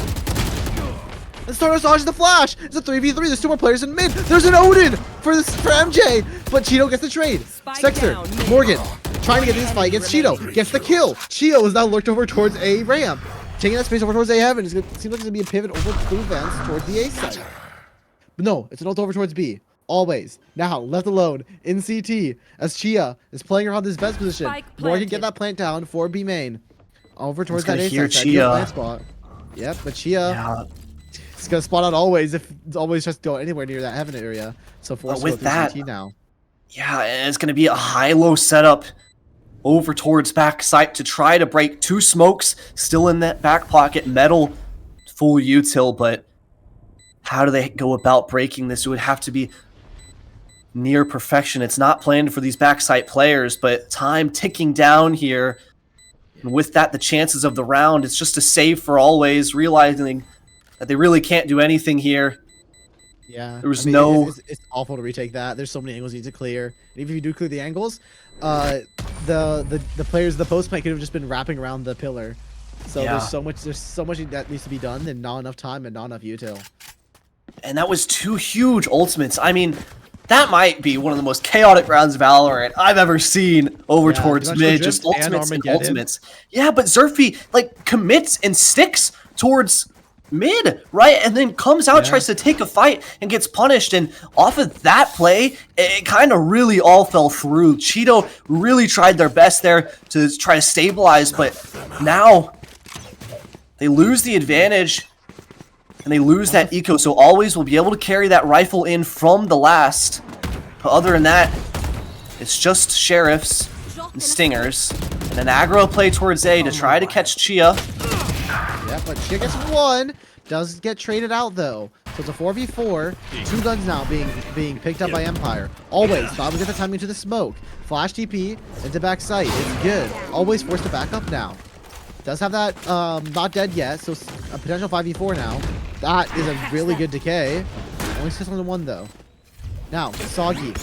And Stardust dodges the flash. It's a 3v3. There's two more players in mid. There's an Odin for MJ, but Cheeto gets the trade. Sexter, Morgan trying to get this fight against Cheeto. Gets the kill. Cheeto is now lurked over towards A ramp. Taking that space over towards A heaven. It seems like it's going to be a pivot over through vents towards the A side. But no, it's an ult over towards B. Always. Now, left alone in CT as Chia is playing around this best position. Morgan get that plant down for B main. Over towards that A side. Chia. Spot. Yep, but Chia is going to spot out always if always just go anywhere near that heaven area. So force with that CT now. Yeah, and it's going to be a high-low setup over towards backside to try to break two smokes still in that back pocket. Metal full util, but how do they go about breaking this? It would have to be near perfection. It's not planned for these backside players, but time ticking down here. And with that, the chances of the round, it's just a save for always, realizing that they really can't do anything here. Yeah, there was it's awful to retake that. There's so many angles you need to clear. And even if you do clear the angles, the players, the post might could have just been wrapping around the pillar. So there's so much that needs to be done, and not enough time and not enough util. And that was two huge ultimates. I mean, that might be one of the most chaotic rounds of Valorant I've ever seen over towards mid. Just ultimates and ultimates. Yeah, but Zerfy commits and sticks towards mid, right? And then comes out, tries to take a fight, and gets punished. And off of that play, it kind of really all fell through. Cheeto really tried their best there to try to stabilize, but now they lose the advantage. And they lose that eco, so always will be able to carry that rifle in from the last. But other than that, it's just Sheriffs and Stingers. And an aggro play towards A to try to catch Chia. Yeah, but Chia gets one. Does get traded out, though. So it's a 4v4. Two guns now being picked up by Empire. Always. Thought we get the timing to the smoke. Flash TP into backside. It's good. Always forced to back up now. Does have that not dead yet, so a potential 5v4 now. That is a really good decay. Only 6 on 1 though. Now, Soggy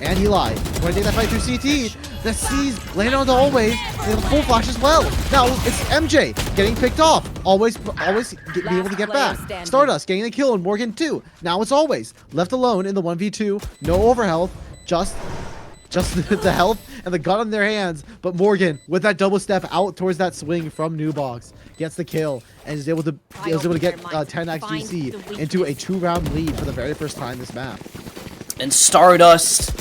And Eli. When they take that fight through CT, the C's landed on the always. They have a full flash as well. Now it's MJ getting picked off. Always be able to get player back. standing. Stardust getting the kill and Morgan too. Now it's always left alone in the 1v2. No overhealth. Just the health and the gun in their hands. But Morgan with that double step out towards that swing from New Box gets the kill and is able to get Tenax GC into a 2-round lead for the very first time this map. And Stardust,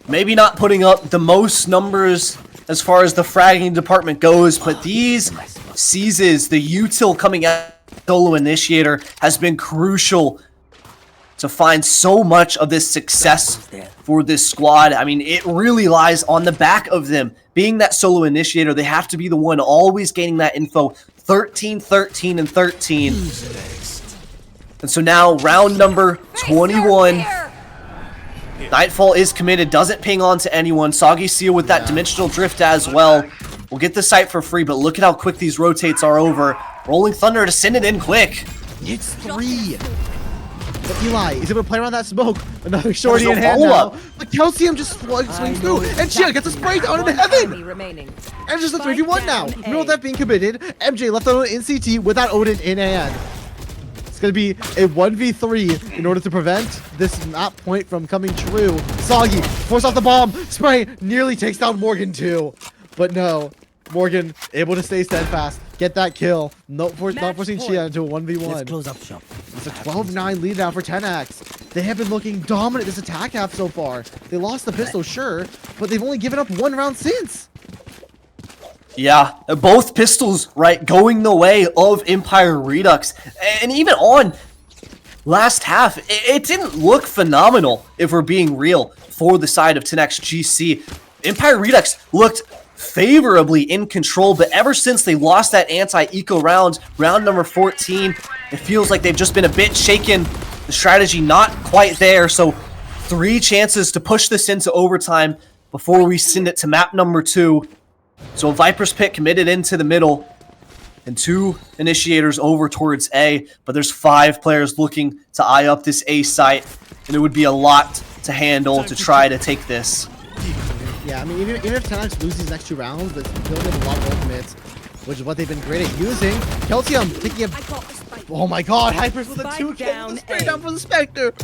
maybe not putting up the most numbers as far as the fragging department goes, but these seizes, the util coming out solo initiator has been crucial to find so much of this success for this squad. I mean, it really lies on the back of them. Being that solo initiator, they have to be the one always gaining that info. 13, 13, and 13. And so now, round number 21. Nightfall is committed, doesn't ping on to anyone. Soggy Seal with that dimensional drift as well. We'll get the site for free, but look at how quick these rotates are over. Rolling Thunder to send it in quick. It's 3. But Eli is able to play around that smoke. Another shorty in no hand now. follow-up. But Calcium just swings through. And Chia gets a spray down into heaven. Enemy remaining. And just a Spike 3v1 now. down No A. that being committed. MJ left alone in CT with that Odin in hand. It's going to be a 1v3 in order to prevent this map point from coming true. Soggy force off the bomb. Spray nearly takes down Morgan too. But no. Morgan able to stay steadfast. Get that kill. Not forcing Chia into a 1v1. Let's close up shop. It's a 12-9 lead now for Tenax. They have been looking dominant this attack half so far. They lost the pistol, sure, but they've only given up 1 round since. Yeah, both pistols, right, going the way of Empire Redux. And even on last half, it didn't look phenomenal, if we're being real, for the side of Tenax GC. Empire Redux looked favorably in control, but ever since they lost that anti-eco round number 14, it feels like they've just been a bit shaken. The strategy not quite there, so 3 chances to push this into overtime before we send it to map number 2. So Viper's Pit committed into the middle, and 2 initiators over towards A, but there's 5 players looking to eye up this A site, and it would be a lot to handle to try to take this. Yeah, I mean, even if Tenax loses these next 2 rounds, but building a lot of ultimates, which is what they've been great at using. Calcium taking a... I got the spike. Oh my god, Hypers with a Spike 2 down kills straight A. down for the Spectre.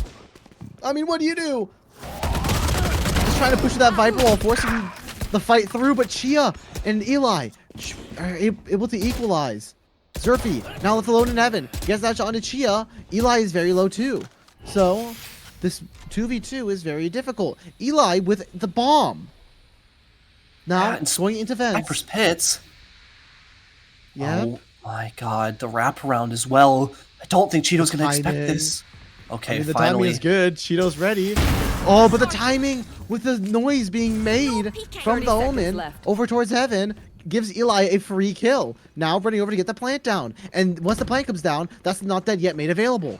I mean, what do you do? Just trying to push that Viper wall, forcing the fight through, but Chia and Eli are able to equalize. Zerfy, now left alone in heaven, gets that shot onto Chia. Eli is very low too. So, this 2v2 is very difficult. Eli with the bomb. Now, Yeah, and swing into fence. Viper's Pits. Yeah. Oh my god, the wraparound as well. I don't think Cheeto's gonna expect Timing. this. Okay, I mean, the timing finally. is good. Cheeto's ready. Oh, but the timing with the noise being made from 30 the seconds Omen left. over towards heaven gives Eli a free kill. Now running over to get the plant down. And once the plant comes down, that's not dead yet made available.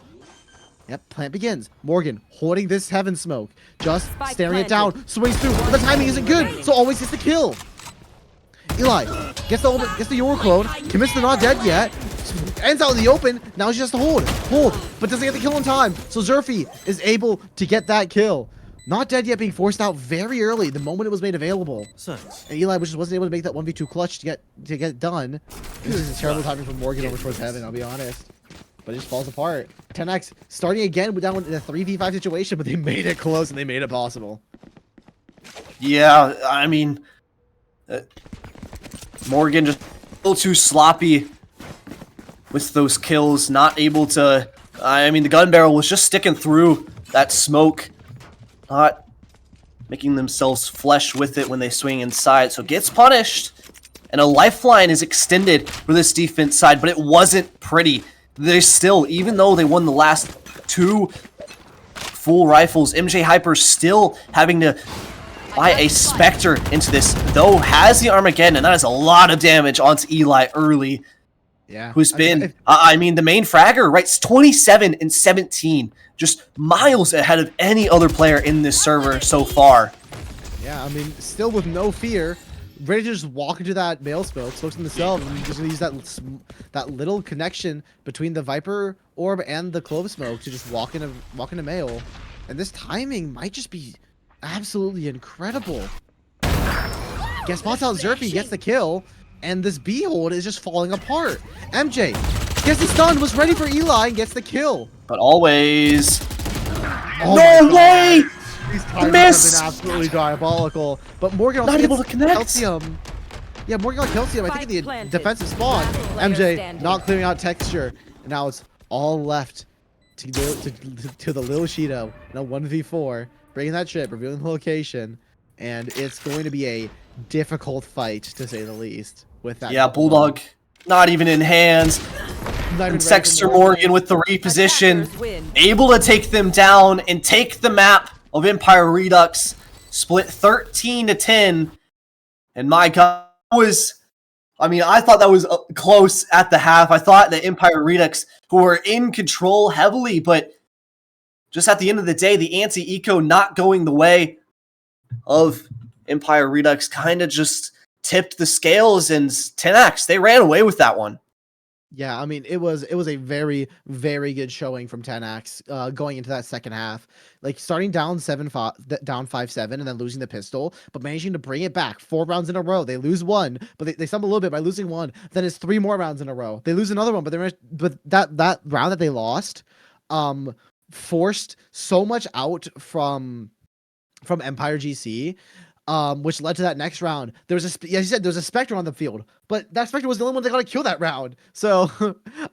Yep, plant begins. Morgan holding this heaven smoke. Just Spike staring it planted. down. Swings through. But the timing isn't good, so always gets the kill. Eli gets the Yoru clone. Commits to not dead yet. Ends out in the open. Now she has to hold, but doesn't get the kill in time. So Zerfy is able to get that kill. Not dead yet, being forced out very early, the moment it was made available. And Eli just wasn't able to make that 1v2 clutch to get it done. This is a terrible timing from Morgan over towards heaven, I'll be honest. But it just falls apart. Tenax starting again down in a 3v5 situation, but they made it close and they made it possible. Yeah, I mean, Morgan just a little too sloppy with those kills, not able to... I mean, the gun barrel was just sticking through that smoke, not making themselves flesh with it when they swing inside, so gets punished. And a lifeline is extended for this defense side, but it wasn't pretty. They still, even though they won the last 2 full rifles, MJ Hyper still having to buy a Spectre into this, though has the Armageddon, and that is a lot of damage onto Eli early. Yeah. Who's been, I mean, the main fragger, right? 27 and 17, just miles ahead of any other player in this server so far. Yeah, I mean, still with no fear, ready to just walk into that mail smoke, smokes themselves, and just use that little connection between the Viper orb and the clove smoke to just walk into mail. And this timing might just be absolutely incredible. Gets spots out Zerfy, gets the kill, and this B hold is just falling apart. MJ gets the stun, was ready for Eli, and gets the kill. But always... Oh no my way! God. These timings miss! have been absolutely diabolical. But Morgan also Not able gets to connect. Calcium. Yeah, Morgan got Calcium, I think, in the Spike planted. defensive spawn. Last player MJ standing. not clearing out texture. And now it's all left to the Lil Shido in a 1v4. Bringing that chip, revealing the location. And it's going to be a difficult fight, to say the least. With that. Yeah, Bulldog not even in hands. Not even ready And for Sexter Morgan with the reposition, Attackers win. able to take them down and take the map of Empire Redux, split 13-10. And my God, I thought that was close at the half. I thought that Empire Redux, who were in control heavily, but just at the end of the day, the anti-eco not going the way of Empire Redux kind of just tipped the scales, and Tenax, they ran away with that one. Yeah, I mean, it was a very, very good showing from Tenax going into that second half. Like starting down 5-7, and then losing the pistol, but managing to bring it back 4 rounds in a row. They lose one, but they stumble a little bit by losing one. Then it's 3 more rounds in a row. They lose another one, but that round that they lost, forced so much out from Empire GC. Which led to that next round. There was as you said, there was a Spectre on the field, but that Spectre was the only one that got to kill that round. So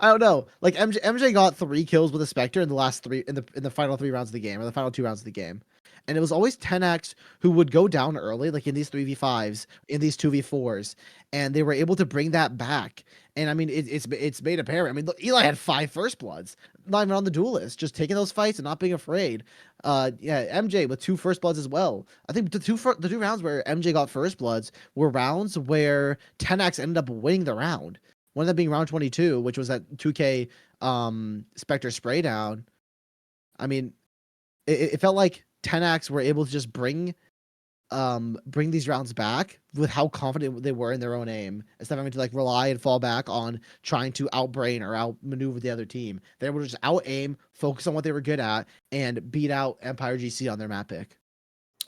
I don't know. Like MJ got 3 kills with a Spectre in the last 3 in the final 3 rounds of the game, or the final 2 rounds of the game. And it was always 10x who would go down early, like in these 3v5s, in these 2v4s, and they were able to bring that back. And I mean, it's made apparent. I mean, look, Eli had 5 first bloods, not even on the duel list, just taking those fights and not being afraid. Yeah, MJ with 2 first bloods as well. I think the two rounds where MJ got first bloods were rounds where 10x ended up winning the round. One of them being round 22, which was that 2K Spectre spray down. I mean, it felt like 10x were able to just bring these rounds back with how confident they were in their own aim, instead of having to like rely and fall back on trying to outbrain or outmaneuver the other team. They were just out aim, focus on what they were good at, and beat out Empire GC on their map pick.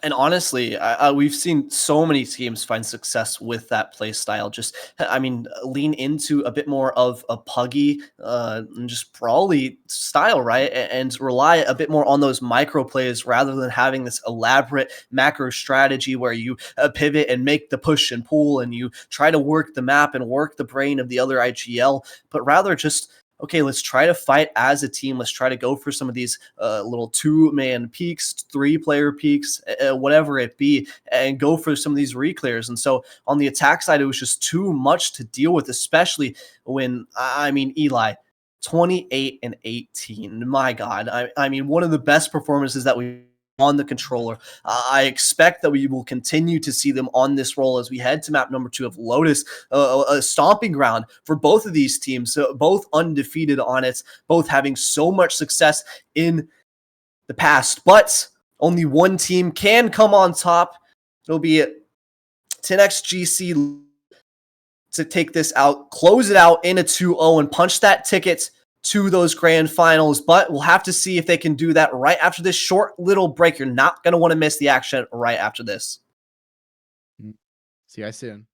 And honestly, we've seen so many teams find success with that play style. Just, lean into a bit more of a puggy, and just brawly style, right? And rely a bit more on those micro plays rather than having this elaborate macro strategy where you pivot and make the push and pull, and you try to work the map and work the brain of the other IGL, but rather just, okay, let's try to fight as a team. Let's try to go for some of these little 2-man peaks, 3-player peaks, whatever it be, and go for some of these reclears. And so on the attack side, it was just too much to deal with, especially when, Eli, 28 and 18. My God. I mean, one of the best performances that we on the controller. I expect that we will continue to see them on this role as we head to map number 2 of Lotus, a stomping ground for both of these teams, both undefeated on it, both having so much success in the past. But only one team can come on top. It'll be 10x GC to take this out, close it out in a 2-0, and punch that ticket to those grand finals. But we'll have to see if they can do that right after this short little break. You're not going to want to miss the action right after this. See you guys soon.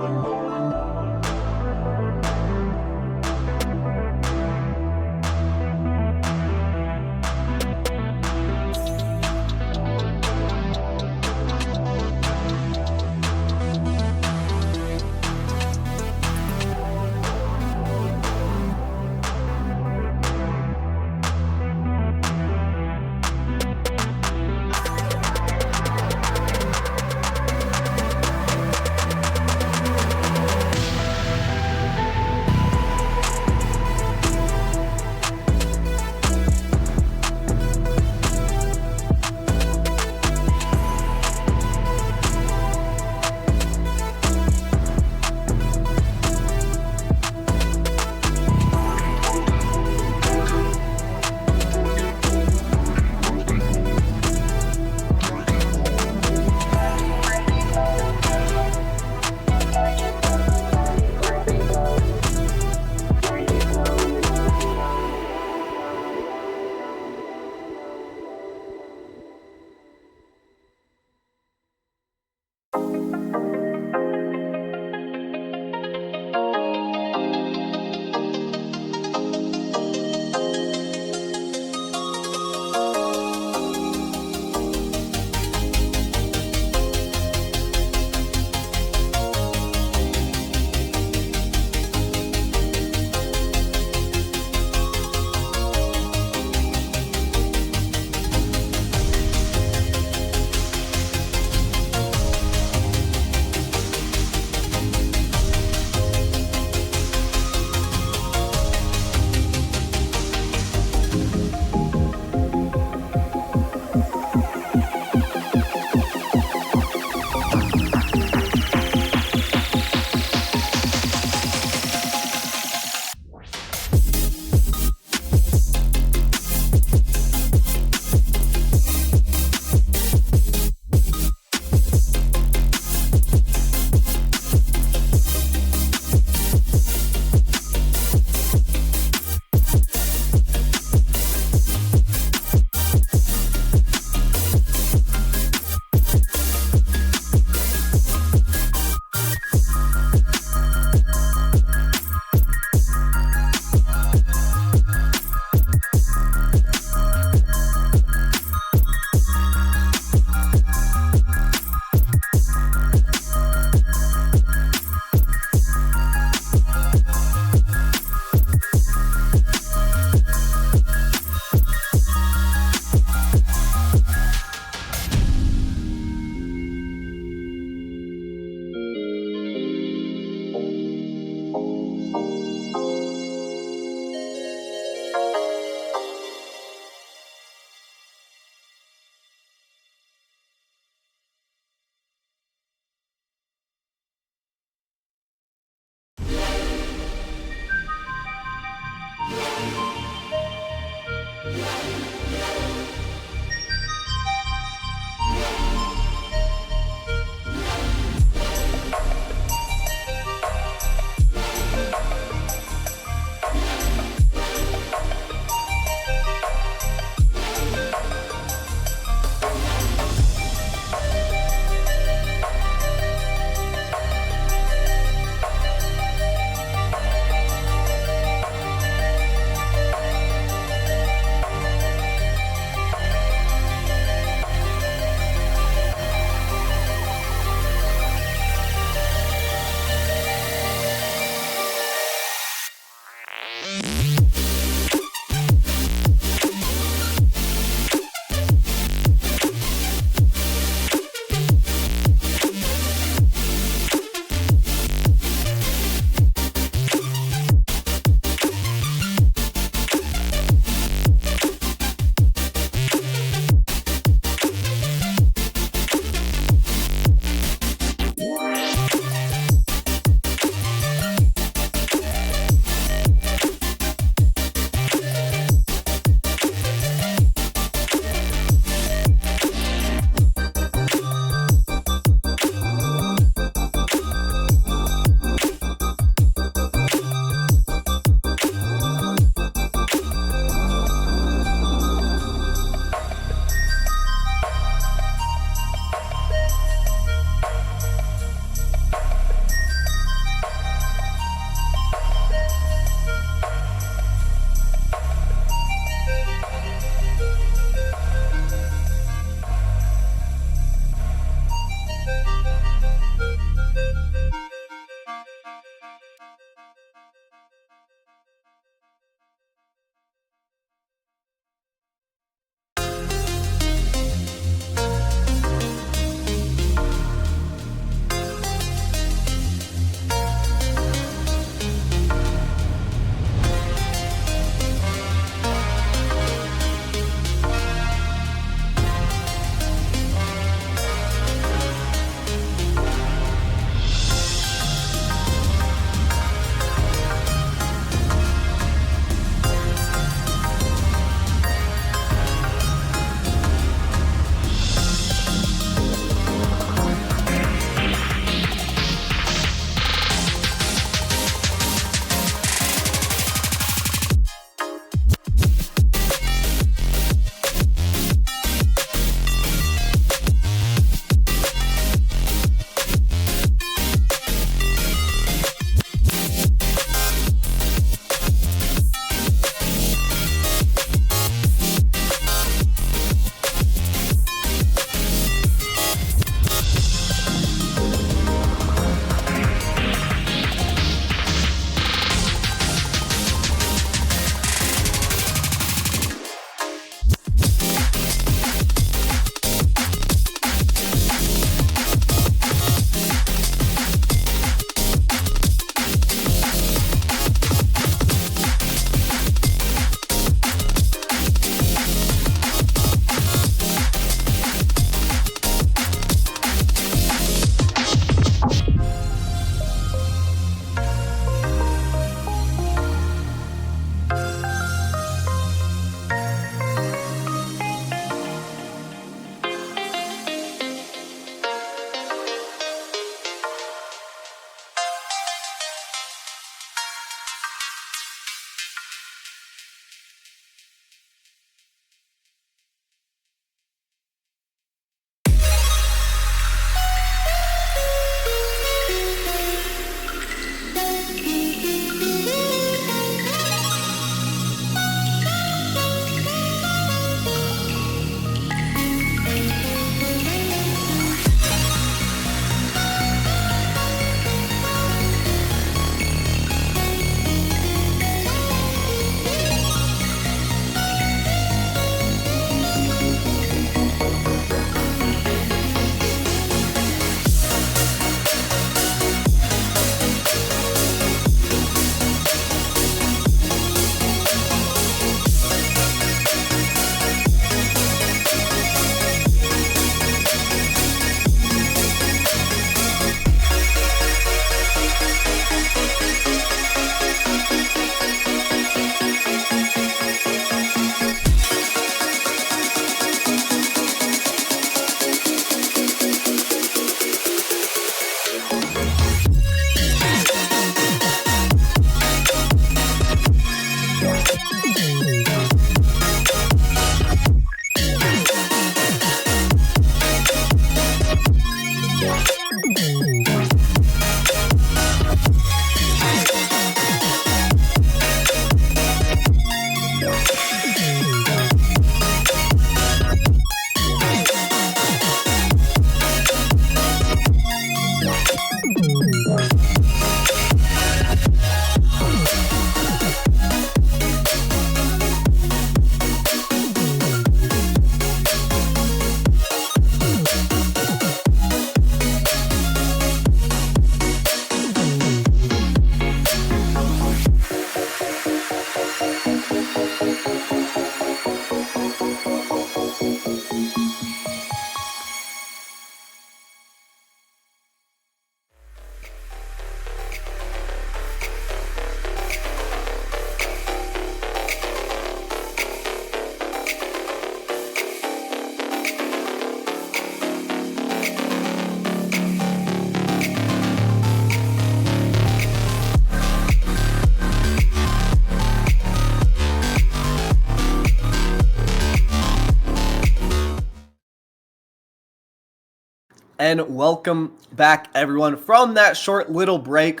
And welcome back, everyone, from that short little break.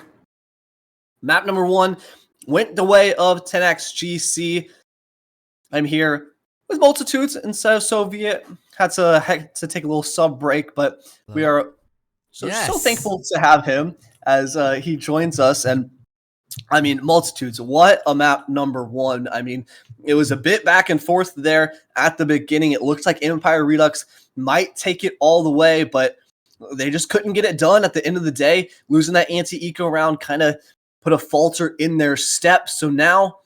Map number 1 went the way of Tenax GC. I'm here with Multitudes instead of Soviet. Had to take a little sub break, but we are so thankful to have him as he joins us. And I mean, Multitudes, what a map number 1. I mean, it was a bit back and forth there at the beginning. It looked like Empire Redux might take it all the way, but they just couldn't get it done at the end of the day. Losing that anti-eco round kind of put a falter in their step. So now,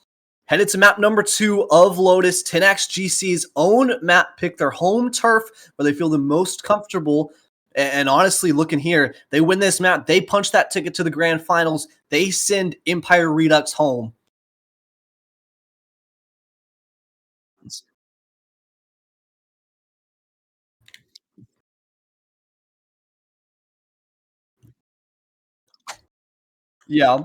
headed to map number 2 of Lotus, Tenax GC's own map pick, their home turf, where they feel the most comfortable. And honestly, looking here, they win this map. They punch that ticket to the grand finals. They send Empire Redux home. Yeah.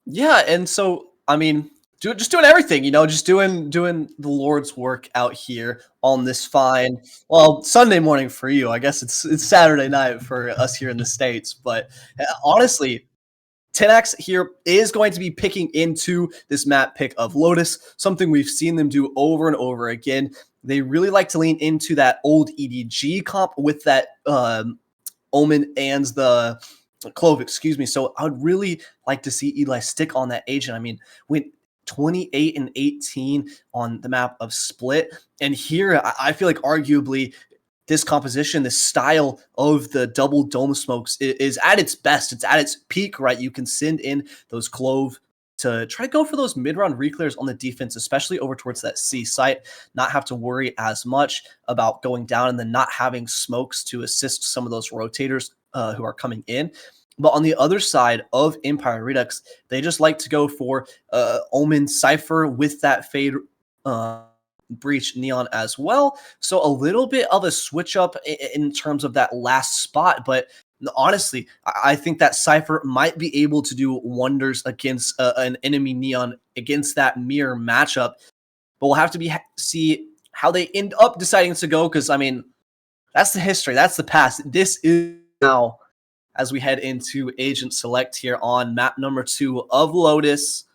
Yeah, and so, I mean, just doing everything, just doing the Lord's work out here on this fine, well, Sunday morning for you. I guess it's Saturday night for us here in the States. But honestly, Tenax here is going to be picking into this map pick of Lotus, something we've seen them do over and over again. They really like to lean into that old EDG comp with that Omen and the Clove, excuse me. So I would really like to see Eli stick on that agent. I mean, went 28 and 18 on the map of Split. And here, I feel like arguably this composition, this style of the double dome smokes is at its best. It's at its peak, right? You can send in those Clove to try to go for those mid-round reclears on the defense, especially over towards that C site, not have to worry as much about going down and then not having smokes to assist some of those rotators who are coming in. But on the other side of Empire Redux, they just like to go for Omen Cypher with that fade breach neon as well. So a little bit of a switch up in terms of that last spot, but honestly, I think that Cypher might be able to do wonders against an enemy neon against that mirror matchup. But we'll have to see how they end up deciding to go, because I mean, that's the history, that's the past. This is now as we head into Agent Select here on map number 2 of Lotus.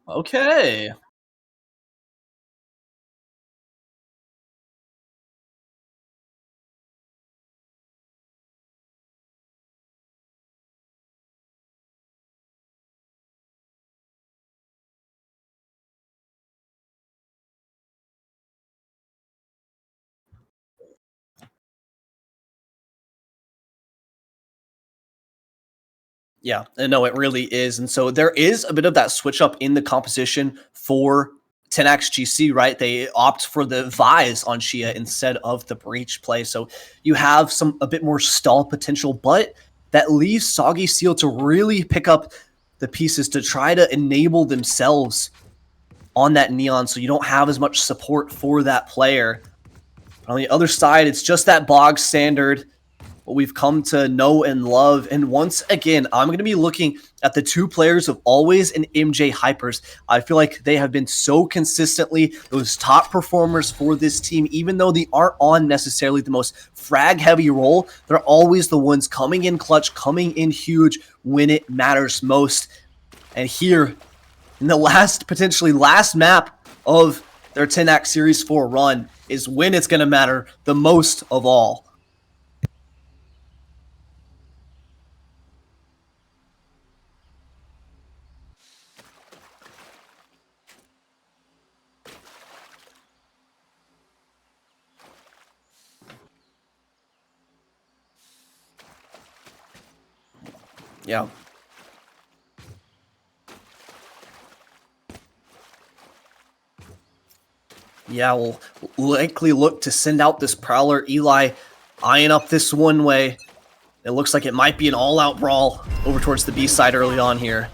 Okay. Yeah, no, it really is. And so there is a bit of that switch up in the composition for Tenax GC, right? They opt for the Vise on Shia instead of the Breach play. So you have a bit more stall potential, but that leaves Soggy Seal to really pick up the pieces to try to enable themselves on that Neon, so you don't have as much support for that player. On the other side, it's just that bog standard what we've come to know and love. And once again, I'm going to be looking at the two players of Always and MJ Hypers. I feel like they have been so consistently those top performers for this team, even though they aren't on necessarily the most frag heavy role. They're always the ones coming in clutch, coming in huge when it matters most. And here in the potentially last map of their Tenax Series 4 run is when it's going to matter the most of all. Yeah. Yeah, we'll likely look to send out this Prowler. Eli eyeing up this one way. It looks like it might be an all-out brawl over towards the B side early on here.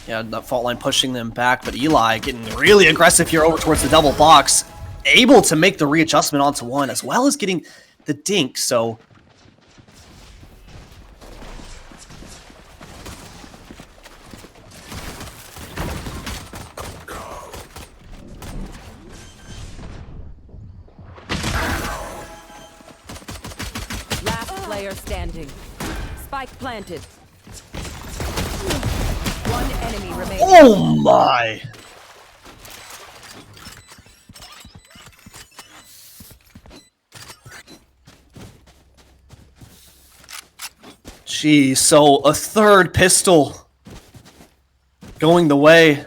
Yeah, that fault line pushing them back, but Eli getting really aggressive here over towards the double box. Able to make the readjustment onto one, as well as getting the dink, so... Last player standing. Spike planted. One enemy remaining. Oh my! Geez, so a third pistol going the way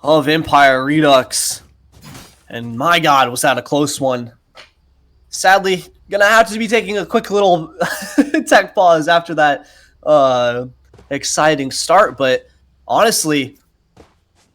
of Empire Redux. And my god, was that a close one. Sadly, gonna have to be taking a quick little tech pause after that exciting start, but honestly,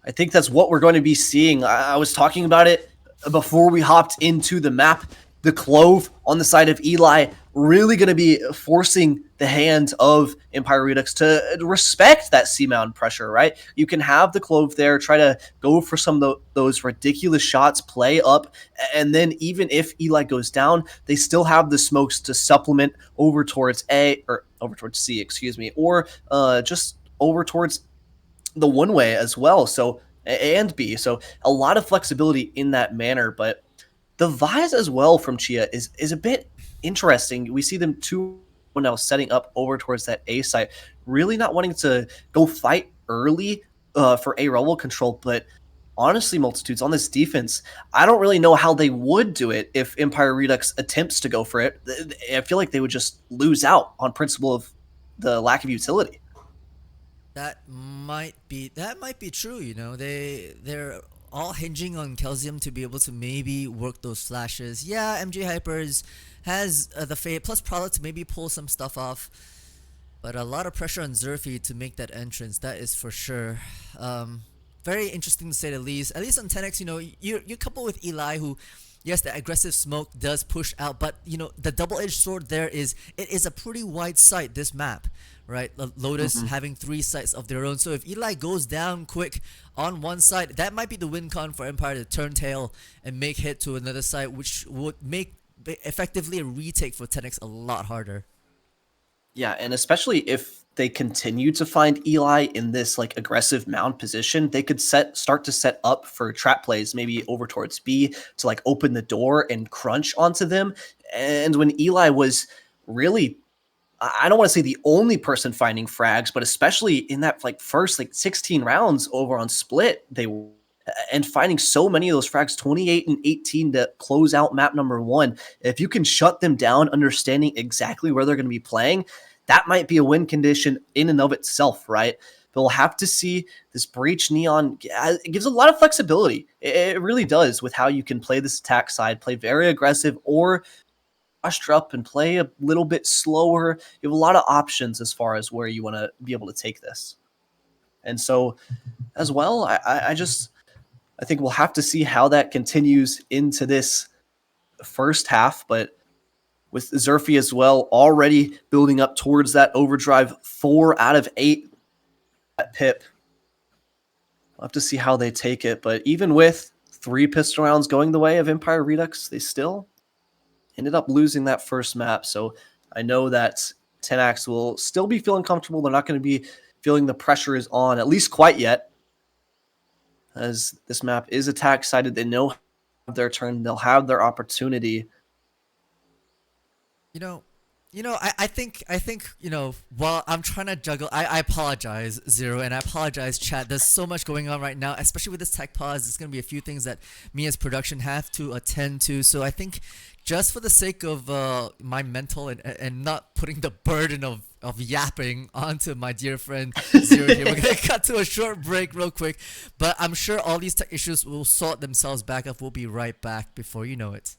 I think that's what we're going to be seeing. I was talking about it before we hopped into the map. The Clove on the side of Eli really going to be forcing the hand of Empire Redux to respect that C-mount pressure, right? You can have the Clove there, try to go for some of those ridiculous shots, play up, and then even if Eli goes down, they still have the smokes to supplement over towards over towards C, excuse me, or just over towards the one way as well. So, and B. So a lot of flexibility in that manner, but the Vise as well from Chia is a bit interesting. We see them now setting up over towards that A site, really not wanting to go fight early for A rebel control, but honestly, Multitudes, on this defense, I don't really know how they would do it if Empire Redux attempts to go for it. I feel like they would just lose out on principle of the lack of utility. That might be true. You know, they're all hinging on Kelsium to be able to maybe work those flashes. Yeah, MJ Hypers has the Fate plus Prowler to maybe pull some stuff off, but a lot of pressure on Zerfi to make that entrance. That is for sure. Very interesting to say the least. At least on Tenax, you know, you couple with Eli, who, yes, the aggressive smoke does push out, but you know the double-edged sword there is a pretty wide site. This map, right? Lotus having 3 sites of their own. So if Eli goes down quick on one side, that might be the win con for Empire to turn tail and make hit to another side, which would make effectively a retake for Tenax a lot harder. Yeah, and especially if they continue to find Eli in this like aggressive mound position, they could start to set up for trap plays, maybe over towards B to like open the door and crunch onto them. And when Eli was really, I don't want to say the only person finding frags, but especially in that like first like 16 rounds over on Split, and finding so many of those frags, 28 and 18 to close out map number 1. If you can shut them down, understanding exactly where they're going to be playing, that might be a win condition in and of itself, right? But we'll have to see. This Breach Neon, it gives a lot of flexibility. It really does, with how you can play this attack side, play very aggressive, or rushed up and play a little bit slower. You have a lot of options as far as where you want to be able to take this. And so as well, I think we'll have to see how that continues into this first half, but with Zerfi as well already building up towards that overdrive, 4 out of 8 at Pip. We'll have to see how they take it, but even with 3 pistol rounds going the way of Empire Redux, they still ended up losing that first map. So I know that Tenax will still be feeling comfortable. They're not going to be feeling the pressure is on, at least quite yet, as this map is attack sided. They know their turn. They'll have their opportunity. I think, while I'm trying to juggle, I apologize, Zero, and I apologize, chat. There's so much going on right now, especially with this tech pause. There's going to be a few things that me as production have to attend to. So I think just for the sake of my mental and not putting the burden of yapping onto my dear friend Zero here, we're going to cut to a short break real quick. But I'm sure all these tech issues will sort themselves back up. We'll be right back before you know it.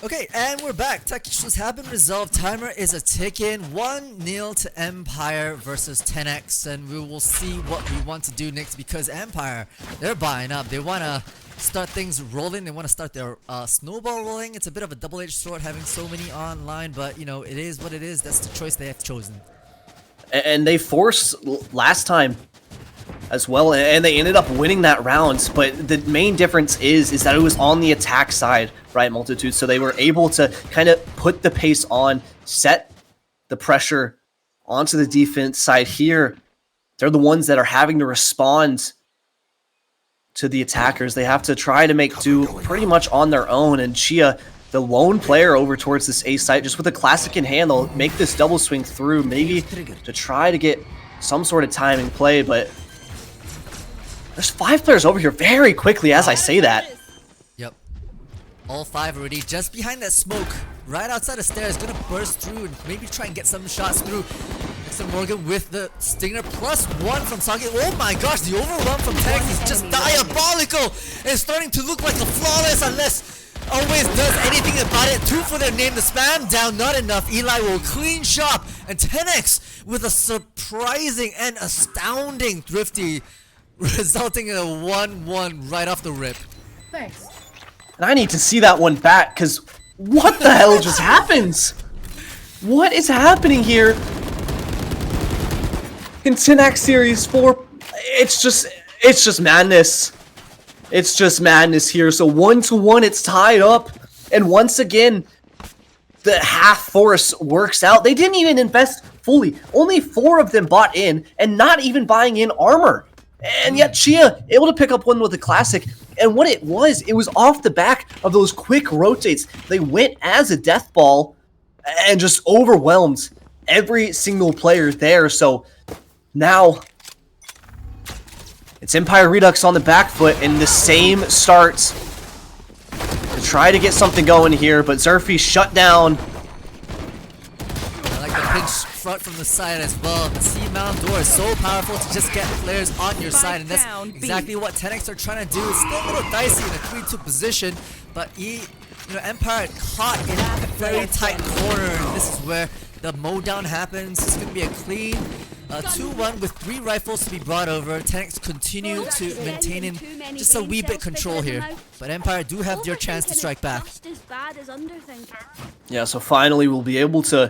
Okay, and we're back. Tech issues have been resolved. Timer is a tick-in. 1-0 to Empire versus Tenax, and we will see what we want to do next because Empire, they're buying up. They want to start things rolling. They want to start their snowball rolling. It's a bit of a double-edged sword having so many online, but you know, it is what it is. That's the choice they have chosen. And they forced last time as well, and they ended up winning that round. But the main difference is that it was on the attack side, right, Multitude? So they were able to kind of put the pace on, set the pressure onto the defense side here. They're the ones that are having to respond to the attackers. They have to try to make do pretty much on their own, and Chia, the lone player over towards this A site, just with a classic in hand, they'll make this double swing through, maybe to try to get some sort of timing play, but there's 5 players over here very quickly as I say that. Yep. All 5 already just behind that smoke, right outside the stairs, gonna burst through and maybe try and get some shots through. Dexter Morgan with the stinger, +1 from Sage. Oh my gosh, the overwhelm from Tenax is just diabolical! It's starting to look like a flawless unless always does anything about it. 2 for their name, the spam down, not enough. Eli will clean shop, and Tenax with a surprising and astounding thrifty, resulting in a 1-1 right off the rip. Thanks. And I need to see that one back, because what the hell just happens? What is happening here in Tenax Series 4? It's just madness. It's just madness here. So 1-1, it's tied up. And once again, the half force works out. They didn't even invest fully. Only 4 of them bought in, and not even buying in armor. And yet Chia able to pick up one with a classic. And what it was off the back of those quick rotates. They went as a death ball and just overwhelmed every single player there. So now it's Empire Redux on the back foot in the same starts to try to get something going here, but Zerfi shut down. I like the pinch front from the side as well. The C-mount door is so powerful to just get players on your side, and that's exactly what Tenax are trying to do. It's still a little dicey in a 3-2 position, but Empire caught in a very tight corner, and this is where the mowdown happens. It's going to be a clean 2-1 with 3 rifles to be brought over. Tenax continue to maintain in just a wee bit control here, but Empire do have their chance to strike back. Yeah, so finally we'll be able to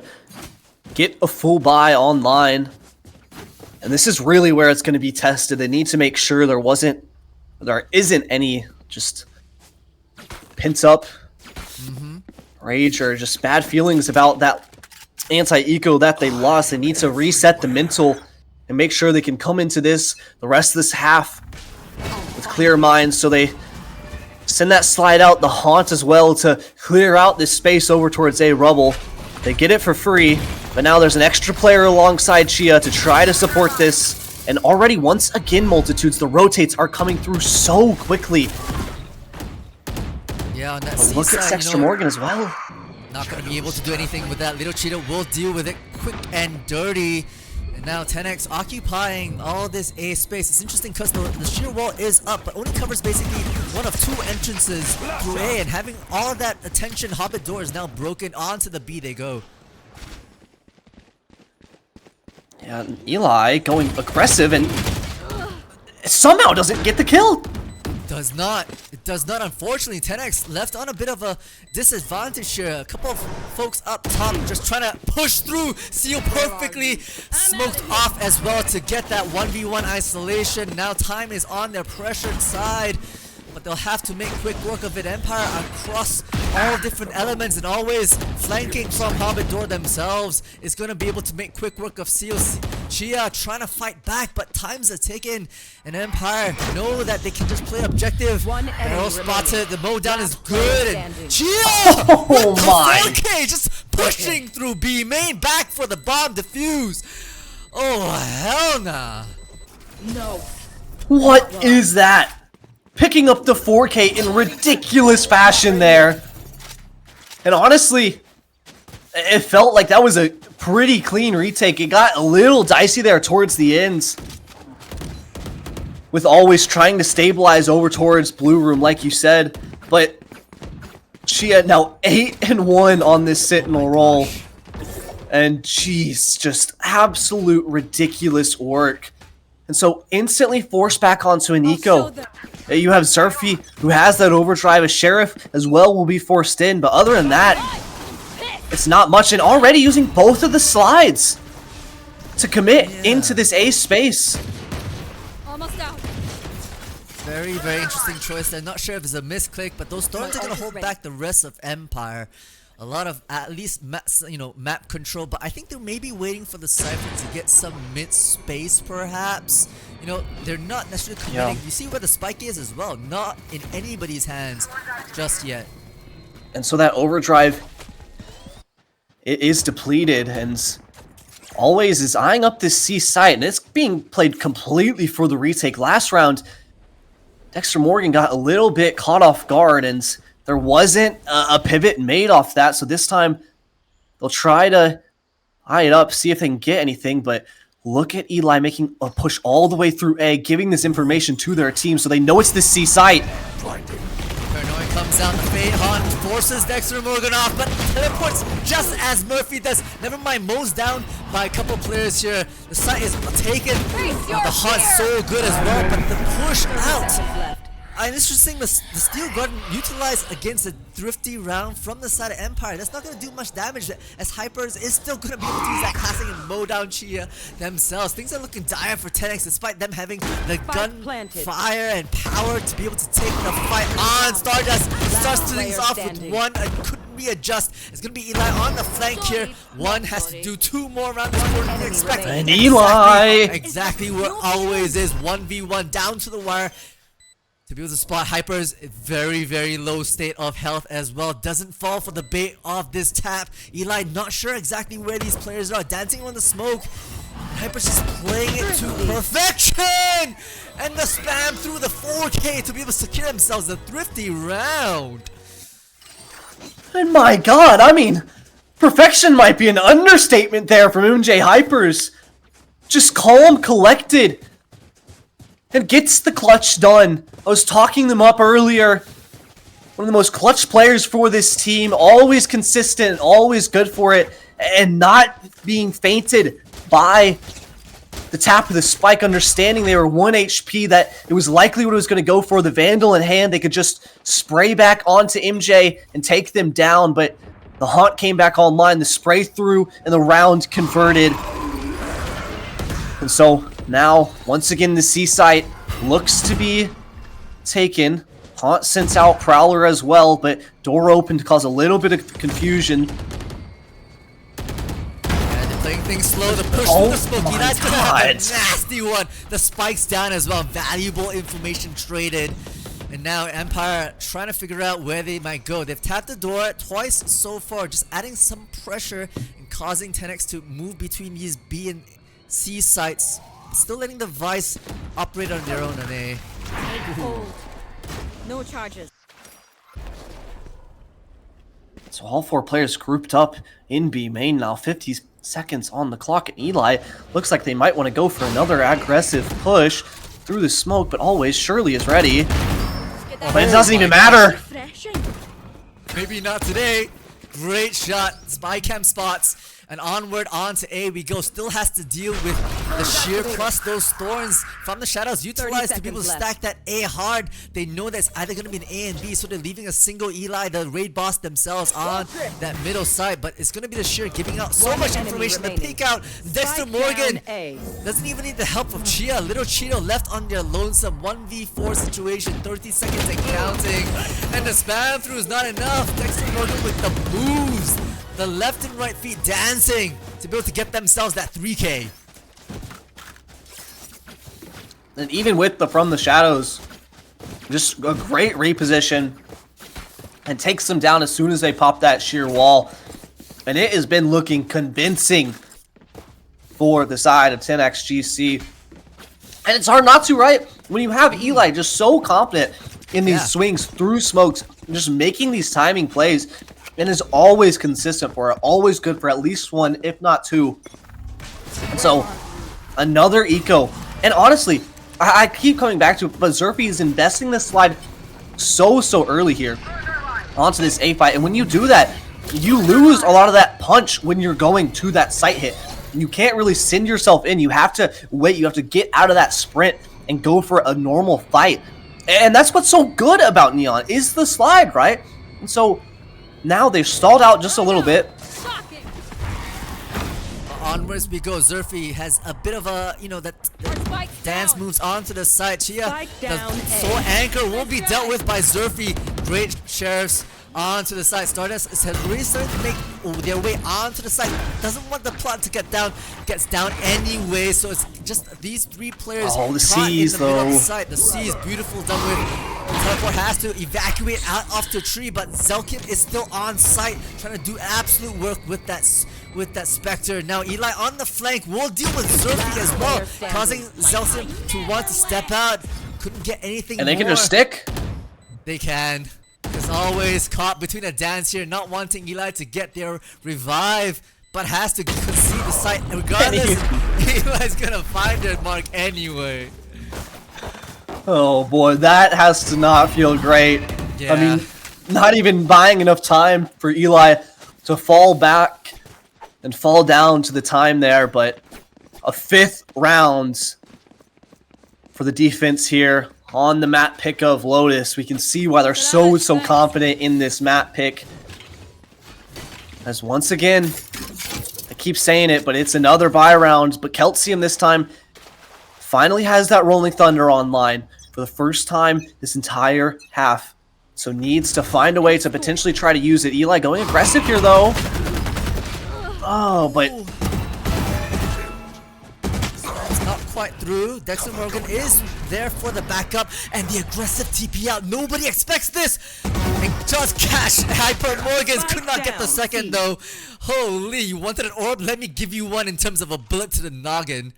get a full buy online, and this is really where it's going to be tested. They need to make sure there isn't any just pent up rage or just bad feelings about that anti-eco that they lost. They need to reset the mental and make sure they can come into the rest of this half with clear minds. So they send that slide out, the haunt as well, to clear out this space over towards A rubble. They get it for free, but now there's an extra player alongside Chia to try to support this. And already, once again, Multitudes, the rotates are coming through so quickly. Yeah, on that But look at C-side, Dexter Morgan as well. not going to be able to do anything with that. Little Cheetah will deal with it quick and dirty. And now Tenax occupying all this A space. It's interesting because the sheer wall is up, but only covers basically one of two entrances through A. And having all that attention, Hobbit door is now broken. Onto the B they go. Yeah, Eli going aggressive and somehow doesn't get the kill. Does not. It does not, unfortunately. Tenax left on a bit of a disadvantage here. A couple of folks up top just trying to push through. Seal perfectly smoked off as well to get that 1v1 isolation. Now time is on their pressured side, but they'll have to make quick work of it. Empire across all different elements and always flanking from Hobbit Door themselves is going to be able to make quick work of Seal. Chia trying to fight back, but times are ticking, and Empire know that they can just play objective. They're all spotted. The mow down is good, and Chia Oh my! 4K just pushing through B main, back for the bomb defuse. Oh hell nah. What is that? Picking up the 4K in ridiculous fashion there. And honestly, it felt like that was a pretty clean retake. It got a little dicey there towards the ends, with always trying to stabilize over towards Blue Room, like you said. But she had now 8-1 on this Sentinel roll. And jeez, just absolute ridiculous work. And so instantly forced back onto an eco. You have Zerfi, who has that overdrive. A Sheriff as well will be forced in. But other than that, it's not much. And already using both of the slides to commit into this A space. Almost out. Very, very interesting choice there. Not sure if it's a misclick, but those Thorns are going to hold back the rest of Empire. A lot of, at least, map control, but I think they're maybe waiting for the Cypher to get some mid-space, perhaps. You know, they're not necessarily committing. Yeah. You see where the spike is as well. Not in anybody's hands just yet. And so that overdrive, it is depleted, and always is eyeing up this C site, and it's being played completely for the retake. Last round, Dexter Morgan got a little bit caught off guard, and there wasn't a pivot made off that, so this time they'll try to eye it up, see if they can get anything, but look at Eli making a push all the way through A, giving this information to their team so they know it's the C site. Paranoia comes out, the Fade Haunt forces Dexter Morgan off, but teleports just as Murphy does. Never mind, mows down by a couple players here. The site is taken. The Haunt's so good as well, but the push out. And it's interesting, the Steel Garden utilized against a thrifty round from the side of Empire. That's not going to do much damage, as Hypers is still going to be able to use that classic and mow down Chia themselves. Things are looking dire for Tenax, despite them having the gunfire and power to be able to take the fight on. Stardust starts things off with one, and couldn't readjust. It's going to be Eli on the flank here. One has to do two more around this corner than expected. And Eli! Exactly where always is, 1v1 down to the wire. To be able to spot Hyper's very, very low state of health as well. Doesn't fall for the bait of this tap. Eli not sure exactly where these players are. Dancing on the smoke. Hyper's just playing it to perfection! And the spam through the 4K to be able to secure themselves a thrifty round. And my god, I mean, perfection might be an understatement there from MJ Hypers. Just calm, collected, and gets the clutch done. I was talking them up earlier. One of the most clutch players for this team. Always consistent, always good for it. And not being fainted by the tap of the spike. Understanding they were 1 HP, that it was likely what it was going to go for. The Vandal in hand, they could just spray back onto MJ and take them down. But the Haunt came back online. The spray through and the round converted. And so now, once again, the C site looks to be taken. Haunt sends out Prowler as well, but door open to cause a little bit of confusion. things slow. The push Oh through the smoke. my Eli's gonna have a God. nasty one. The spikes down as well. Valuable information traded. And now Empire trying to figure out where they might go. They've tapped the door twice so far, just adding some pressure and causing Tenax to move between these B and C sites. Still letting the Vice operate on their own on A. Hold. No charges. So all 4 players grouped up in B main now. 50 seconds on the clock. And Eli looks like they might want to go for another aggressive push through the smoke, but always Shirley is ready. But it doesn't even matter. Refreshing. Maybe not today. Great shot. Spy cam spots. And onward onto A we go. Still has to deal with the sheer plus those thorns from the shadows utilized to be able to stack that A hard. They know that's either going to be an A and B, so they're leaving a single Eli, the raid boss themselves, on that middle side. But it's going to be the sheer giving out so much information. The peek out. Dexter Morgan doesn't even need the help of Chia. Little Cheeto left on their lonesome 1v4 situation. 30 seconds and counting. And the spam through is not enough. Dexter Morgan with the moves. The left and right feet dancing to be able to get themselves that 3K. And even with the from the shadows, just a great reposition. And takes them down as soon as they pop that sheer wall. And it has been looking convincing for the side of 10x GC. And it's hard not to, right? When you have Eli just so confident in these swings through smokes, just making these timing plays. And is always consistent for it, always good for at least 1, if not 2. And so, another eco. And honestly, I keep coming back to it, but Zerfi is investing this slide so early here onto this A fight. And when you do that, you lose a lot of that punch when you're going to that site hit. You can't really send yourself in. You have to wait. You have to get out of that sprint and go for a normal fight. And that's what's so good about Neon, is the slide, right? And so, now they've stalled out just a little bit. Onwards we go. Zerfi has a bit of a, that dance moves onto the side. Chia, the soul anchor will be dealt with by Zerfi. Great sheriffs onto the side. Stardust is really starting to make their way onto the side. Doesn't want the plot to get down. Gets down anyway. So it's just these 3 players. Oh, the caught C's in the middle of though. the side. The C is beautiful, done with. Teleport has to evacuate out off the tree, but Zelkin is still on site, trying to do absolute work with that Spectre. Now Eli on the flank will deal with Zerfi as well, causing Zelkin to want to step out. Couldn't get anything. And they more. can just stick. They can. As always, caught between a dance here, not wanting Eli to get their revive, but has to concede the site regardless. Eli's gonna find their mark anyway. Oh boy, that has to not feel great. Yeah. I mean, not even buying enough time for Eli to fall back and fall down to the time there, but a 5th round for the defense here on the map pick of Lotus. We can see why they're so confident in this map pick. As once again, I keep saying it, but it's another buy round, but Keltsium this time finally has that Rolling Thunder online for the first time this entire half. So needs to find a way to potentially try to use it. Eli going aggressive here though. Oh, but It's not quite through. Dexter Morgan is there for the backup and the aggressive TP out. Nobody expects this. And just cash Hyper Morgans could not get the second though. Holy, you wanted an orb? Let me give you one in terms of a bullet to the noggin.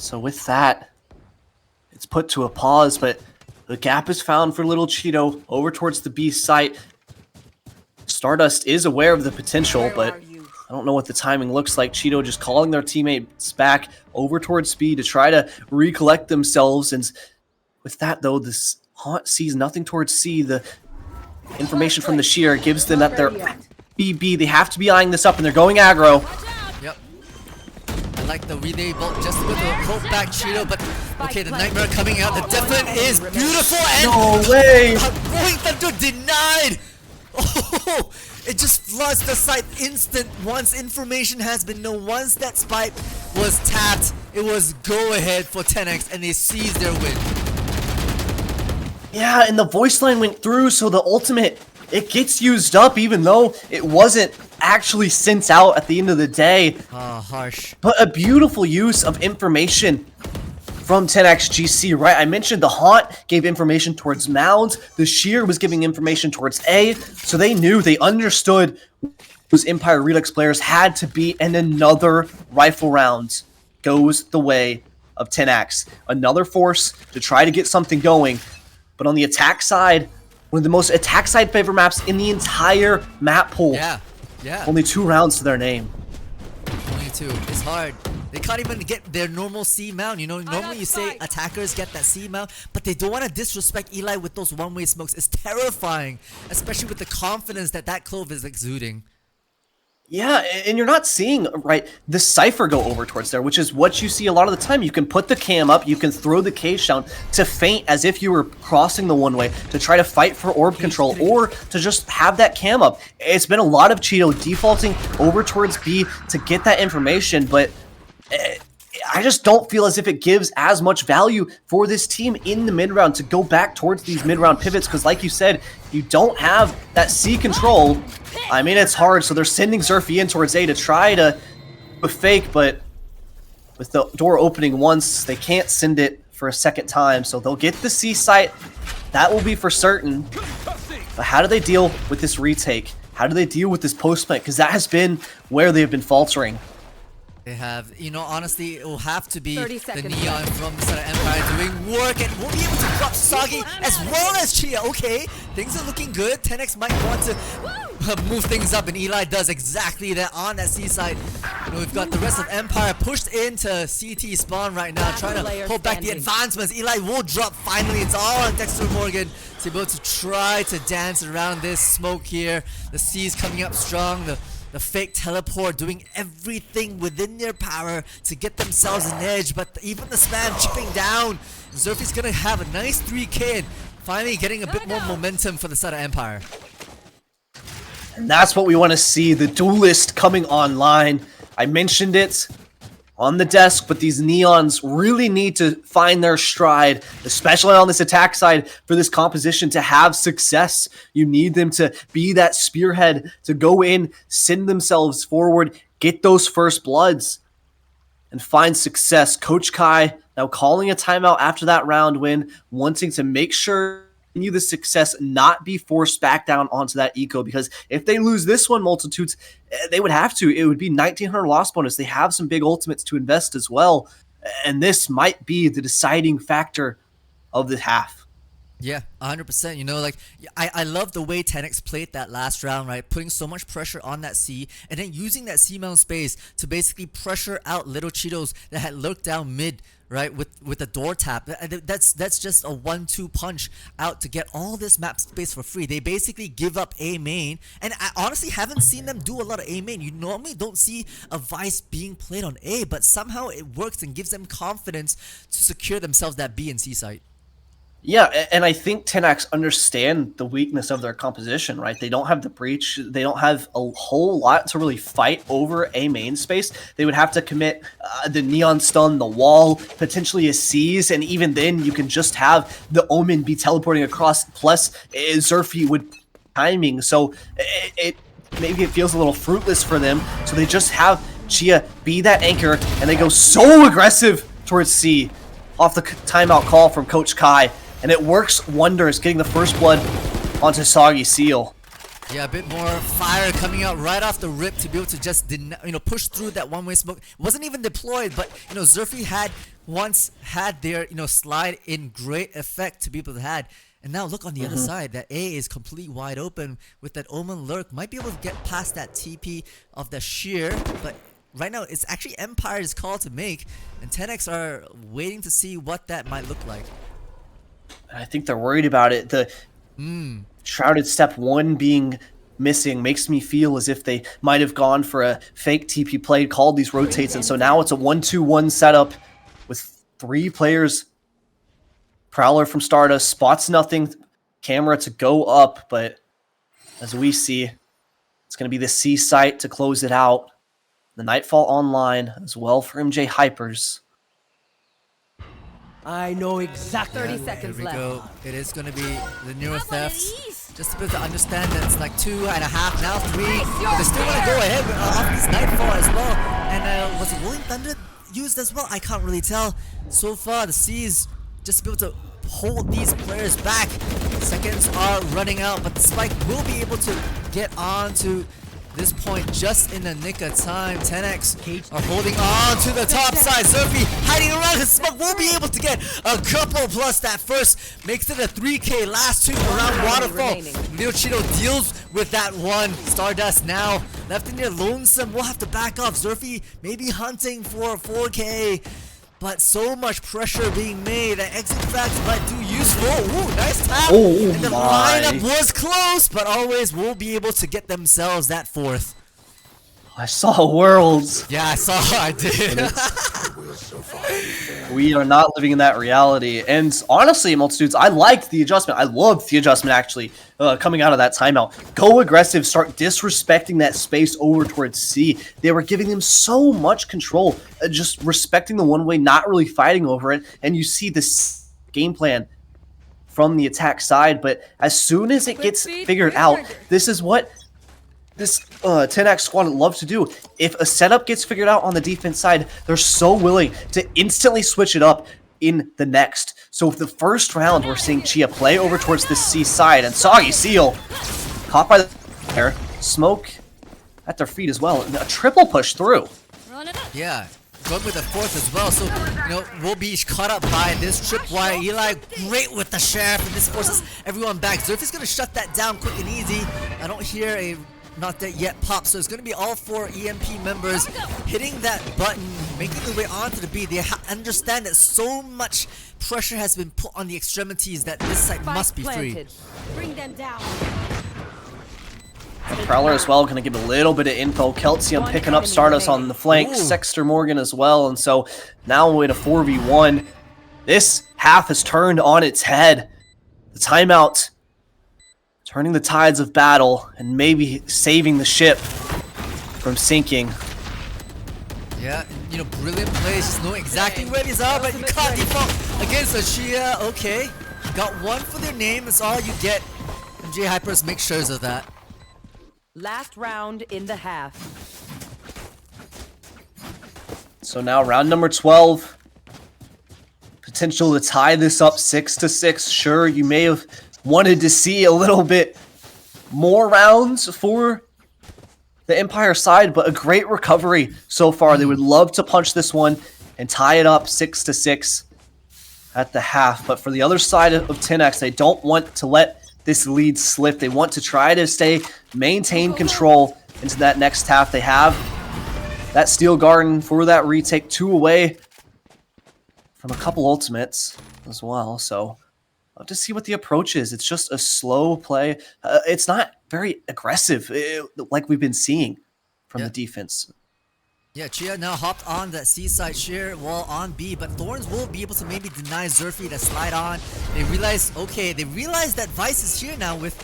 so with that, it's put to a pause, but the gap is found for Little Cheeto over towards the B site. Stardust is aware of the potential, but I don't know what the timing looks like. Cheeto just calling their teammates back over towards B to try to recollect themselves. And with that, though, this Haunt sees nothing towards C. The information from the Sheer gives them that they're BB. They have to be eyeing this up, and they're going aggro. Yep. I like the relay bolt just with the hold back Cheeto, but okay, the Nightmare coming out. The Deflin is beautiful, and No way! Rolling Thunder denied! Oh, it just floods the site instant once information has been known. Once that spike was tapped, it was go ahead for Tenax, and they seized their win. Yeah, and the voice line went through, so the ultimate, it gets used up even though it wasn't actually sent out at the end of the day. Oh, harsh. But a beautiful use of information from Tenax GC, right? I mentioned the Haunt gave information towards Mounds. The Sheer was giving information towards A. So they knew, they understood those Empire Redux players had to be, and another rifle round goes the way of Tenax. Another force to try to get something going. But on the attack side, one of the most attack side favor maps in the entire map pool. Yeah, yeah. Only 2 rounds to their name. Only 2. It's hard. They can't even get their normal C mount. You know, normally you say attackers get that C mount, but they don't want to disrespect Eli with those one-way smokes. It's terrifying, especially with the confidence that that Clove is exuding. Yeah, and you're not seeing, right, the Cypher go over towards there, which is what you see a lot of the time. You can put the cam up, you can throw the cage down to feint as if you were crossing the one-way to try to fight for orb control, or to just have that cam up. It's been a lot of Cheeto defaulting over towards B to get that information, but I just don't feel as if it gives as much value for this team in the mid-round to go back towards these mid-round pivots, because like you said, you don't have that C control. I mean, it's hard, so they're sending Zerfi in towards A to try to fake, but with the door opening once, they can't send it for a second time, so they'll get the C site. That will be for certain. But how do they deal with this retake? How do they deal with this post plant? Because that has been where they've been faltering. They have, you know, honestly, it will have to be 30 the seconds Neon from the Southern Empire doing work, and we'll be able to drop Soggy as well as Chia. Okay, things are looking good. Tenax might want to move things up, and Eli does exactly that on that C side. You know, we've got the rest of Empire pushed into CT spawn right now, trying to hold back the advancements. Eli will drop finally. It's all on Dexter Morgan to be able to try to dance around this smoke here. The C is coming up strong. The fake teleport doing everything within their power to get themselves an edge, but even the spam chipping down. Zerfi's gonna have a nice 3k and finally getting a bit more momentum for the Sutter Empire. And that's what we want to see, the duelist coming online. I mentioned it on the desk, but these Neons really need to find their stride, especially on this attack side, for this composition to have success. You need them to be that spearhead, to go in, send themselves forward, get those first bloods, and find success. Coach Kai now calling a timeout after that round win, wanting to make sure the success not be forced back down onto that eco, because if they lose this one, Multitudes, they would have to. It would be 1900 loss bonus. They have some big ultimates to invest as well, and this might be the deciding factor of the half. Yeah, 100%. You know, like, I love the way Tenax played that last round, right? Putting so much pressure on that C, and then using that C mount space to basically pressure out little Cheetos that had lurked down mid, right? With the door tap. That's just a 1-2 punch out to get all this map space for free. They basically give up A main, and I honestly haven't seen them do a lot of A main. You normally don't see a Vice being played on A, but somehow it works and gives them confidence to secure themselves that B and C site. Yeah, and I think Tenax understand the weakness of their composition, right? They don't have the breach. They don't have a whole lot to really fight over a main space. They would have to commit the Neon Stun, the wall, potentially a seize, and even then you can just have the Omen be teleporting across, plus Zerfi would timing. So maybe it feels a little fruitless for them. So they just have Chia be that anchor, and they go so aggressive towards C off the timeout call from Coach Kai. And it works wonders, getting the first blood onto Soggy Seal. Yeah, a bit more fire coming out right off the rip to be able to just push through that one-way smoke. It wasn't even deployed, but Zerfi had once had their slide in great effect to be able to had. And now look on the other side, that A is completely wide open with that Omen lurk. Might be able to get past that TP of the Sheer, but right now it's actually Empire's call to make, and Tenax are waiting to see what that might look like. I think they're worried about it. The Shrouded Step 1 being missing makes me feel as if they might have gone for a fake TP play, called these rotates, and so now it's a 1-2-1 setup with 3 players. Prowler from Stardust spots nothing, camera to go up, but as we see, it's going to be the C site to close it out. The Nightfall online as well for MJ Hypers. I know exactly. 30 Here seconds we left. go. It is gonna be the newer Have one of thefts. these. Just to be able to understand that it's like 2.5 now, 3. But they still want to go ahead off this Nightfall as well. And was it Rolling Thunder used as well? I can't really tell. So far, the C's just to be able to hold these players back. Seconds are running out, but the Spike will be able to get on to this point just in the nick of time. Tenax are holding on to the top side. Zerfi hiding around his smoke will be able to get a couple plus that first. Makes it a 3K. Last 2 around Waterfall. remaining. Leo Cheeto deals with that one. Stardust now left in there lonesome. We'll have to back off. Zerfi maybe hunting for a 4K. But so much pressure being made that exit fracks might do useful. Ooh, nice tap. Oh And the my. lineup was close, but always will be able to get themselves that 4th. I saw Worlds. Yeah, I saw. I did. Will survive. We are not living in that reality. And honestly, Multitudes, I liked the adjustment. I loved the adjustment, actually, coming out of that timeout. Go aggressive, start disrespecting that space over towards C. They were giving them so much control, just respecting the one way, not really fighting over it. And you see this game plan from the attack side. But as soon as it gets figured out, this is what this Tenax squad loves to do. If a setup gets figured out on the defense side, they're so willing to instantly switch it up in the next. So the first round, we're seeing Chia play over towards the C side, and Soggy Seal caught by the air, smoke at their feet as well, and a triple push through. Run it up. Yeah, going with the 4th as well. So, you know, we'll be caught up by this tripwire. Eli, great with the sheriff, and this forces everyone back. Zerf going to shut that down quick and easy. I don't hear a not that yet pop, so it's going to be all 4 EMP members hitting that button, making their way onto the B. They understand that so much pressure has been put on the extremities that this site must be free. Planted. Bring them down. Prowler as well, going to give a little bit of info. Keltium One picking up enemy Stardust on remaining. the flank, Ooh. Sexter Morgan as well, and so now we're in a 4v1. This half has turned on its head. The timeout turning the tides of battle and maybe saving the ship from sinking. Yeah, you know, brilliant plays, just knowing exactly where these are, but you can't default against a Chia. Okay, got 1 for their name, that's all you get. MJ Hypers make sure of that. Last round in the half. So now round number 12. Potential to tie this up 6-6. Sure, you may have wanted to see a little bit more rounds for the Empire side, but a great recovery so far. They would love to punch this one and tie it up 6-6 at the half. But for the other side of Tenax, they don't want to let this lead slip. They want to try to maintain control into that next half. They have that Steel Garden for that retake, 2 away from a couple ultimates as well. So love to see what the approach is. It's just a slow play. It's not very aggressive like we've been seeing from the defense. Yeah, Chia now hopped on that C-side sheer wall on B, but Thorns will be able to maybe deny Zerfi to slide on. They realize, okay, they realize that Vice is here now with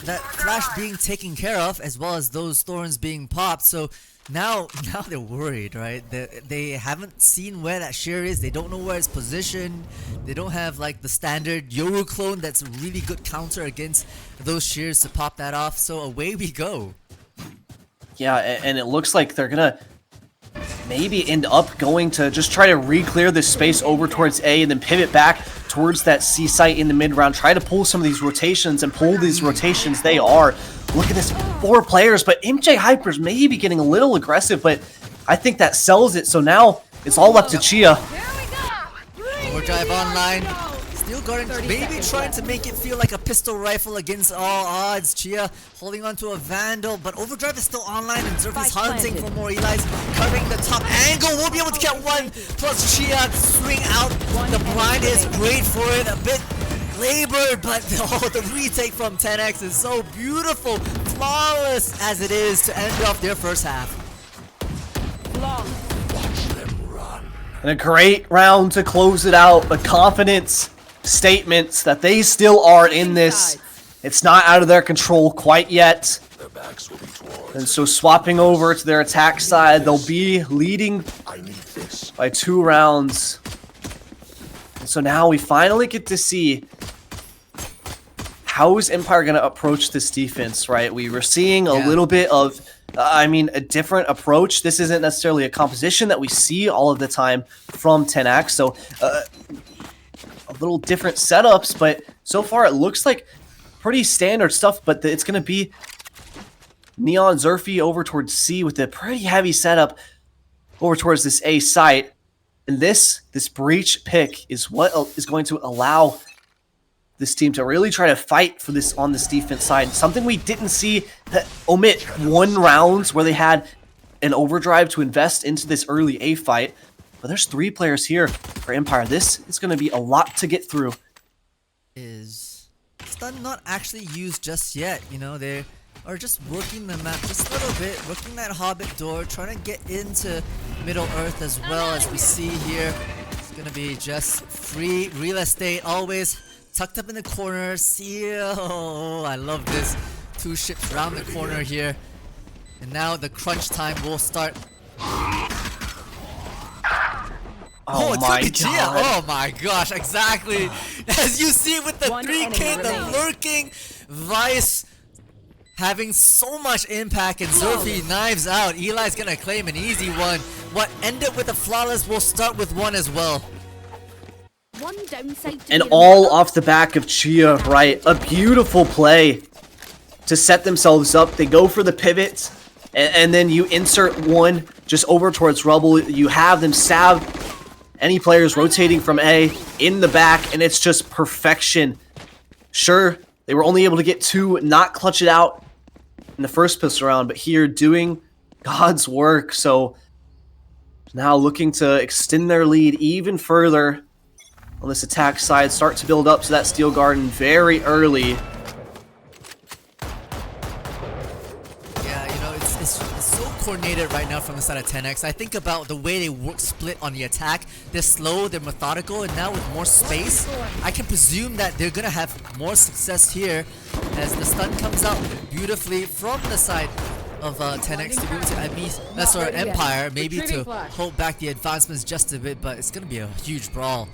that flash being taken care of, as well as those Thorns being popped. So now they're worried, right? They haven't seen where that sheer is. They don't know where it's positioned. They don't have like the standard Yoru clone that's a really good counter against those shears to pop that off. So away we go. Yeah, and it looks like they're gonna maybe end up going to just try to re-clear this space over towards A and then pivot back towards that C site in the mid-round. Try to pull some of these rotations and pull these rotations. They are. Look at this, 4 players, but MJ Hyper's maybe getting a little aggressive, but I think that sells it. So now it's all up to Chia. Here we go. Overdrive online. Steel Garden maybe trying to make it feel like a pistol rifle against all odds. Chia holding on to a Vandal, but Overdrive is still online and Zerfi's hunting for more. Eli's covering the top angle. We'll be able to get 1 plus Chia swing out. The blind is great for it. A bit labored, but the retake from Tenax is so beautiful. Flawless as it is to end off their first half. And a great round to close it out. A confidence statements that they still are in this. It's not out of their control quite yet. Their backs will be towards. And so swapping over to their attack side, they'll be leading I need this. by 2 rounds. So now we finally get to see how is Empire going to approach this defense, right? We were seeing a little bit of, a different approach. This isn't necessarily a composition that we see all of the time from Tenax, so a little different setups, but so far it looks like pretty standard stuff, but it's going to be Neon Zerfi over towards C with a pretty heavy setup over towards this A site. And this breach pick is what is going to allow this team to really try to fight for this on this defense side. Something we didn't see, omit 1 rounds where they had an overdrive to invest into this early A fight. But there's 3 players here for Empire. This is going to be a lot to get through. Is stun not actually used just yet? You know, they are just working the map just a little bit, working that Hobbit door, trying to get into Middle Earth as well. As we see here, it's gonna be just free real estate, always tucked up in the corner. Seal, oh, I love this. 2 ships around the corner here, and now the crunch time will start. Oh my god! Oh my gosh! Exactly as you see with the 3K, the lurking Vice having so much impact, and Zerfi knives out. Eli's gonna claim an easy one. What ended with a flawless will start with 1 as well. One downside to And your all middle. off the back of Chia, right? A beautiful play to set themselves up. They go for the pivot, and then you insert 1 just over towards Rubble. You have them stab any players rotating from A in the back, and it's just perfection. Sure, they were only able to get 2, not clutch it out in the first pistol round, but here doing God's work. So now looking to extend their lead even further on this attack side, start to build up to that Steel Garden very early. Yeah, you know, it's so coordinated right now from the side of 10X. I think about the way they work split on the attack. They're slow, they're methodical, and now with more space, I can presume that they're gonna have more success here as the stun comes out beautifully from the side of 10X to be able to Empire, maybe to hold back the advancements just a bit, but it's gonna be a huge brawl.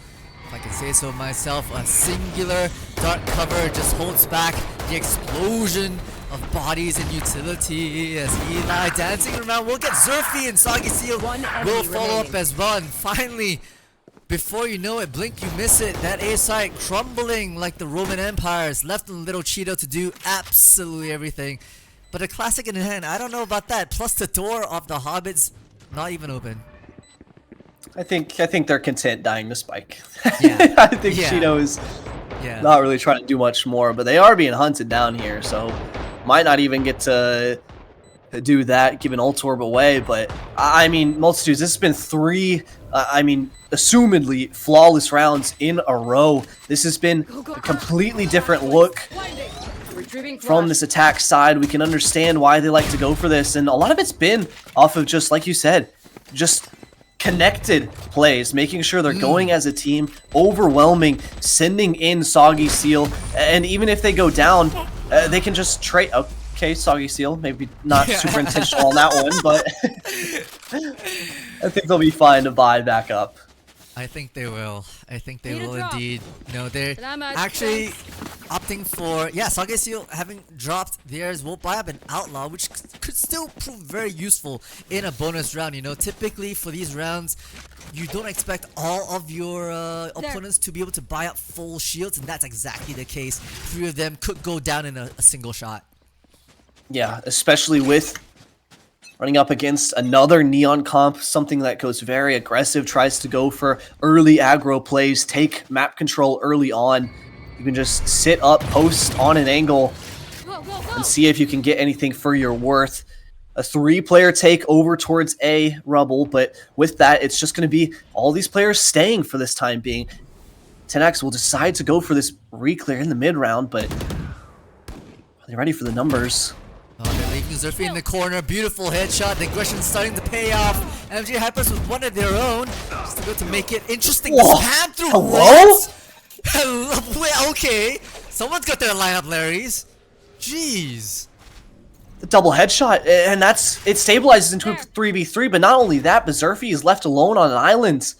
If I can say so myself, a singular dark cover just holds back the explosion of bodies and utility as Eli dancing around. We'll get Zerfi and Soggy Seal will follow up as well. And finally, before you know it, blink you miss it, that A site crumbling like the Roman empires, left in little Cheeto to do absolutely everything. But a classic in hand, I don't know about that. Plus the door of the Hobbits not even open. I think they're content dying to Spike. Yeah. I think Yeah. Cheeto is Yeah. not really trying to do much more, but they are being hunted down here, so might not even get to do that, give an ult orb away. But I mean, Multitudes, this has been 3, assumedly flawless rounds in a row. This has been a completely different look from this attack side. We can understand why they like to go for this, and a lot of it's been off of just, like you said, just connected plays, making sure they're going as a team, overwhelming, sending in Soggy Seal, and even if they go down, they can just trade. Okay, Soggy Seal, maybe not super intentional on that one, but I think they'll be fine to buy back up. I think they will. I think they Need a will drop. indeed. No, they're Salamat, actually opting for, yeah, Soggy Seal having dropped theirs will buy up an Outlaw, which could still prove very useful in a bonus round. You know, typically for these rounds, you don't expect all of your opponents to be able to buy up full shields, and that's exactly the case. 3 of them could go down in a single shot. Yeah, especially with running up against another Neon comp, something that goes very aggressive, tries to go for early aggro plays, take map control early on. You can just sit up, post on an angle, and see if you can get anything for your worth. A 3-player take over towards A Rubble, but with that, it's just going to be all these players staying for this time being. Tenax will decide to go for this re-clear in the mid-round, but are they ready for the numbers? Oh, they're leaving Zerfi in the corner. Beautiful headshot. The aggression starting to pay off. MJ Hypers with one of their own. Just to go to make it interesting. Whoa. Spam through Hello? what? Hello? Wait, okay. Someone's got their lineup, Larry's. Jeez. The double headshot, and it stabilizes into a 3v3, but not only that, but Zerfi is left alone on an island.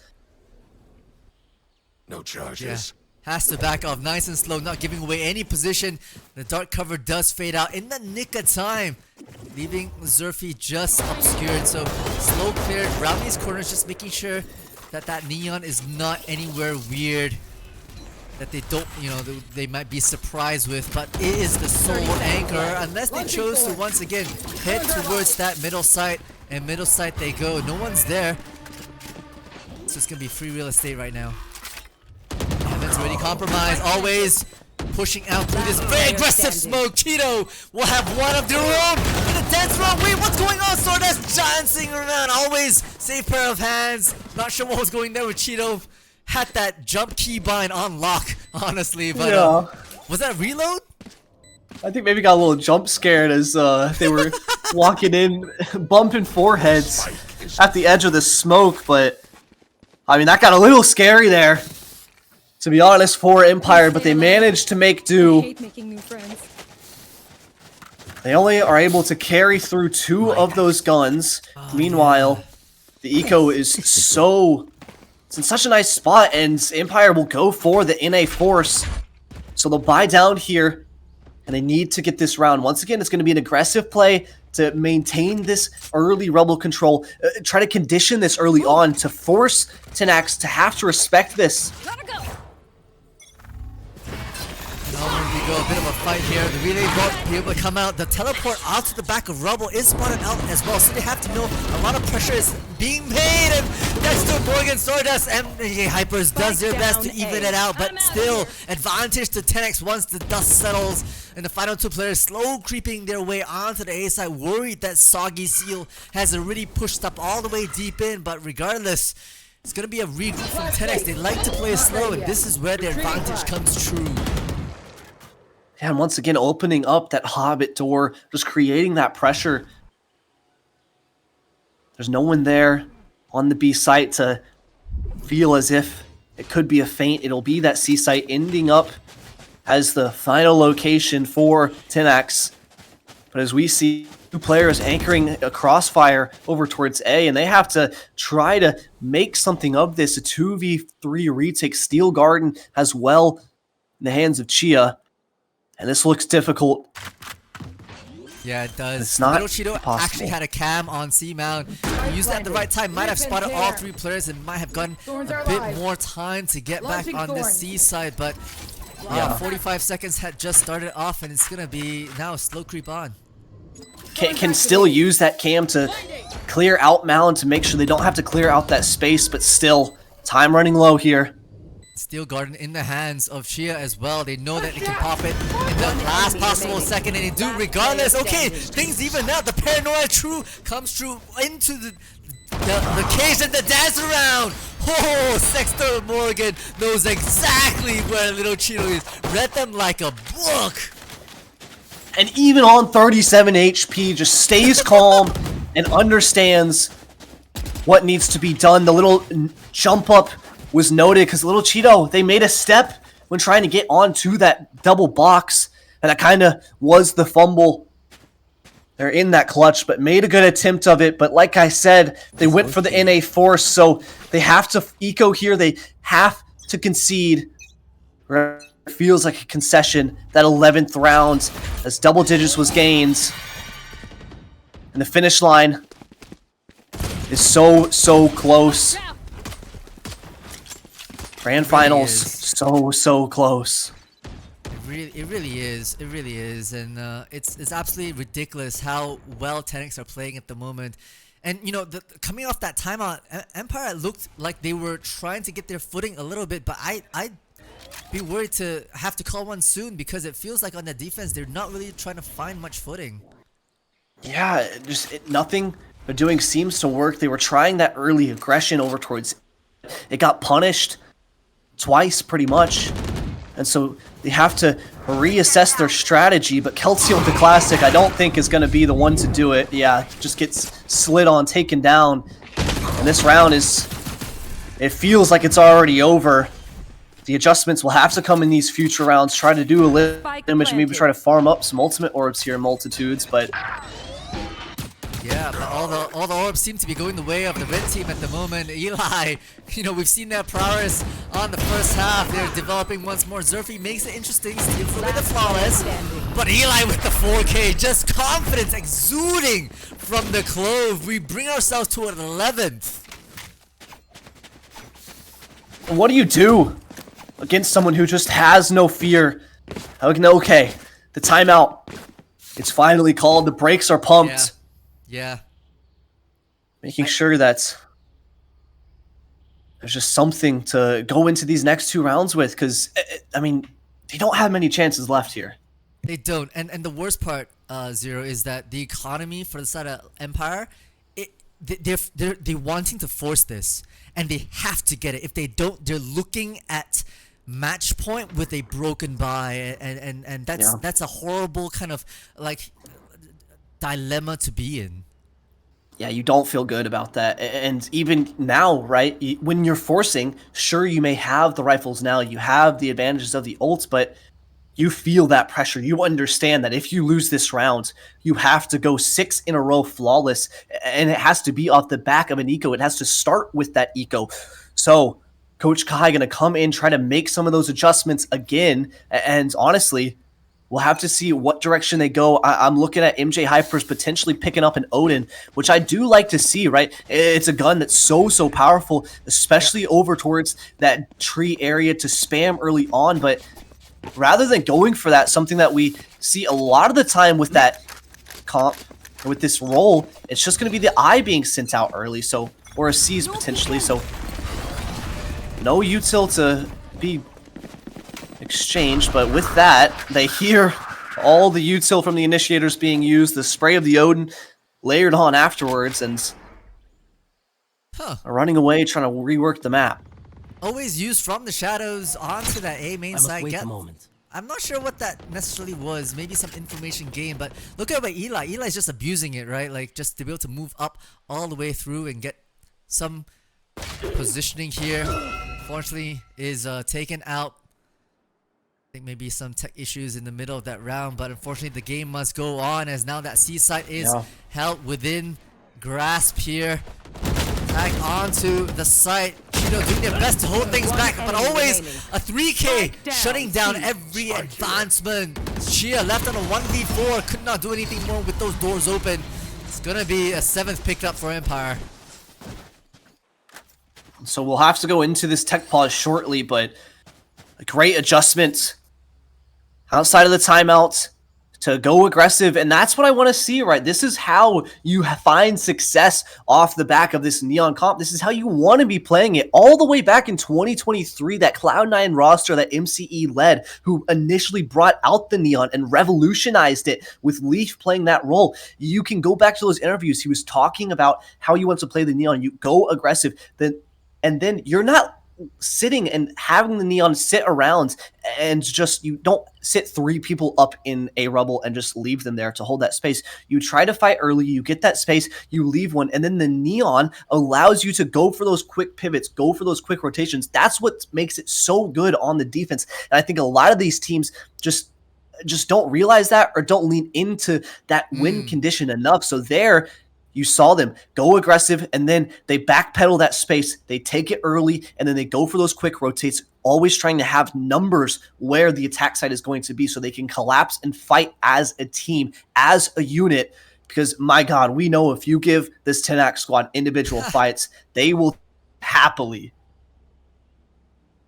No Yeah. charges. Has to back off nice and slow, not giving away any position. The dark cover does fade out in the nick of time, leaving Zerfi just obscured. So slow cleared, round these corners, just making sure that that neon is not anywhere weird that they don't, you know, they might be surprised with. But it is the sole anchor, unless they chose to once again head towards that middle site, and middle site they go. No one's there, so it's gonna be free real estate right now. Evan's already compromised, always pushing out through this very aggressive smoke. Cheeto will have one of their own in the dance room. Wait, what's going on? Stardust dancing around, always safe pair of hands. Not sure what was going there with Cheeto. Had that jump key bind on lock, honestly, but was that a reload? I think maybe got a little jump scared as they were walking in, bumping foreheads at the edge of the smoke, but I mean, that got a little scary there, to be honest, for Empire, but they managed to make do. hate making new friends. They only are able to carry through 2 of those guns. Meanwhile, the eco is so... It's in such a nice spot, and Empire will go for the NA force. So they'll buy down here, and they need to get this round. Once again, it's going to be an aggressive play to maintain this early rebel control. Try to condition this early on to force Tenax to have to respect this. Gotta go. Now we go, a bit of a fight here. The relay won't be able to come out. The teleport out to the back of Rubble is spotted out as well, so they have to know a lot of pressure is being made. And that's still Morgan Stardust. MJ Hypers does their best to even it out, but still advantage to Tenax once the dust settles. And the final 2 players slow creeping their way onto the A side, worried that Soggy Seal has already pushed up all the way deep in. But regardless, it's going to be a regroup from Tenax. They like to play slow, and this is where their advantage comes true. And once again, opening up that Hobbit door, just creating that pressure. There's no one there on the B site to feel as if it could be a feint. It'll be that C site ending up as the final location for Tenax. But as we see 2 players anchoring a crossfire over towards A, and they have to try to make something of this. A 2v3 retake. Steel Garden as well in the hands of Chia. And this looks difficult. Yeah, it does. It's not Little Cheeto possible. actually had a cam on C-Mount. He used that at the right time. Might have spotted all 3 players and might have gotten a bit more time to get back on this C side. But yeah, 45 seconds had just started off, and it's going to be now a slow creep on. Can still use that cam to clear out Malin to make sure they don't have to clear out that space, but still, time running low here. Steel Garden in the hands of Chia as well. They know that they can pop it in the last possible second, and they do regardless. Okay, things even out. The paranoia comes true into the cage and the dance around. Oh, Sexter Morgan knows exactly where Little Cheeto is. Read them like a book. And even on 37 HP, just stays calm and understands what needs to be done. The little jump up was noted because Little Cheeto, they made a step when trying to get onto that double box, and that kind of was the fumble. They're in that clutch, but made a good attempt of it. But like I said, they went for the NA force, so they have to eco here. They have to concede. It feels like a concession, that 11th round, as double digits was gained. And the finish line is so close. Grand finals, so close. It really is, and it's absolutely ridiculous how well Tenax are playing at the moment. And you know, coming off that timeout, Empire looked like they were trying to get their footing a little bit, but I'd be worried to have to call one soon, because it feels like on the defense they're not really trying to find much footing. Yeah, nothing they're doing seems to work. They were trying that early aggression over towards it, got punished twice pretty much, and so they have to reassess their strategy. But Kelsey with the classic, I don't think is going to be the one to do it. Yeah, just gets slid on, taken down, and this round it feels like it's already over. The adjustments will have to come in these future rounds. Try to do a little damage, maybe try to farm up some ultimate orbs here in multitudes, but Yeah, but all the orbs seem to be going the way of the red team at the moment. Eli, we've seen their prowess on the first half. They're developing once more. Zerfi makes it interesting, steals away the flawless. But Eli with the 4K, just confidence exuding from the Clove. We bring ourselves to an 11th. What do you do against someone who just has no fear? Okay, the timeout. It's finally called. The brakes are pumped. Yeah. Making sure that there's just something to go into these next 2 rounds with, because, I mean, they don't have many chances left here. They don't. And the worst part, Zero, is that the economy for the side of Empire, they're wanting to force this, and they have to get it. If they don't, they're looking at match point with a broken buy, and that's a horrible kind of like dilemma to be in. Yeah, you don't feel good about that. And even now, right, when you're forcing, sure, you may have the rifles now, you have the advantages of the ults, but you feel that pressure. You understand that if you lose this round, you have to go 6 in a row flawless, and it has to be off the back of an eco. It has to start with that eco. So Coach Kai going to come in, try to make some of those adjustments again, and honestly, we'll have to see what direction they go. I'm looking at MJ Hypers potentially picking up an Odin, which I do like to see, right? It's a gun that's so powerful, especially over towards that tree area to spam early on. But rather than going for that, something that we see a lot of the time with that comp, or with this role, it's just going to be the eye being sent out early, so, or a C's potentially. So no util to be exchanged, but with that, they hear all the util from the initiators being used, the spray of the Odin layered on afterwards, and are running away, trying to rework the map. Always used from the shadows onto that A main I must side. wait a moment. I'm not sure what that necessarily was. Maybe some information gain, but look at Eli. Eli's just abusing it, right? Like, just to be able to move up all the way through and get some positioning here. Fortunately, is taken out. I think maybe some tech issues in the middle of that round, but unfortunately the game must go on, as now that C site is held within grasp here. Tag onto the site. Cheeto doing their best to hold things back, but always a 3K shutting down every advancement. Chia left on a 1v4, could not do anything more with those doors open. It's gonna be a 7th picked up for Empire. So we'll have to go into this tech pause shortly, but a great adjustment outside of the timeout to go aggressive, and that's what I want to see, right? This is how you find success off the back of this Neon comp. This is how you want to be playing it. All the way back in 2023, that Cloud9 roster that MCE led, who initially brought out the Neon and revolutionized it with Leaf playing that role. You can go back to those interviews. He was talking about how you want to play the Neon. You go aggressive, and then you're not sitting and having the Neon sit around and just, you don't sit 3 people up in a rubble and just leave them there to hold that space. You try to fight early, you get that space, you leave one, and then the Neon allows you to go for those quick pivots, go for those quick rotations. That's what makes it so good on the defense. And I think a lot of these teams just don't realize that, or don't lean into that win condition enough. So there, you saw them go aggressive, and then they backpedal that space. They take it early, and then they go for those quick rotates, always trying to have numbers where the attack side is going to be so they can collapse and fight as a team, as a unit. Because, my God, we know if you give this Tenax squad individual fights, they will happily.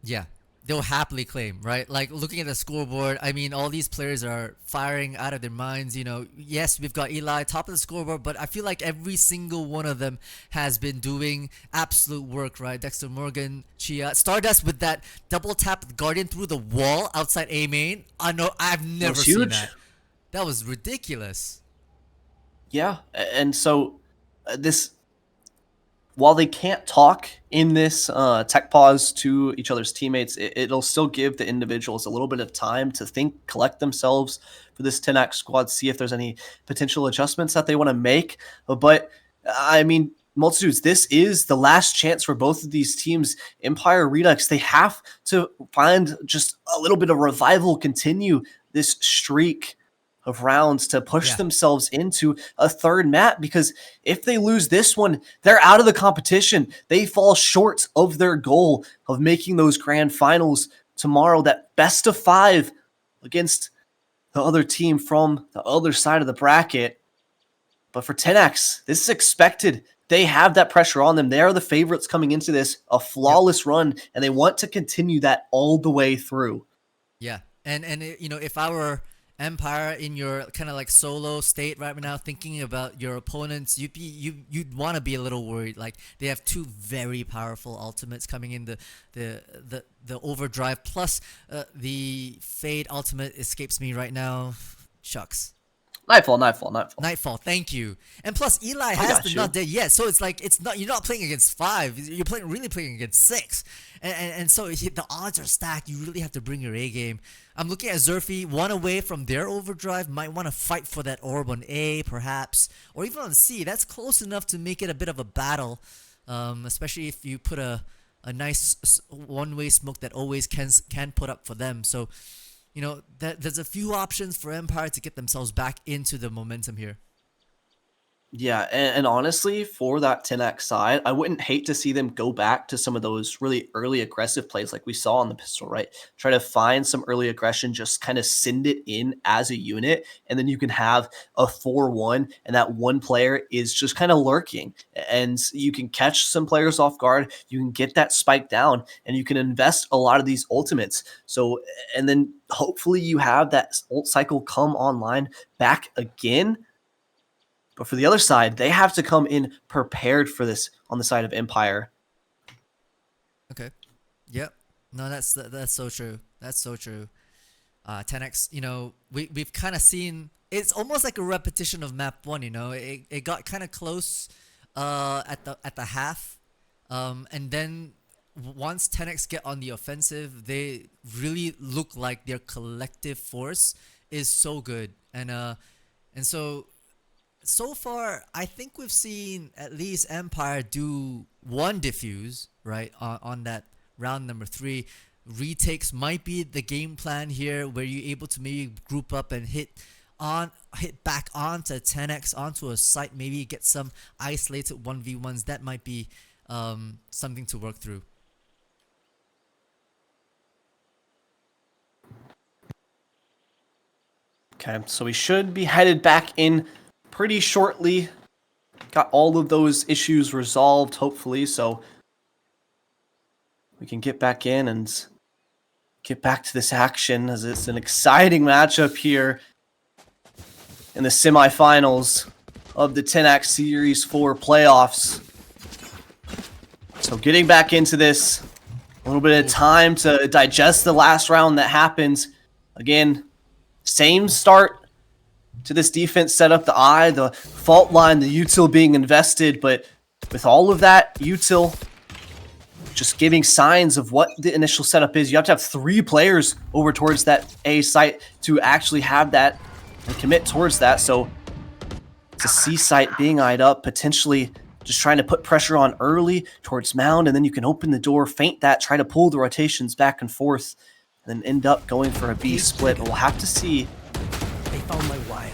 Yeah, they'll happily claim, right? Like, looking at the scoreboard, I mean, all these players are firing out of their minds. Yes, we've got Eli top of the scoreboard, but I feel like every single one of them has been doing absolute work, right? Dexter Morgan, Chia, Stardust with that double tap Guardian through the wall outside A main. I know, I've never seen that. That was ridiculous. Yeah, and so this, while they can't talk in this tech pause to each other's teammates, it'll still give the individuals a little bit of time to think, collect themselves for this Tenax squad, see if there's any potential adjustments that they want to make. But, I mean, Multitudes, this is the last chance for both of these teams. Empire, Redux, they have to find just a little bit of revival, continue this streak of rounds to push themselves into a third map, because if they lose this one, they're out of the competition. They fall short of their goal of making those grand finals tomorrow, that best of 5 against the other team from the other side of the bracket. But for Tenax, this is expected. They have that pressure on them. They are the favorites coming into this, a flawless run, and they want to continue that all the way through. Yeah, and you know, if I were Empire in your kind of like solo state right now, thinking about your opponents, you'd want to be a little worried. Like, they have 2 very powerful ultimates coming in, the overdrive plus the fade ultimate escapes me right now. Shucks. Nightfall. Thank you. And plus, Eli has the not dead yet, so it's like you're not playing against 5. You're really playing against 6, and so the odds are stacked. You really have to bring your A game. I'm looking at Zerfi, 1 away from their overdrive. Might want to fight for that orb on A, perhaps, or even on C. That's close enough to make it a bit of a battle, especially if you put a nice one-way smoke that always can put up for them. So, you know, there's a few options for Empire to get themselves back into the momentum here. Yeah, and honestly, for that 10x side, I wouldn't hate to see them go back to some of those really early aggressive plays like we saw on the pistol, right? Try to find some early aggression, just kind of send it in as a unit, and then you can have a 4-1, and that one player is just kind of lurking, and you can catch some players off guard, you can get that spike down, and you can invest a lot of these ultimates. So, and then hopefully you have that ult cycle come online back again. But for the other side, they have to come in prepared for this on the side of Empire. Okay. Yep. No, that's so true. That's so true. 10x, you know, we've kind of seen, it's almost like a repetition of map 1, you know. It got kind of close at the half. And then once 10x get on the offensive, they really look like their collective force is so good. And so far, I think we've seen at least Empire do 1 defuse, right, on that round number 3. Retakes might be the game plan here, where you're able to maybe group up and hit back onto 10x, onto a site, maybe get some isolated 1v1s. That might be something to work through. Okay, so we should be headed back in pretty shortly. Got all of those issues resolved, hopefully, so we can get back in and get back to this action, as it's an exciting matchup here in the semifinals of the Tenax Series 4 playoffs. So getting back into this, a little bit of time to digest the last round that happened. Again, same start to this defense setup, the eye, the fault line, the util being invested, but with all of that util just giving signs of what the initial setup is, you have to have 3 players over towards that A site to actually have that and commit towards that. So it's a C site being eyed up, potentially just trying to put pressure on early towards mound, and then you can open the door, feint that, try to pull the rotations back and forth, and then end up going for a B split. But we'll have to see. They found my wire.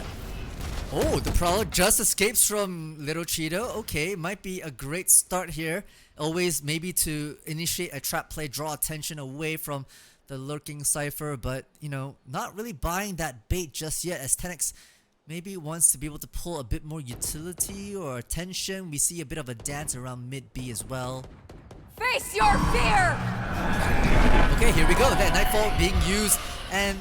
Oh, the Prowler just escapes from Little Cheeto. Okay, might be a great start here. Always maybe to initiate a trap play, draw attention away from the lurking Cypher, but, you know, not really buying that bait just yet, as Tenax maybe wants to be able to pull a bit more utility or attention. We see a bit of a dance around mid B as well. Face your fear! Okay, here we go. That Nightfall being used, and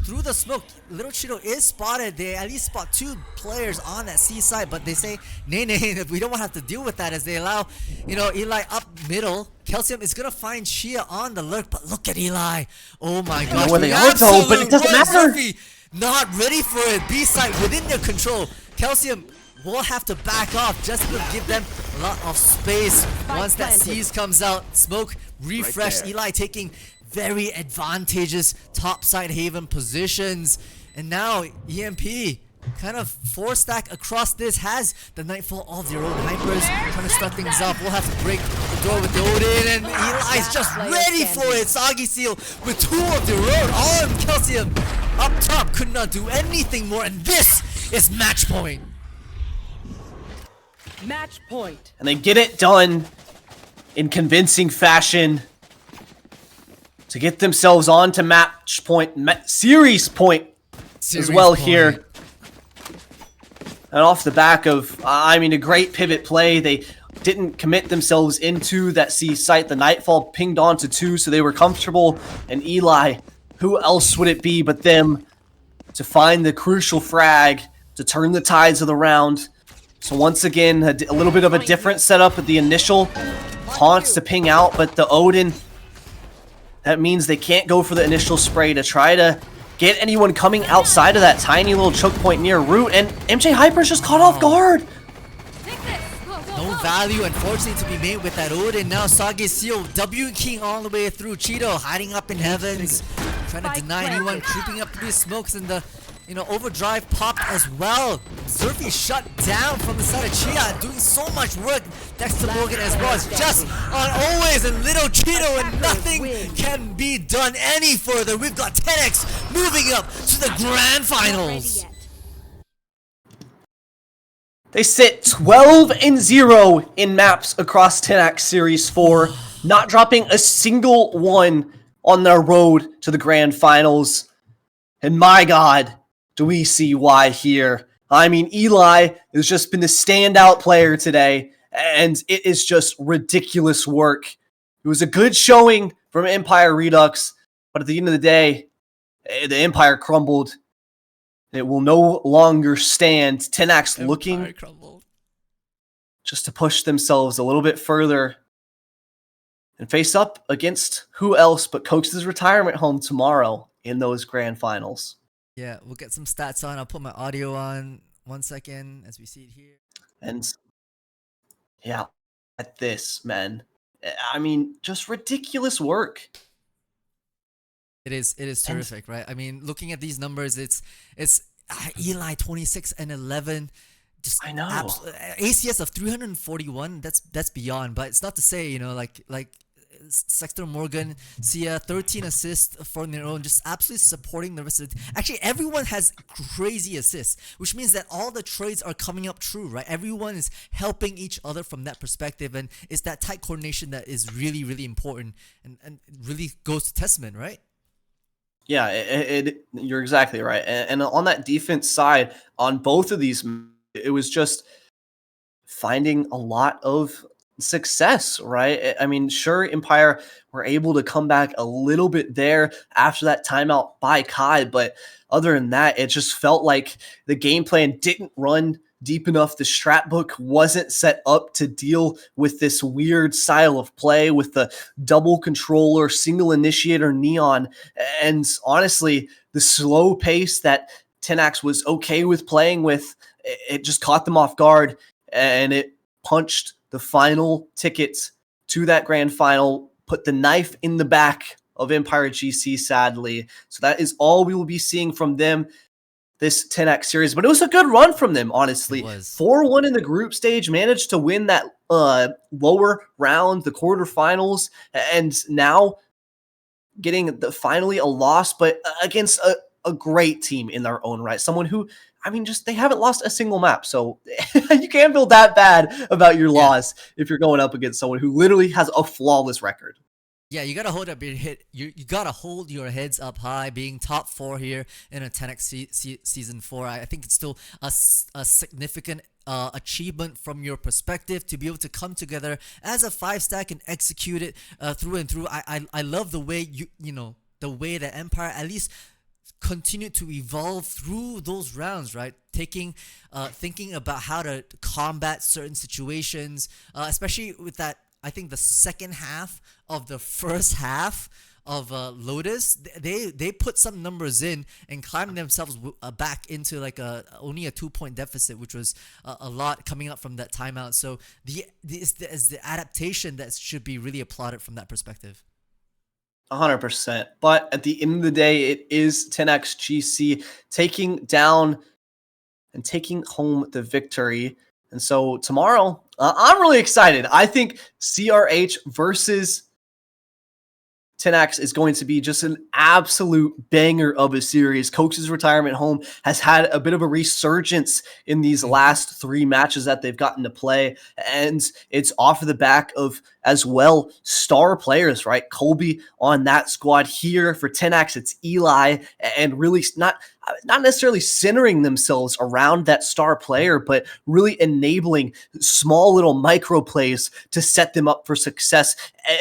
through the smoke, Little Cheeto is spotted. They at least spot 2 players on that C side, but they say, nay, we don't want to have to deal with that, as they allow, you know, Eli up middle. Calcium is going to find Shia on the lurk, but look at Eli. Oh my gosh. Where they are though, but it doesn't matter. Zerfi not ready for it. B side within their control. Calcium will have to back off just to give them a lot of space once that C's comes out. Smoke refresh. Eli taking very advantageous topside haven positions, and now EMP kind of 4-stack across this, has the Nightfall of their own hypers, trying to start things off. We'll have to break door with the Odin, and Eli's just ready for it. Soggy Seal with 2 of their own on Calcium. Up top, could not do anything more, and this is match point. Match point. And they get it done in convincing fashion to get themselves on to match point, series point as well here. And off the back of, I mean, a great pivot play. They didn't commit themselves into that C site. The Nightfall pinged onto 2, so they were comfortable. And Eli, who else would it be but them to find the crucial frag to turn the tides of the round? So once again, a little bit of a different setup with the initial taunts to ping out, but the Odin, that means they can't go for the initial spray to try to get anyone coming outside of that tiny little choke point near root, and MJ Hyper's just caught off guard. No value, unfortunately, to be made with that Odin. Now Sage Seal, W King all the way through. Cheeto hiding up in heavens, trying to deny anyone, creeping up through the smokes, and the overdrive popped as well. Zerfi shut down from the side of Chia, doing so much work. Dexter Morgan as well as just on always and little Cheeto, and nothing can be done any further. We've got Tenax moving up to the grand finals. They sit 12-0 in maps across Tenax Series 4, not dropping a single one on their road to the grand finals. And my God, do we see why here? I mean, Eli has just been the standout player today, and it is just ridiculous work. It was a good showing from Empire Redux, but at the end of the day, the Empire crumbled. It will no longer stand. Tenax looking just to push themselves a little bit further and face up against who else but Cokes' retirement home tomorrow in those grand finals. Yeah, we'll get some stats on. I'll put my audio on 1 second as we see it here. And yeah, at this, man. I mean, just ridiculous work. It is terrific, right? I mean, looking at these numbers, it's Eli 26 and 11. Just I know. ACS of 341. That's beyond, but it's not to say, like Sexter Morgan, Sia, 13 assists for their own, just absolutely supporting the rest of it. Actually, everyone has crazy assists, which means that all the trades are coming up true, right? Everyone is helping each other from that perspective, and it's that tight coordination that is really, really important and really goes to testament, right? Yeah, you're exactly right. And on that defense side, on both of these, it was just finding a lot of success, right? I mean, sure, Empire were able to come back a little bit there after that timeout by Kai, but other than that, it just felt like the game plan didn't run deep enough. The strat book wasn't set up to deal with this weird style of play with the double controller, single initiator neon. And honestly, the slow pace that Tenax was okay with playing with, it just caught them off guard, and it punched the final ticket to that grand final, put the knife in the back of Empire GC, sadly. So that is all we will be seeing from them this 10X series, but it was a good run from them, honestly. 4-1 in the group stage, managed to win that lower round, the quarterfinals, and now getting finally a loss, but against a great team in their own right. Someone who, I mean, just they haven't lost a single map, so you can't feel that bad about your loss if you're going up against someone who literally has a flawless record. Yeah, you gotta hold up your head. You gotta hold your heads up high. Being top 4 here in a 10X season 4, I think it's still a significant achievement from your perspective to be able to come together as a 5-stack and execute it through and through. I love the way the way that Empire at least continued to evolve through those rounds, right? Thinking about how to combat certain situations, especially with that. I think the second half of the first half of Lotus, they put some numbers in and climbed themselves back into like only a 2-point deficit, which was a lot coming up from that timeout. So the adaptation that should be really applauded from that perspective. 100%. But at the end of the day, it is 10X GC taking down and taking home the victory. And so tomorrow, I'm really excited. I think CRH versus Tenax is going to be just an absolute banger of a series. Coach's retirement home has had a bit of a resurgence in these last 3 matches that they've gotten to play. And it's off of the back of, as well, star players, right? Colby on that squad. Here for Tenax, it's Eli, and really not necessarily centering themselves around that star player, but really enabling small little micro plays to set them up for success.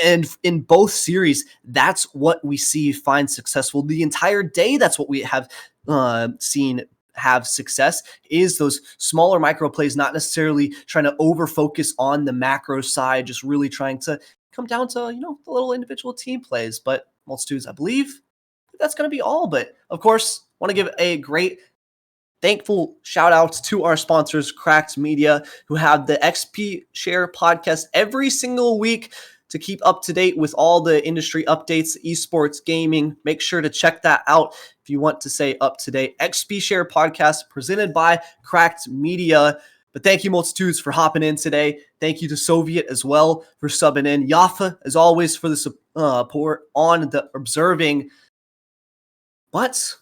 And in both series, that's what we see find successful. The entire day, that's what we have seen have success, is those smaller micro plays, not necessarily trying to over focus on the macro side, just really trying to come down to, the little individual team plays. But Multitudes, I believe that's going to be all. But of course, want to give a great thankful shout out to our sponsors, Cracked Media, who have the XP Share podcast every single week to keep up to date with all the industry updates, esports, gaming. Make sure to check that out if you want to stay up to date. XP Share podcast presented by Cracked Media. But thank you, Multitudes, for hopping in today. Thank you to Soviet as well for subbing in. Yafa, as always, for the support on the observing. But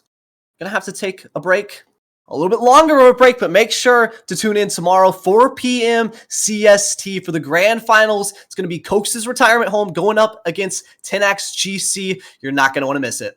gonna have to take a break, a little bit longer of a break, but make sure to tune in tomorrow, 4 p.m. CST for the grand finals. It's going to be Coach's retirement home going up against Tenax GC. You're not going to want to miss it.